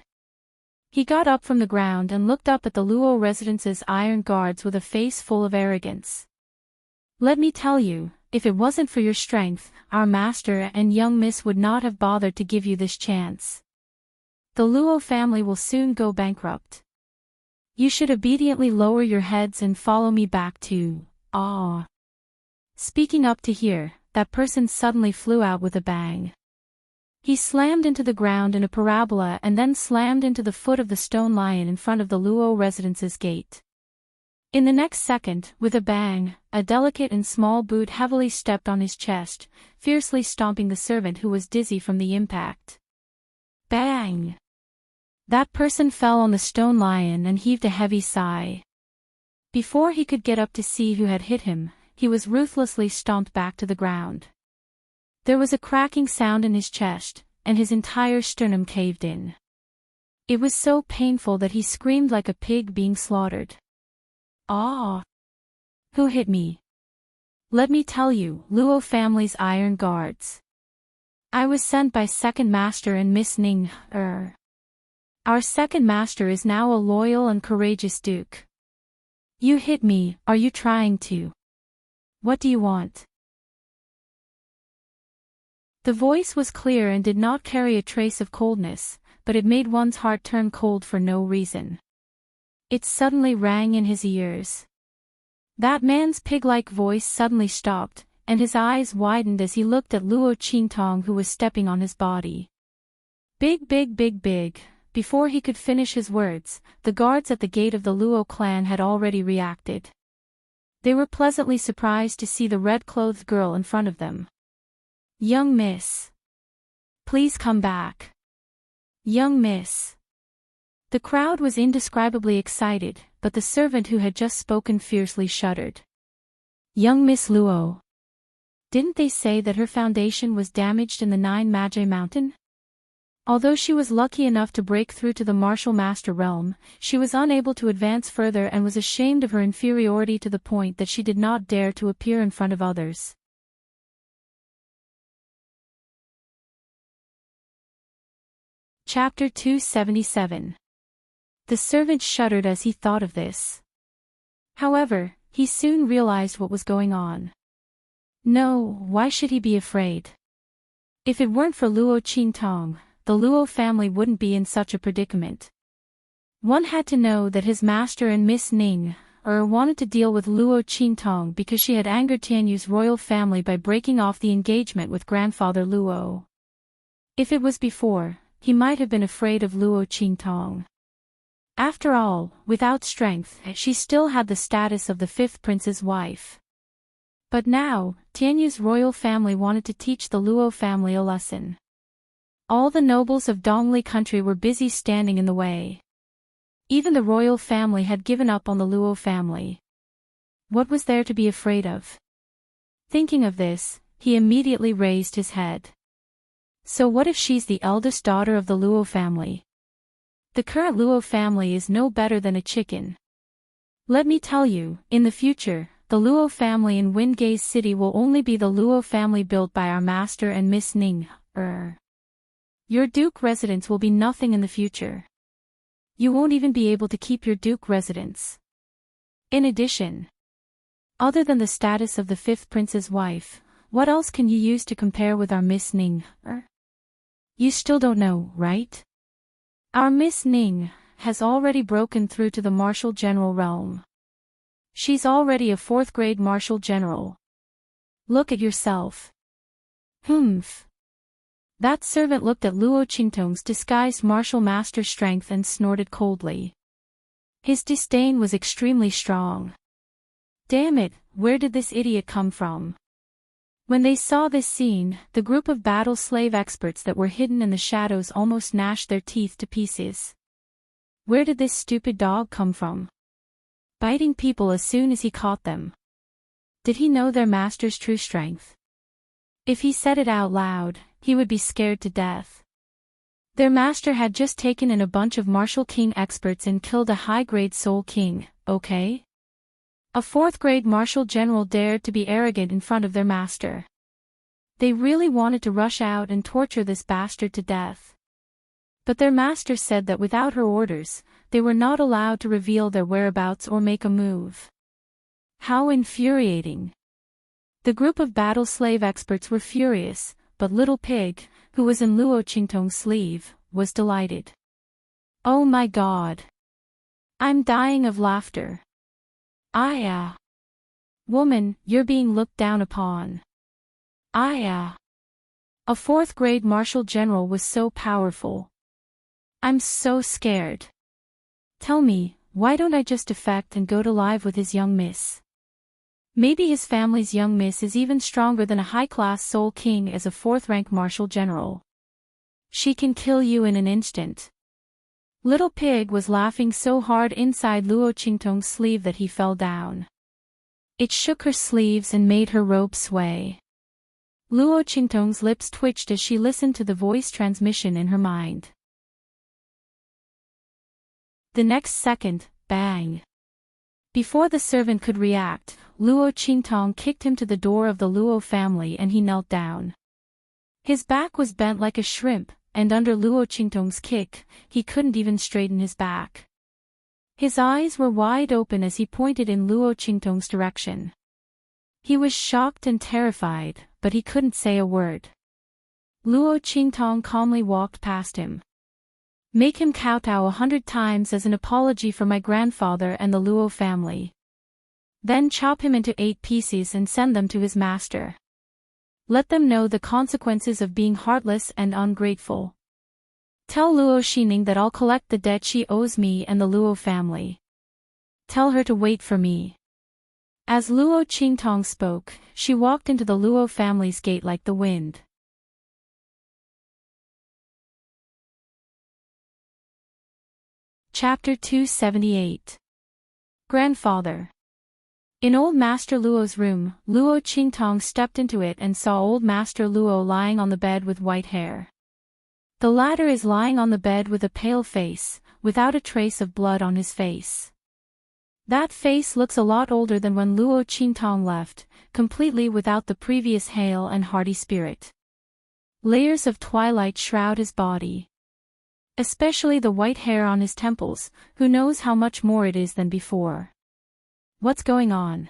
He got up from the ground and looked up at the Luo residence's iron guards with a face full of arrogance. Let me tell you, if it wasn't for your strength, our master and young miss would not have bothered to give you this chance. The Luo family will soon go bankrupt. You should obediently lower your heads and follow me back to, ah. Speaking up to here, that person suddenly flew out with a bang. He slammed into the ground in a parabola and then slammed into the foot of the stone lion in front of the Luo residence's gate. In the next second, with a bang, a delicate and small boot heavily stepped on his chest, fiercely stomping the servant who was dizzy from the impact. Bang! That person fell on the stone lion and heaved a heavy sigh. Before he could get up to see who had hit him, he was ruthlessly stomped back to the ground. There was a cracking sound in his chest, and his entire sternum caved in. It was so painful that he screamed like a pig being slaughtered. Ah! Who hit me? Let me tell you, Luo family's iron guards. I was sent by second master and Miss Ning. Our second master is now a loyal and courageous duke. You hit me, are you trying to? What do you want? The voice was clear and did not carry a trace of coldness, but it made one's heart turn cold for no reason. It suddenly rang in his ears. That man's pig-like voice suddenly stopped, and his eyes widened as he looked at Luo Qingtong who was stepping on his body. Big. Before he could finish his words, the guards at the gate of the Luo clan had already reacted. They were pleasantly surprised to see the red-clothed girl in front of them. Young miss. Please come back. Young miss. The crowd was indescribably excited, but the servant who had just spoken fiercely shuddered. Young Miss Luo. Didn't they say that her foundation was damaged in the Nine Magi Mountain? Although she was lucky enough to break through to the martial master realm, she was unable to advance further and was ashamed of her inferiority to the point that she did not dare to appear in front of others. Chapter 277. The servant shuddered as he thought of this. However, he soon realized what was going on. No, why should he be afraid? If it weren't for Luo Qingtong, the Luo family wouldn't be in such a predicament. One had to know that his master and Miss Ning wanted to deal with Luo Qingtong because she had angered Tianyu's royal family by breaking off the engagement with grandfather Luo. If it was before, he might have been afraid of Luo Qingtong. After all, without strength, she still had the status of the fifth prince's wife. But now, Tianyu's royal family wanted to teach the Luo family a lesson. All the nobles of Dongli country were busy standing in the way. Even the royal family had given up on the Luo family. What was there to be afraid of? Thinking of this, he immediately raised his head. So what if she's the eldest daughter of the Luo family? The current Luo family is no better than a chicken. Let me tell you, in the future, the Luo family in Windgaze City will only be the Luo family built by our master and Miss Ning. Your Duke residence will be nothing in the future. You won't even be able to keep your Duke residence. In addition, other than the status of the fifth prince's wife, what else can you use to compare with our Miss Ning? You still don't know, right? Our Miss Ning has already broken through to the martial general realm. She's already a 4th grade martial general. Look at yourself. Humph. That servant looked at Luo Qingtong's disguised martial master strength and snorted coldly. His disdain was extremely strong. Damn it, where did this idiot come from? When they saw this scene, the group of battle slave experts that were hidden in the shadows almost gnashed their teeth to pieces. Where did this stupid dog come from? Biting people as soon as he caught them. Did he know their master's true strength? If he said it out loud, he would be scared to death. Their master had just taken in a bunch of martial king experts and killed a high-grade soul king, okay? A 4th grade martial general dared to be arrogant in front of their master. They really wanted to rush out and torture this bastard to death. But their master said that without her orders, they were not allowed to reveal their whereabouts or make a move. How infuriating. The group of battle slave experts were furious, but Little Pig, who was in Luo Qingtong's sleeve, was delighted. Oh my God! I'm dying of laughter. Woman, you're being looked down upon. A fourth-grade martial general was so powerful. I'm so scared. Tell me, why don't I just defect and go to live with his young miss? Maybe his family's young miss is even stronger than a high-class Soul King as a fourth-rank martial general. She can kill you in an instant. Little Pig was laughing so hard inside Luo Qingtong's sleeve that he fell down. It shook her sleeves and made her robe sway. Luo Qingtong's lips twitched as she listened to the voice transmission in her mind. The next second, bang! Before the servant could react, Luo Qingtong kicked him to the door of the Luo family and he knelt down. His back was bent like a shrimp, and under Luo Qingtong's kick, he couldn't even straighten his back. His eyes were wide open as he pointed in Luo Qingtong's direction. He was shocked and terrified, but he couldn't say a word. Luo Qingtong calmly walked past him. Make him kowtow 100 times as an apology for my grandfather and the Luo family. Then chop him into 8 pieces and send them to his master. Let them know the consequences of being heartless and ungrateful. Tell Luo Xining that I'll collect the debt she owes me and the Luo family. Tell her to wait for me. As Luo Qingtong spoke, she walked into the Luo family's gate like the wind. Chapter 278. Grandfather. In Old Master Luo's room, Luo Qingtong stepped into it and saw Old Master Luo lying on the bed with white hair. The latter is lying on the bed with a pale face, without a trace of blood on his face. That face looks a lot older than when Luo Qingtong left, completely without the previous hale and hearty spirit. Layers of twilight shroud his body. Especially the white hair on his temples, who knows how much more it is than before. What's going on?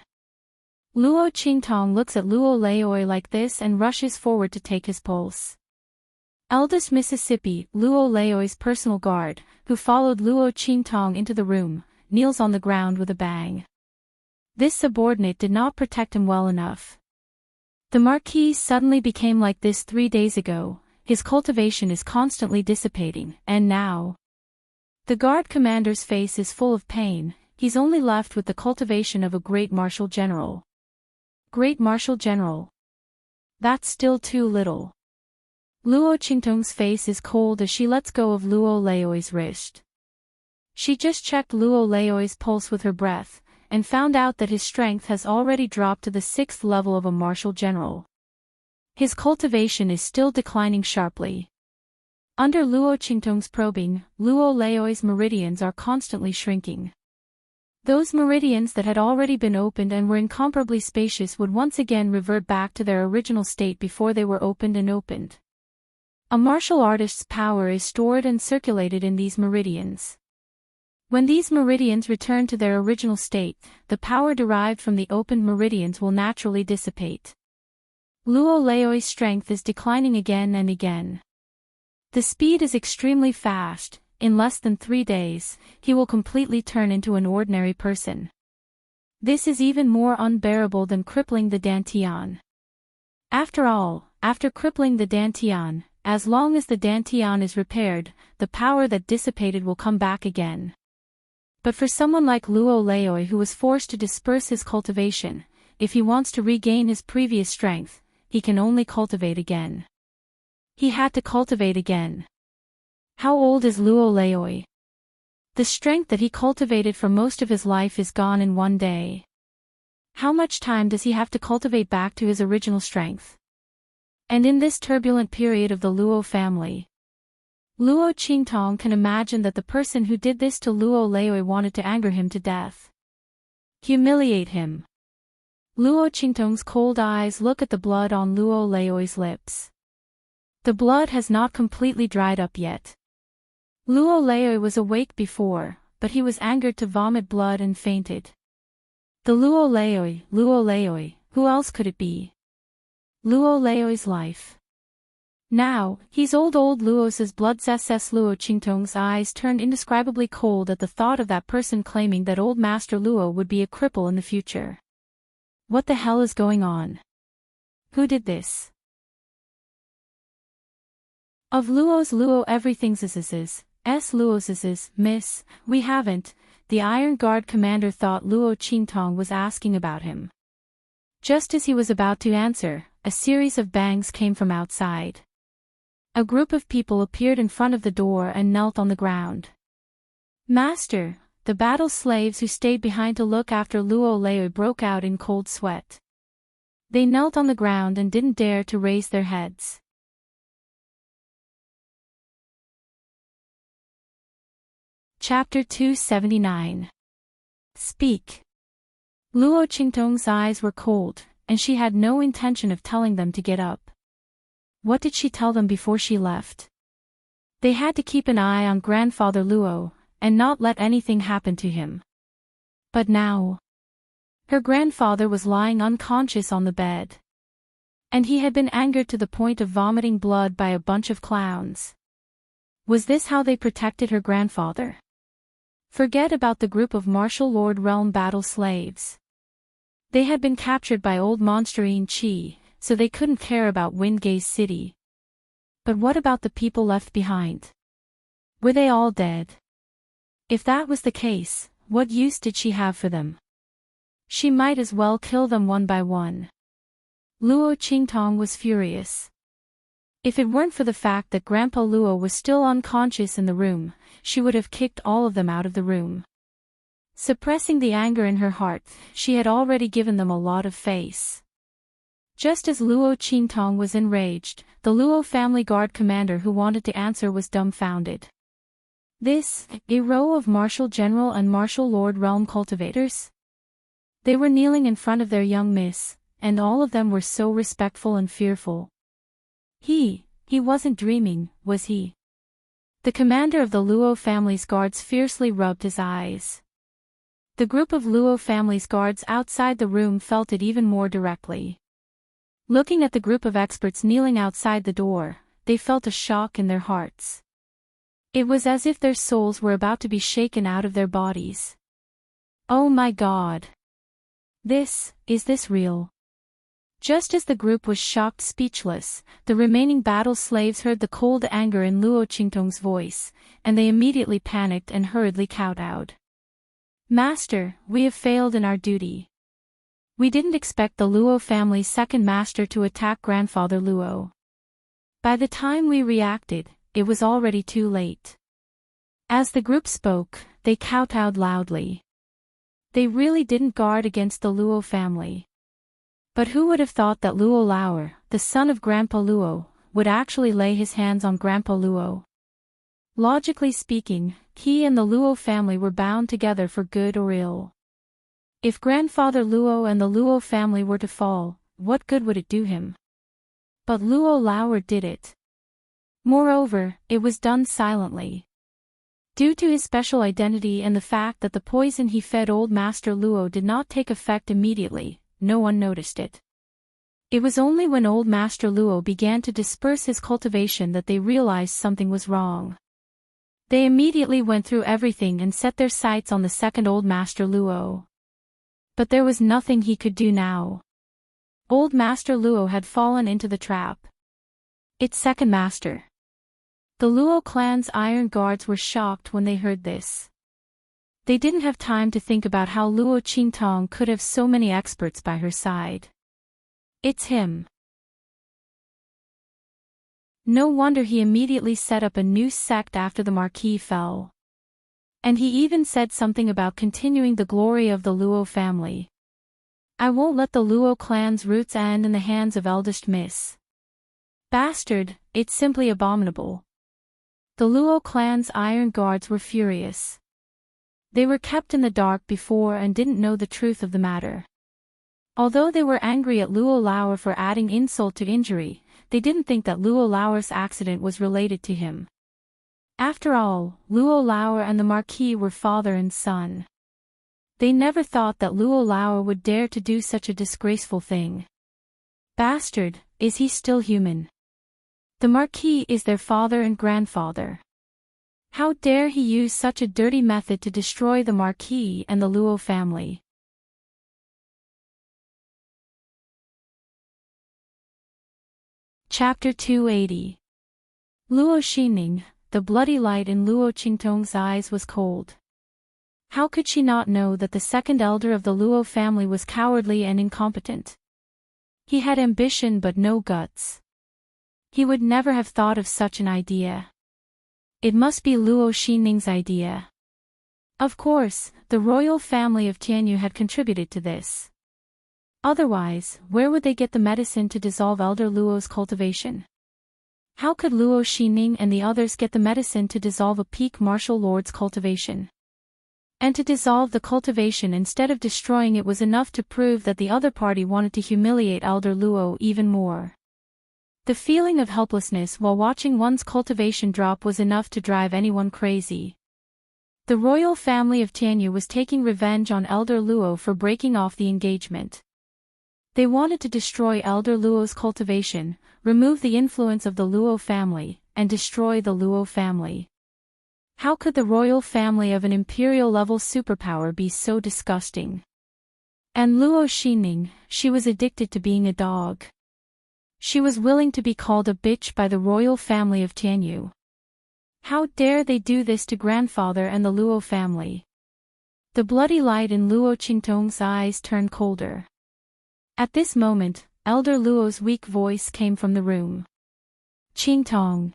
Luo Qingtong looks at Luo Laoi like this and rushes forward to take his pulse. Eldest Mississippi, Luo Laoi's personal guard, who followed Luo Qingtong into the room, kneels on the ground with a bang. This subordinate did not protect him well enough. The Marquis suddenly became like this 3 days ago, his cultivation is constantly dissipating, and now. The guard commander's face is full of pain, he's only left with the cultivation of a great martial general. Great martial general. That's still too little. Luo Qingtong's face is cold as she lets go of Luo Laoi's wrist. She just checked Luo Laoi's pulse with her breath, and found out that his strength has already dropped to the 6th level of a martial general. His cultivation is still declining sharply. Under Luo Qingtong's probing, Luo Laoi's meridians are constantly shrinking. Those meridians that had already been opened and were incomparably spacious would once again revert back to their original state before they were opened and opened. A martial artist's power is stored and circulated in these meridians. When these meridians return to their original state, the power derived from the opened meridians will naturally dissipate. Luo Laoi's strength is declining again and again. The speed is extremely fast. In less than 3 days, he will completely turn into an ordinary person. This is even more unbearable than crippling the Dantian. After all, after crippling the Dantian, as long as the Dantian is repaired, the power that dissipated will come back again. But for someone like Luo Laoi who was forced to disperse his cultivation, if he wants to regain his previous strength, he can only cultivate again. He had to cultivate again. How old is Luo Laoi? The strength that he cultivated for most of his life is gone in 1 day. How much time does he have to cultivate back to his original strength? And in this turbulent period of the Luo family, Luo Qingtong can imagine that the person who did this to Luo Laoi wanted to anger him to death. Humiliate him. Luo Qingtong's cold eyes look at the blood on Luo Laoi's lips. The blood has not completely dried up yet. Luo Laoi was awake before, but he was angered to vomit blood and fainted. The Luo Laoi, Who else could it be? Luo Lao's life. Now, he's old Luos's blood. SS Luo Qingtong's eyes turned indescribably cold at the thought of that person claiming that old Master Luo would be a cripple in the future. What the hell is going on? Who did this? Of Luo everything's Luo's miss, we haven't, the Iron Guard commander thought Luo Qingtong was asking about him. Just as he was about to answer, a series of bangs came from outside. A group of people appeared in front of the door and knelt on the ground. Master, the battle slaves who stayed behind to look after Luo Lao broke out in cold sweat. They knelt on the ground and didn't dare to raise their heads. Chapter 279. Speak. Luo Qingtong's eyes were cold, and she had no intention of telling them to get up. What did she tell them before she left? They had to keep an eye on grandfather Luo, and not let anything happen to him. But now, her grandfather was lying unconscious on the bed. And he had been angered to the point of vomiting blood by a bunch of clowns. Was this how they protected her grandfather? Forget about the group of martial lord realm battle slaves. They had been captured by old Monsterine Chi, so they couldn't care about Windgaze City. But what about the people left behind? Were they all dead? If that was the case, what use did she have for them? She might as well kill them one by one. Luo Qingtong was furious. If it weren't for the fact that Grandpa Luo was still unconscious in the room, she would have kicked all of them out of the room. Suppressing the anger in her heart, she had already given them a lot of face. Just as Luo Qingtong was enraged, the Luo family guard commander who wanted to answer was dumbfounded. This, a row of martial general and martial lord realm cultivators? They were kneeling in front of their young miss, and all of them were so respectful and fearful. He wasn't dreaming, was he? The commander of the Luo family's guards fiercely rubbed his eyes. The group of Luo family's guards outside the room felt it even more directly. Looking at the group of experts kneeling outside the door, they felt a shock in their hearts. It was as if their souls were about to be shaken out of their bodies. Oh my God! Is this real? Just as the group was shocked speechless, the remaining battle slaves heard the cold anger in Luo Qingtong's voice, and they immediately panicked and hurriedly kowtowed. Master, we have failed in our duty. We didn't expect the Luo family's second master to attack grandfather Luo. By the time we reacted, it was already too late. As the group spoke, they kowtowed loudly. They really didn't guard against the Luo family. But who would have thought that Luo Lao, the son of Grandpa Luo, would actually lay his hands on Grandpa Luo? Logically speaking, he and the Luo family were bound together for good or ill. If Grandfather Luo and the Luo family were to fall, what good would it do him? But Luo Lao did it. Moreover, it was done silently. Due to his special identity and the fact that the poison he fed old Master Luo did not take effect immediately, no one noticed it. It was only when old Master Luo began to disperse his cultivation that they realized something was wrong. They immediately went through everything and set their sights on the second old Master Luo. But there was nothing he could do now. Old Master Luo had fallen into the trap. Its second master. The Luo clan's iron guards were shocked when they heard this. They didn't have time to think about how Luo Qingtong could have so many experts by her side. It's him. No wonder he immediately set up a new sect after the Marquis fell. And he even said something about continuing the glory of the Luo family. I won't let the Luo clan's roots end in the hands of eldest miss. Bastard, it's simply abominable. The Luo clan's iron guards were furious. They were kept in the dark before and didn't know the truth of the matter. Although they were angry at Luo Lao for adding insult to injury, they didn't think that Luo Lao's accident was related to him. After all, Luo Lao and the Marquis were father and son. They never thought that LoveLore would dare to do such a disgraceful thing. Bastard, is he still human? The Marquis is their father and grandfather. How dare he use such a dirty method to destroy the Marquis and the Luo family? Chapter 280. Luo Xingning, the bloody light in Luo Qingtong's eyes was cold. How could she not know that the second elder of the Luo family was cowardly and incompetent? He had ambition but no guts. He would never have thought of such an idea. It must be Luo Xinning's idea. Of course, the royal family of Tianyu had contributed to this. Otherwise, where would they get the medicine to dissolve Elder Luo's cultivation? How could Luo Xinning and the others get the medicine to dissolve a peak martial lord's cultivation? And to dissolve the cultivation instead of destroying it was enough to prove that the other party wanted to humiliate Elder Luo even more. The feeling of helplessness while watching one's cultivation drop was enough to drive anyone crazy. The royal family of Tianyu was taking revenge on Elder Luo for breaking off the engagement. They wanted to destroy Elder Luo's cultivation, remove the influence of the Luo family, and destroy the Luo family. How could the royal family of an imperial-level superpower be so disgusting? And Luo Xinning, she was addicted to being a dog. She was willing to be called a bitch by the royal family of Tianyu. How dare they do this to grandfather and the Luo family? The bloody light in Luo Qingtong's eyes turned colder. At this moment, Elder Luo's weak voice came from the room. Qingtong.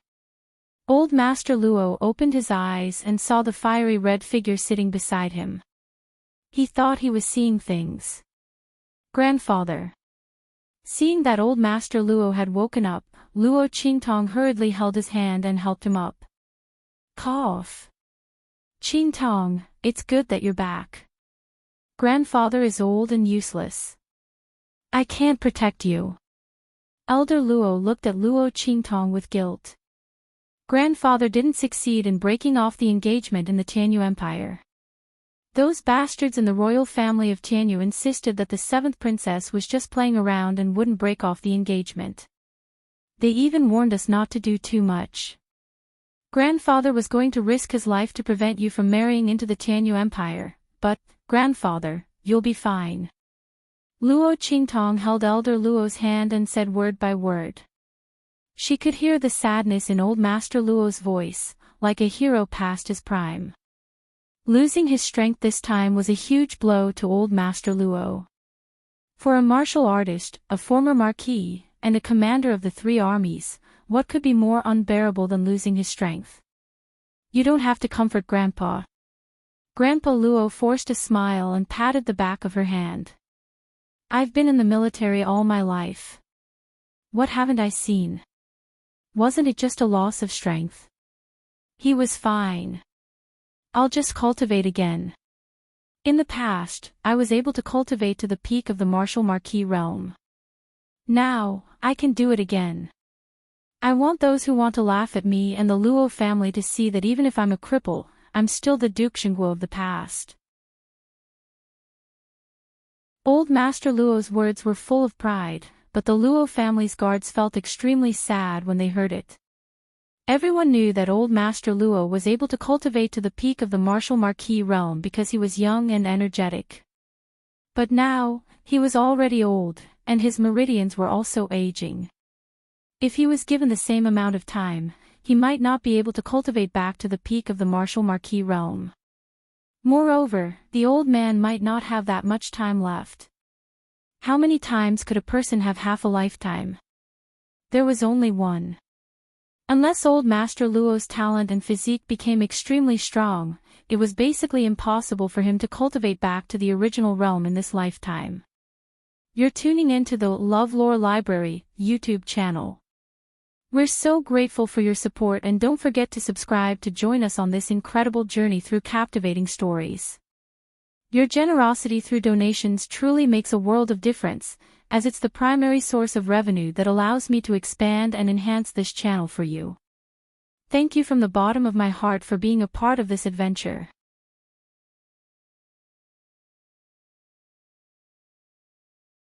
Old Master Luo opened his eyes and saw the fiery red figure sitting beside him. He thought he was seeing things. Grandfather. Seeing that Old Master Luo had woken up, Luo Qingtong hurriedly held his hand and helped him up. Cough. Qingtong, it's good that you're back. Grandfather is old and useless. I can't protect you. Elder Luo looked at Luo Qingtong with guilt. Grandfather didn't succeed in breaking off the engagement in the Tianyu Empire. Those bastards in the royal family of Tianyu insisted that the seventh princess was just playing around and wouldn't break off the engagement. They even warned us not to do too much. Grandfather was going to risk his life to prevent you from marrying into the Tianyu Empire, but, grandfather, you'll be fine. Luo Qingtong held Elder Luo's hand and said word by word. She could hear the sadness in Old Master Luo's voice, like a hero past his prime. Losing his strength this time was a huge blow to Old Master Luo. For a martial artist, a former marquis, and a commander of the three armies, what could be more unbearable than losing his strength? You don't have to comfort Grandpa. Grandpa Luo forced a smile and patted the back of her hand. I've been in the military all my life. What haven't I seen? Wasn't it just a loss of strength? He was fine. I'll just cultivate again. In the past, I was able to cultivate to the peak of the martial marquis realm. Now, I can do it again. I want those who want to laugh at me and the Luo family to see that even if I'm a cripple, I'm still the Duke Xingguo of the past. Old Master Luo's words were full of pride, but the Luo family's guards felt extremely sad when they heard it. Everyone knew that Old Master Luo was able to cultivate to the peak of the martial marquis realm because he was young and energetic. But now, he was already old, and his meridians were also aging. If he was given the same amount of time, he might not be able to cultivate back to the peak of the martial marquis realm. Moreover, the old man might not have that much time left. How many times could a person have half a lifetime? There was only one. Unless Old Master Luo's talent and physique became extremely strong, it was basically impossible for him to cultivate back to the original realm in this lifetime. You're tuning into the LoveLore Library YouTube channel. We're so grateful for your support, and don't forget to subscribe to join us on this incredible journey through captivating stories. Your generosity through donations truly makes a world of difference, as it's the primary source of revenue that allows me to expand and enhance this channel for you. Thank you from the bottom of my heart for being a part of this adventure.